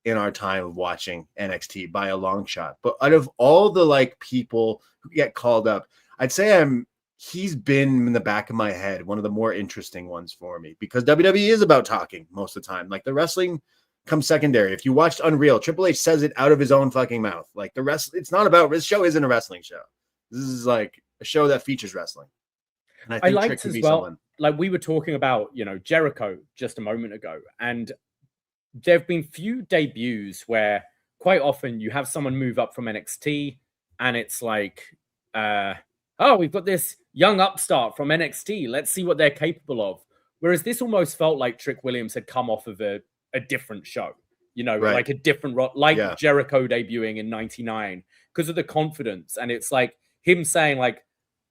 in our time of watching NXT by a long shot, but out of all the like people who get called up, I'd say he's been in the back of my head one of the more interesting ones for me, because WWE is about talking most of the time. Like the wrestling comes secondary. If you watched Unreal, Triple H says it out of his own fucking mouth. Like the rest, it's not about, this show isn't a wrestling show. This is like a show that features wrestling. And I think liked Trick could as be well, someone. like we were talking about, you know, Jericho just a moment ago, and there have been few debuts where quite often you have someone move up from NXT and it's like, oh, we've got this young upstart from NXT. Let's see what they're capable of. Whereas this almost felt like Trick Williams had come off of a different show, you know, like a different, like Jericho debuting in 99 because of the confidence. And it's like him saying like,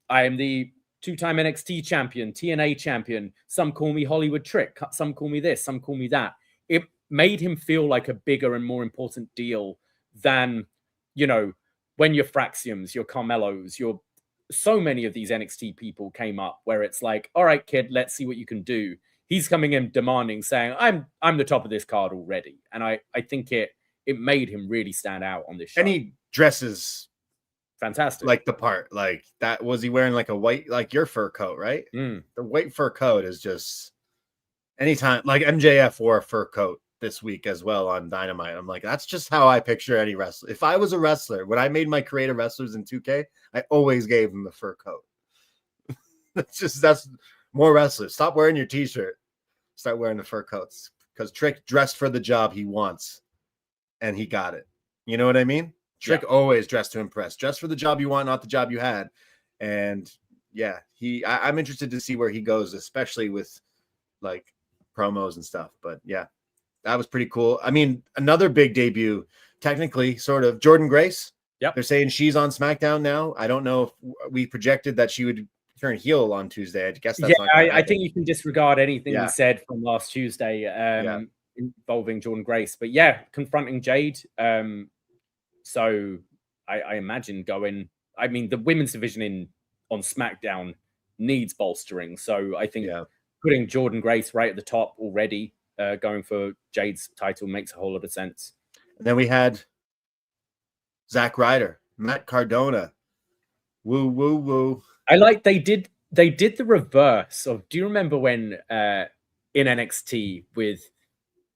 I am the 2-time NXT champion, TNA champion. Some call me Hollywood Trick. Some call me this, some call me that. It made him feel like a bigger and more important deal than, you know, when your Fraxiums, your Carmelos, your so many of these NXT people came up where it's like, all right, kid, let's see what you can do. He's coming in demanding, saying, I'm the top of this card already. And I think it made him really stand out on this show. And he dresses fantastic. Like the part, like that, was he wearing like a white, like your fur coat, right? The white fur coat is just anytime, like MJF wore a fur coat this week as well on Dynamite. I'm like, that's just how I picture any wrestler. If I was a wrestler, when I made my creative wrestlers in 2K, I always gave them the fur coat. That's more wrestlers. Stop wearing your t-shirt. Start wearing the fur coats, because Trick dressed for the job he wants and he got it. You know what I mean? Trick always dressed to impress, dressed for the job you want, not the job you had. And yeah, I'm interested to see where he goes, especially with like promos and stuff. But yeah, that was pretty cool. I mean, another big debut, technically, sort of, Jordynne Grace. Yep. They're saying she's on SmackDown now. I don't know if we projected that she would turn heel on Tuesday. I guess that's not I think you can disregard anything we said from last Tuesday involving Jordynne Grace. But yeah, confronting Jade. So I imagine I mean, the women's division on SmackDown needs bolstering. So I think putting Jordynne Grace right at the top already, going for Jade's title, makes a whole lot of sense. And then we had Zack Ryder, Matt Cardona. Woo, woo, woo. I like they did the reverse of, do you remember when in NXT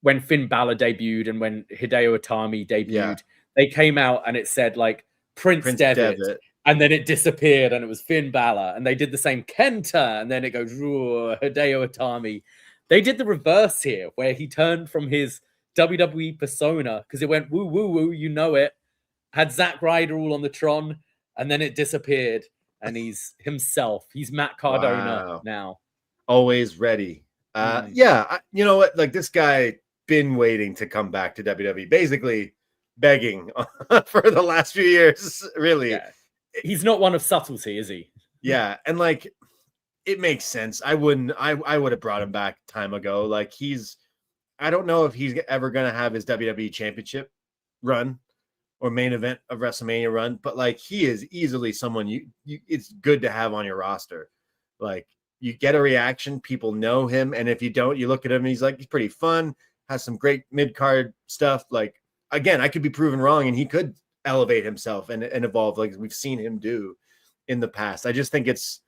when Finn Balor debuted and when Hideo Itami debuted, they came out and it said like Prince Devitt, and then it disappeared and it was Finn Balor, and they did the same Kenta, and then it goes Hideo Itami. They did the reverse here, where he turned from his WWE persona, because it went woo woo woo, you know it, had Zack Ryder all on the Tron, and then it disappeared, and he's himself. He's Matt Cardona now. Always ready. You know what? Like, this guy been waiting to come back to WWE, basically begging for the last few years, really. Yeah. He's not one of subtlety, is he? Yeah, and like, it makes sense. I would have brought him back time ago. Like, I don't know if he's ever going to have his WWE championship run or main event of WrestleMania run, but like, he is easily someone you it's good to have on your roster. Like, you get a reaction, people know him, and if you don't, you look at him and he's pretty fun, has some great mid-card stuff. Like, again, I could be proven wrong and he could elevate himself and evolve like we've seen him do in the past. I just think it's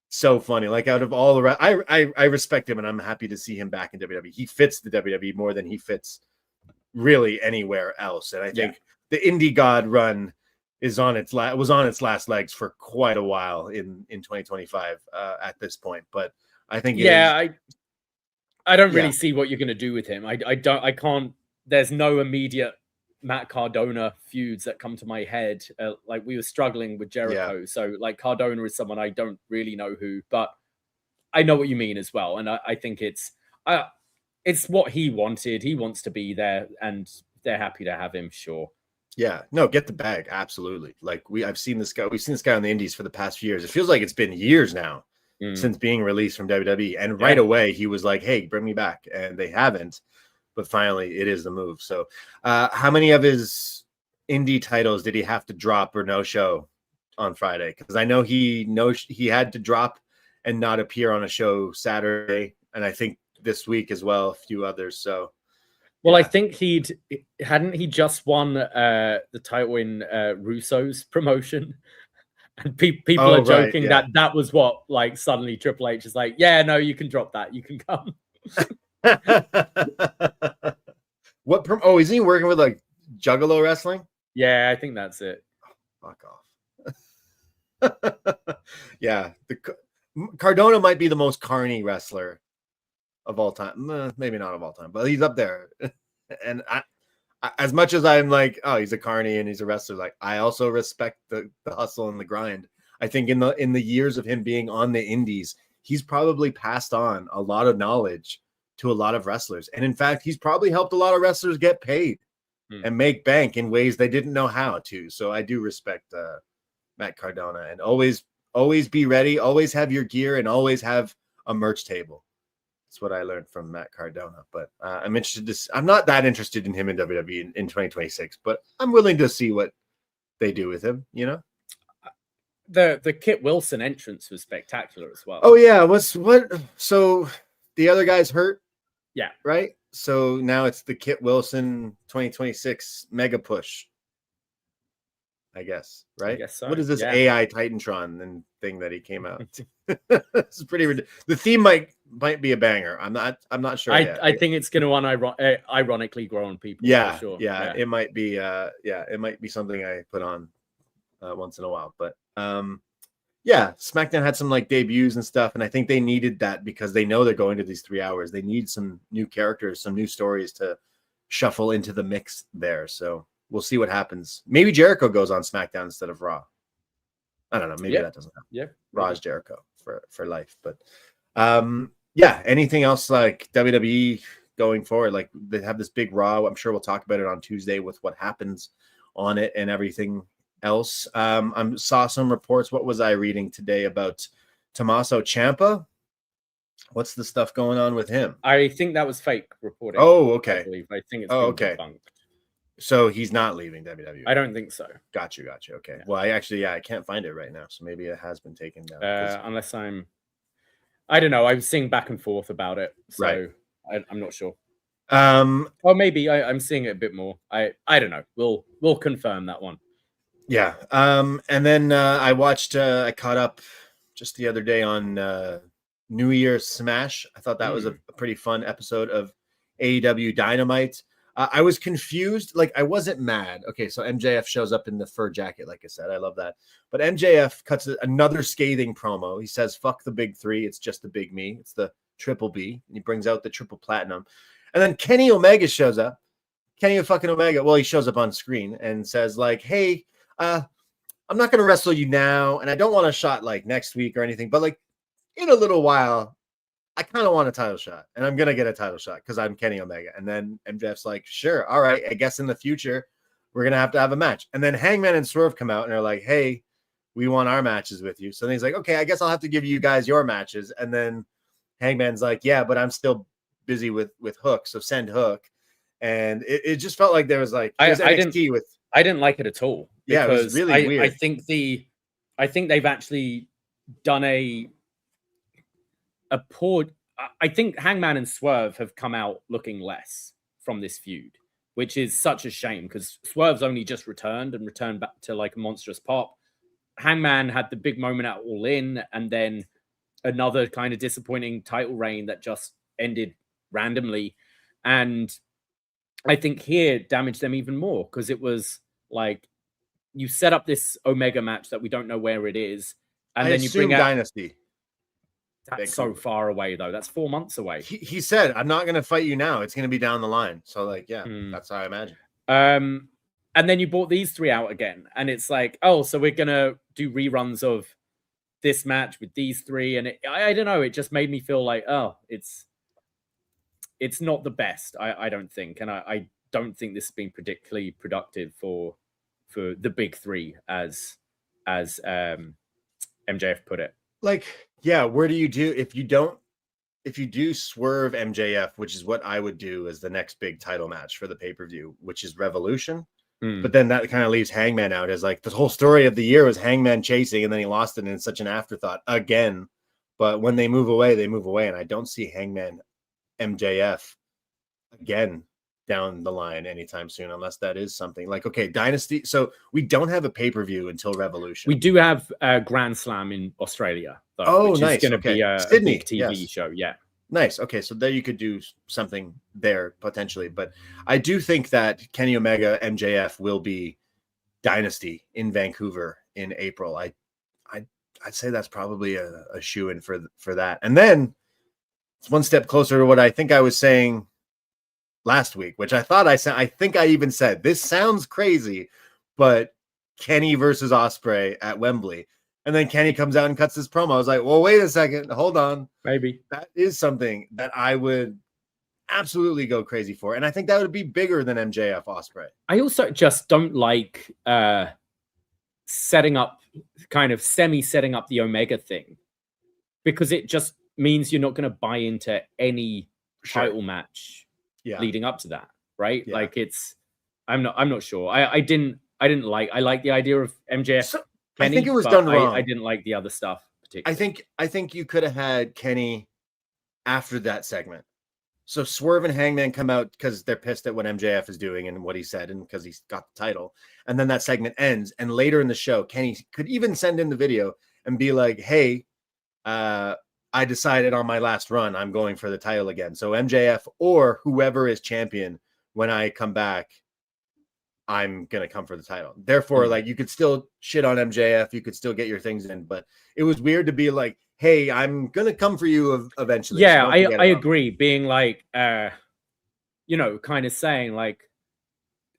so funny. Like, out of all the I respect him, and I'm happy to see him back in WWE. He fits the WWE more than he fits really anywhere else. And I think the Indie God run was on its last legs for quite a while in 2025 at this point. But I think I don't really see what you're going to do with him. I can't. There's no immediate Matt Cardona feuds that come to my head. Like, we were struggling with Jericho, so like, Cardona is someone I don't really know who, but I know what you mean as well. And I think it's what he wanted. He wants to be there, and they're happy to have him. Sure. Yeah, no, get the bag. Absolutely. Like, I've seen this guy. We've seen this guy on the indies for the past few years. It feels like it's been years now since being released from WWE. And right away, he was like, hey, bring me back. And they haven't. But finally, it is the move. So how many of his indie titles did he have to drop or no show on Friday? Because I know he had to drop and not appear on a show Saturday, and I think this week as well, a few others. So, well, I think he just won the title in Russo's promotion, and people are joking that was what, like, suddenly Triple H is like, yeah, no, you can drop that, you can come. What? Oh, isn't he working with like Juggalo Wrestling? Yeah, I think that's it. Oh, fuck off. Yeah, Cardona might be the most carny wrestler of all time. Maybe not of all time, but he's up there. And I as much as I'm like, oh, he's a carny and he's a wrestler, like, I also respect the hustle and the grind. I think in the years of him being on the indies, he's probably passed on a lot of knowledge to a lot of wrestlers. And in fact, he's probably helped a lot of wrestlers get paid and make bank in ways they didn't know how to. So I do respect Matt Cardona, and always be ready, always have your gear, and always have a merch table. That's what I learned from Matt Cardona. But I'm not that interested in him in WWE in 2026, but I'm willing to see what they do with him, you know? The Kit Wilson entrance was spectacular as well. Oh yeah, so the other guy's hurt? Yeah. Right? So now it's the Kit Wilson 2026 mega push, I guess, right? I guess so. What is this AI Titantron and thing that he came out? It's pretty ridiculous. The theme might be a banger. I'm not sure yet. I think it's going to ironically grow on people. Yeah, for sure. Yeah, it might be. It might be something I put on once in a while. But yeah, SmackDown had some like debuts and stuff, and I think they needed that because they know they're going to these 3 hours. They need some new characters, some new stories to shuffle into the mix there. So we'll see what happens. Maybe Jericho goes on SmackDown instead of Raw. I don't know. Maybe that doesn't happen. Yeah, Raw's Jericho for life. But yeah, anything else like WWE going forward? Like, they have this big Raw. I'm sure we'll talk about it on Tuesday with what happens on it and everything else. I saw some reports. What was I reading today about Tommaso Ciampa? What's the stuff going on with him? I think that was fake reporting. Oh, okay. I think it's okay. Debunked. So he's not leaving WWE. I don't think so. Got you. Okay. Yeah. Well, I can't find it right now, so maybe it has been taken down. Unless I don't know. I was seeing back and forth about it, so right. I'm not sure. Or maybe I'm seeing it a bit more. I don't know. We'll confirm that one. Yeah. And then I caught up just the other day on New Year's Smash. I thought that was a pretty fun episode of AEW Dynamite. I was confused. Like, I wasn't mad. Okay, so MJF shows up in the fur jacket, like I said. I love that. But MJF cuts another scathing promo. He says, fuck the big three. It's just the big me. It's the triple B. And he brings out the triple platinum. And then Kenny Omega shows up. Kenny fucking Omega. Well, he shows up on screen and says, like, hey, I'm not going to wrestle you now. And I don't want a shot like next week or anything. But like in a little while, I kind of want a title shot, and I'm going to get a title shot because I'm Kenny Omega. And then MJF's like, sure. All right. I guess in the future, we're going to have a match. And then Hangman and Swerve come out and are like, hey, we want our matches with you. So then he's like, okay, I guess I'll have to give you guys your matches. And then Hangman's like, yeah, but I'm still busy with Hook. So send Hook. And it just felt like there was like, I didn't like it at all. Yeah, it was really weird. I think they've actually done a poor. I think Hangman and Swerve have come out looking less from this feud, which is such a shame because Swerve's only just returned back to like a monstrous pop. Hangman had the big moment at All In, and then another kind of disappointing title reign that just ended randomly. And I think here damaged them even more because it was like you set up this Omega match that we don't know where it is, and then you bring out Dynasty. That's so far away, though. That's 4 months away. He said, I'm not going to fight you now. It's going to be down the line. So, like, yeah, that's how I imagine. And then you brought these three out again. And it's like, oh, so we're going to do reruns of this match with these three. And I don't know. It just made me feel like, oh, it's not the best, I don't think. And I don't think this has been particularly productive for the big three, as MJF put it. Like, yeah, where do you do if you do Swerve MJF, which is what I would do as the next big title match for the pay-per-view, which is Revolution? But then that kind of leaves Hangman out as like the whole story of the year was Hangman chasing, and then he lost it, and it's such an afterthought again. But when they move away, they move away, and I don't see Hangman MJF again down the line anytime soon, unless that is something like, okay, Dynasty. So we don't have a pay-per-view until Revolution. We do have a Grand Slam in Australia, though, oh, which nice. is going to be a Sydney, big TV show. Yeah. Nice. Okay, so there you could do something there potentially, but I do think that Kenny Omega MJF will be Dynasty in Vancouver in April. I'd say that's probably a shoe-in for that. And then it's one step closer to what I think I was saying last week, which I thought I said. I think I even said this sounds crazy, but Kenny versus Ospreay at Wembley. And then Kenny comes out and cuts his promo. I was like, well, wait a second. Hold on. Maybe. That is something that I would absolutely go crazy for. And I think that would be bigger than MJF Ospreay. I also just don't like setting up the Omega thing, because it just means you're not going to buy into any title match leading up to that. Right. Yeah. Like I'm not sure. I like the idea of MJF. So, Kenny, I think it was done wrong. I didn't like the other stuff particularly. I think you could have had Kenny after that segment. So Swerve and Hangman come out because they're pissed at what MJF is doing and what he said, and because he's got the title. And then that segment ends. And later in the show, Kenny could even send in the video and be like, hey, I decided on my last run, I'm going for the title again. So MJF or whoever is champion, when I come back, I'm going to come for the title. Therefore, like, you could still shit on MJF. You could still get your things in, but it was weird to be like, hey, I'm going to come for you eventually. Yeah, so I agree. Being like, kind of saying like,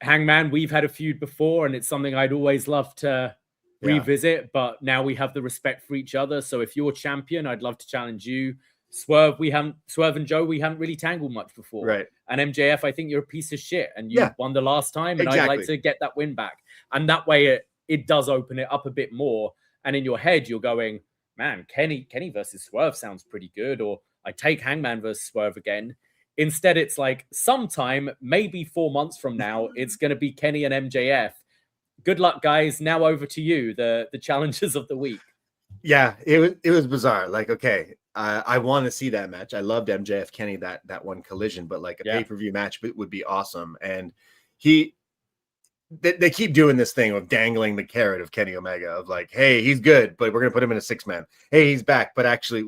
Hangman, we've had a feud before and it's something I'd always love to revisit, but now we have the respect for each other. So if you're champion, I'd love to challenge you. Swerve and Joe, we haven't really tangled much before. Right. And MJF, I think you're a piece of shit and you won the last time, and I'd like to get that win back. And that way it does open it up a bit more. And in your head, you're going, man, Kenny versus Swerve sounds pretty good. Or I take Hangman versus Swerve again. Instead, it's like sometime, maybe 4 months from now, it's going to be Kenny and MJF. Good luck, guys. Now over to you, the challenges of the week. Yeah, it was bizarre. Like, okay, I want to see that match. I loved MJF Kenny, that one collision, but like a pay-per-view match would be awesome. And they keep doing this thing of dangling the carrot of Kenny Omega of like, hey, he's good, but we're gonna put him in a 6-man. Hey, he's back, but actually,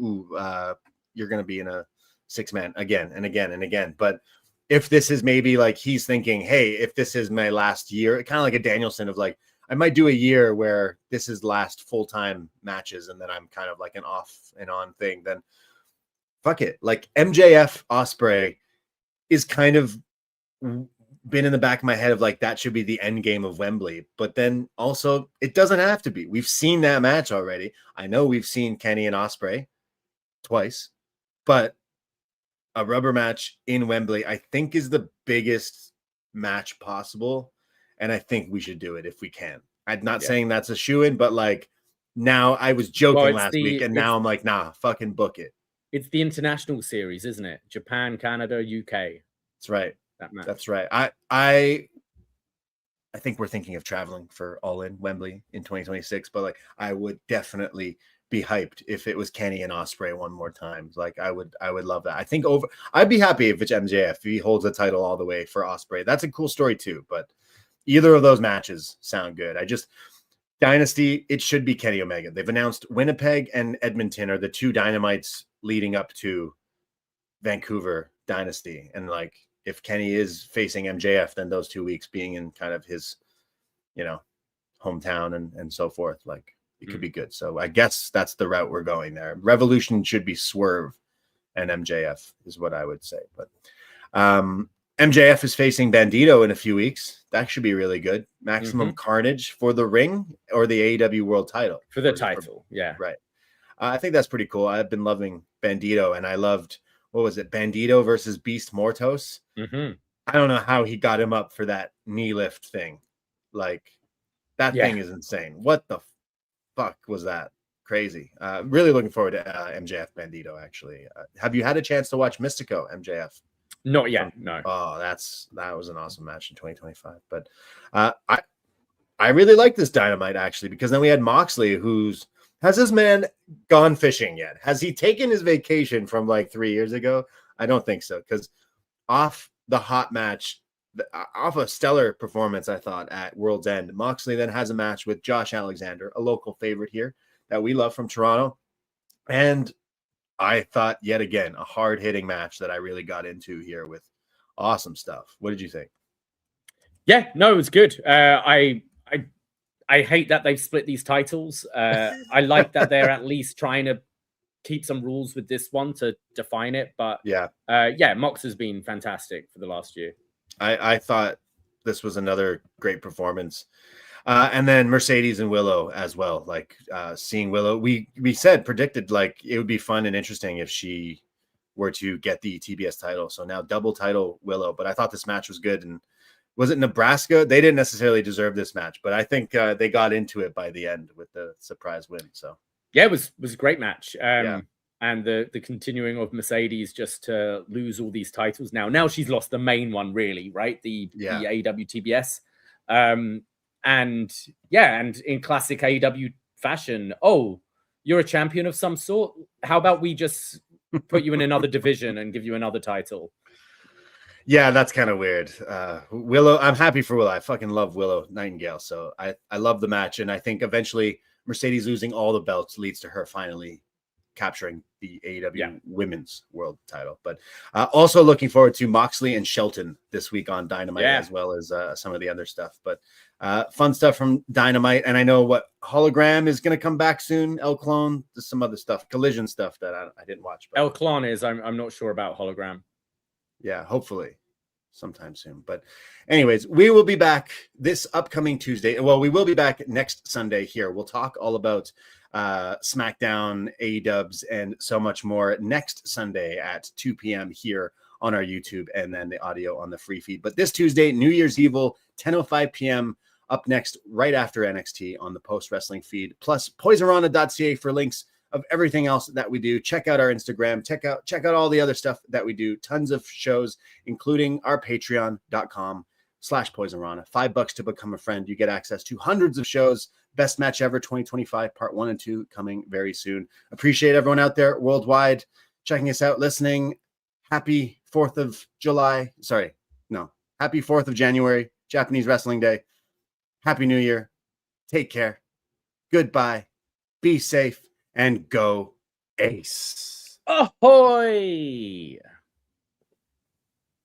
you're gonna be in a 6-man again and again and again. But if this is maybe like he's thinking, hey, if this is my last year, kind of like a Danielson of like, I might do a year where this is last full-time matches and then I'm kind of like an off and on thing, then fuck it. Like MJF Ospreay is kind of been in the back of my head of like, that should be the end game of Wembley. But then also it doesn't have to be. We've seen that match already. I know we've seen Kenny and Ospreay twice, but a rubber match in Wembley, I think, is the biggest match possible. And I think we should do it if we can. I'm not saying that's a shoe-in, but like, now I was joking last week, and now I'm like, nah, fucking book it. It's the international series, isn't it? Japan, Canada, UK. That's right. That match. That's right. I think we're thinking of traveling for All In Wembley in 2026, but like, I would definitely be hyped if it was Kenny and Ospreay one more time. Like, I would love that. I think I'd be happy if it's MJF, if he holds the title all the way for Ospreay. That's a cool story too, but either of those matches sound good. Dynasty, it should be Kenny Omega. They've announced Winnipeg and Edmonton are the 2 Dynamites leading up to Vancouver Dynasty. And like, if Kenny is facing MJF, then those 2 weeks being in kind of his, hometown and so forth, like, it could be good. So I guess that's the route we're going there. Revolution should be Swerve and MJF is what I would say. But MJF is facing Bandito in a few weeks. That should be really good. Maximum Carnage for the ring or the AEW World title? For the title, yeah. Right. I think that's pretty cool. I've been loving Bandito, and I loved, what was it, Bandito versus Beast Mortos? I don't know how he got him up for that knee lift thing. Like, that thing is insane. What the fuck was that? Crazy. Really looking forward to MJF Bandito, actually. Have you had a chance to watch Mystico, MJF? Not yet, no. Oh, that was an awesome match in 2025. But I really like this Dynamite, actually, because then we had Moxley, has this man gone fishing yet? Has he taken his vacation from like 3 years ago? I don't think so, because off the hot match, off a stellar performance, I thought, at World's End, Moxley then has a match with Josh Alexander, a local favorite here that we love from Toronto. And I thought, yet again, a hard-hitting match that I really got into here with awesome stuff. What did you think? Yeah, no, it was good. I hate that they've split these titles. I like that they're at least trying to keep some rules with this one to define it. But yeah, Mox has been fantastic for the last year. I thought this was another great performance. And then Mercedes and Willow as well. Like seeing Willow, we predicted like it would be fun and interesting if she were to get the TBS title. So now double title Willow. But I thought this match was good. And was it Nebraska? They didn't necessarily deserve this match, but I think they got into it by the end with the surprise win. So yeah, it was a great match. And the continuing of Mercedes just to lose all these titles now she's lost the main one, really, right? The AEW TBS. And in classic AEW fashion, oh, you're a champion of some sort. How about we just put you in another division and give you another title? Yeah, that's kind of weird. Willow, I'm happy for Willow. I fucking love Willow Nightingale. So I love the match. And I think eventually Mercedes losing all the belts leads to her finally capturing the AEW Women's World title. But also looking forward to Moxley and Shelton this week on Dynamite, as well as some of the other stuff. But fun stuff from Dynamite. And I know what Hologram is going to come back soon. El Clone, some other stuff, Collision stuff that I didn't watch. But El Clone is, I'm not sure about Hologram. Yeah, hopefully sometime soon. But anyways, we will be back this upcoming Tuesday. Well, we will be back next Sunday here. We'll talk all about SmackDown, AEWs, and so much more next Sunday at 2 p.m. here on our YouTube, and then the audio on the free feed. But this Tuesday, New Year's Evil, 10:05 p.m. up next, right after NXT on the Post Wrestling feed, plus Poisonrana.ca for links of everything else that we do. Check out our Instagram, check out all the other stuff that we do. Tons of shows, including our patreon.com/Poisonrana. $5 to become a friend. You get access to hundreds of shows. Best Match Ever 2025, part 1 and 2 coming very soon. Appreciate everyone out there worldwide checking us out, listening. Happy 4th of July. Happy 4th of January, Japanese Wrestling Day. Happy New Year. Take care. Goodbye. Be safe. And go Ace. Ahoy!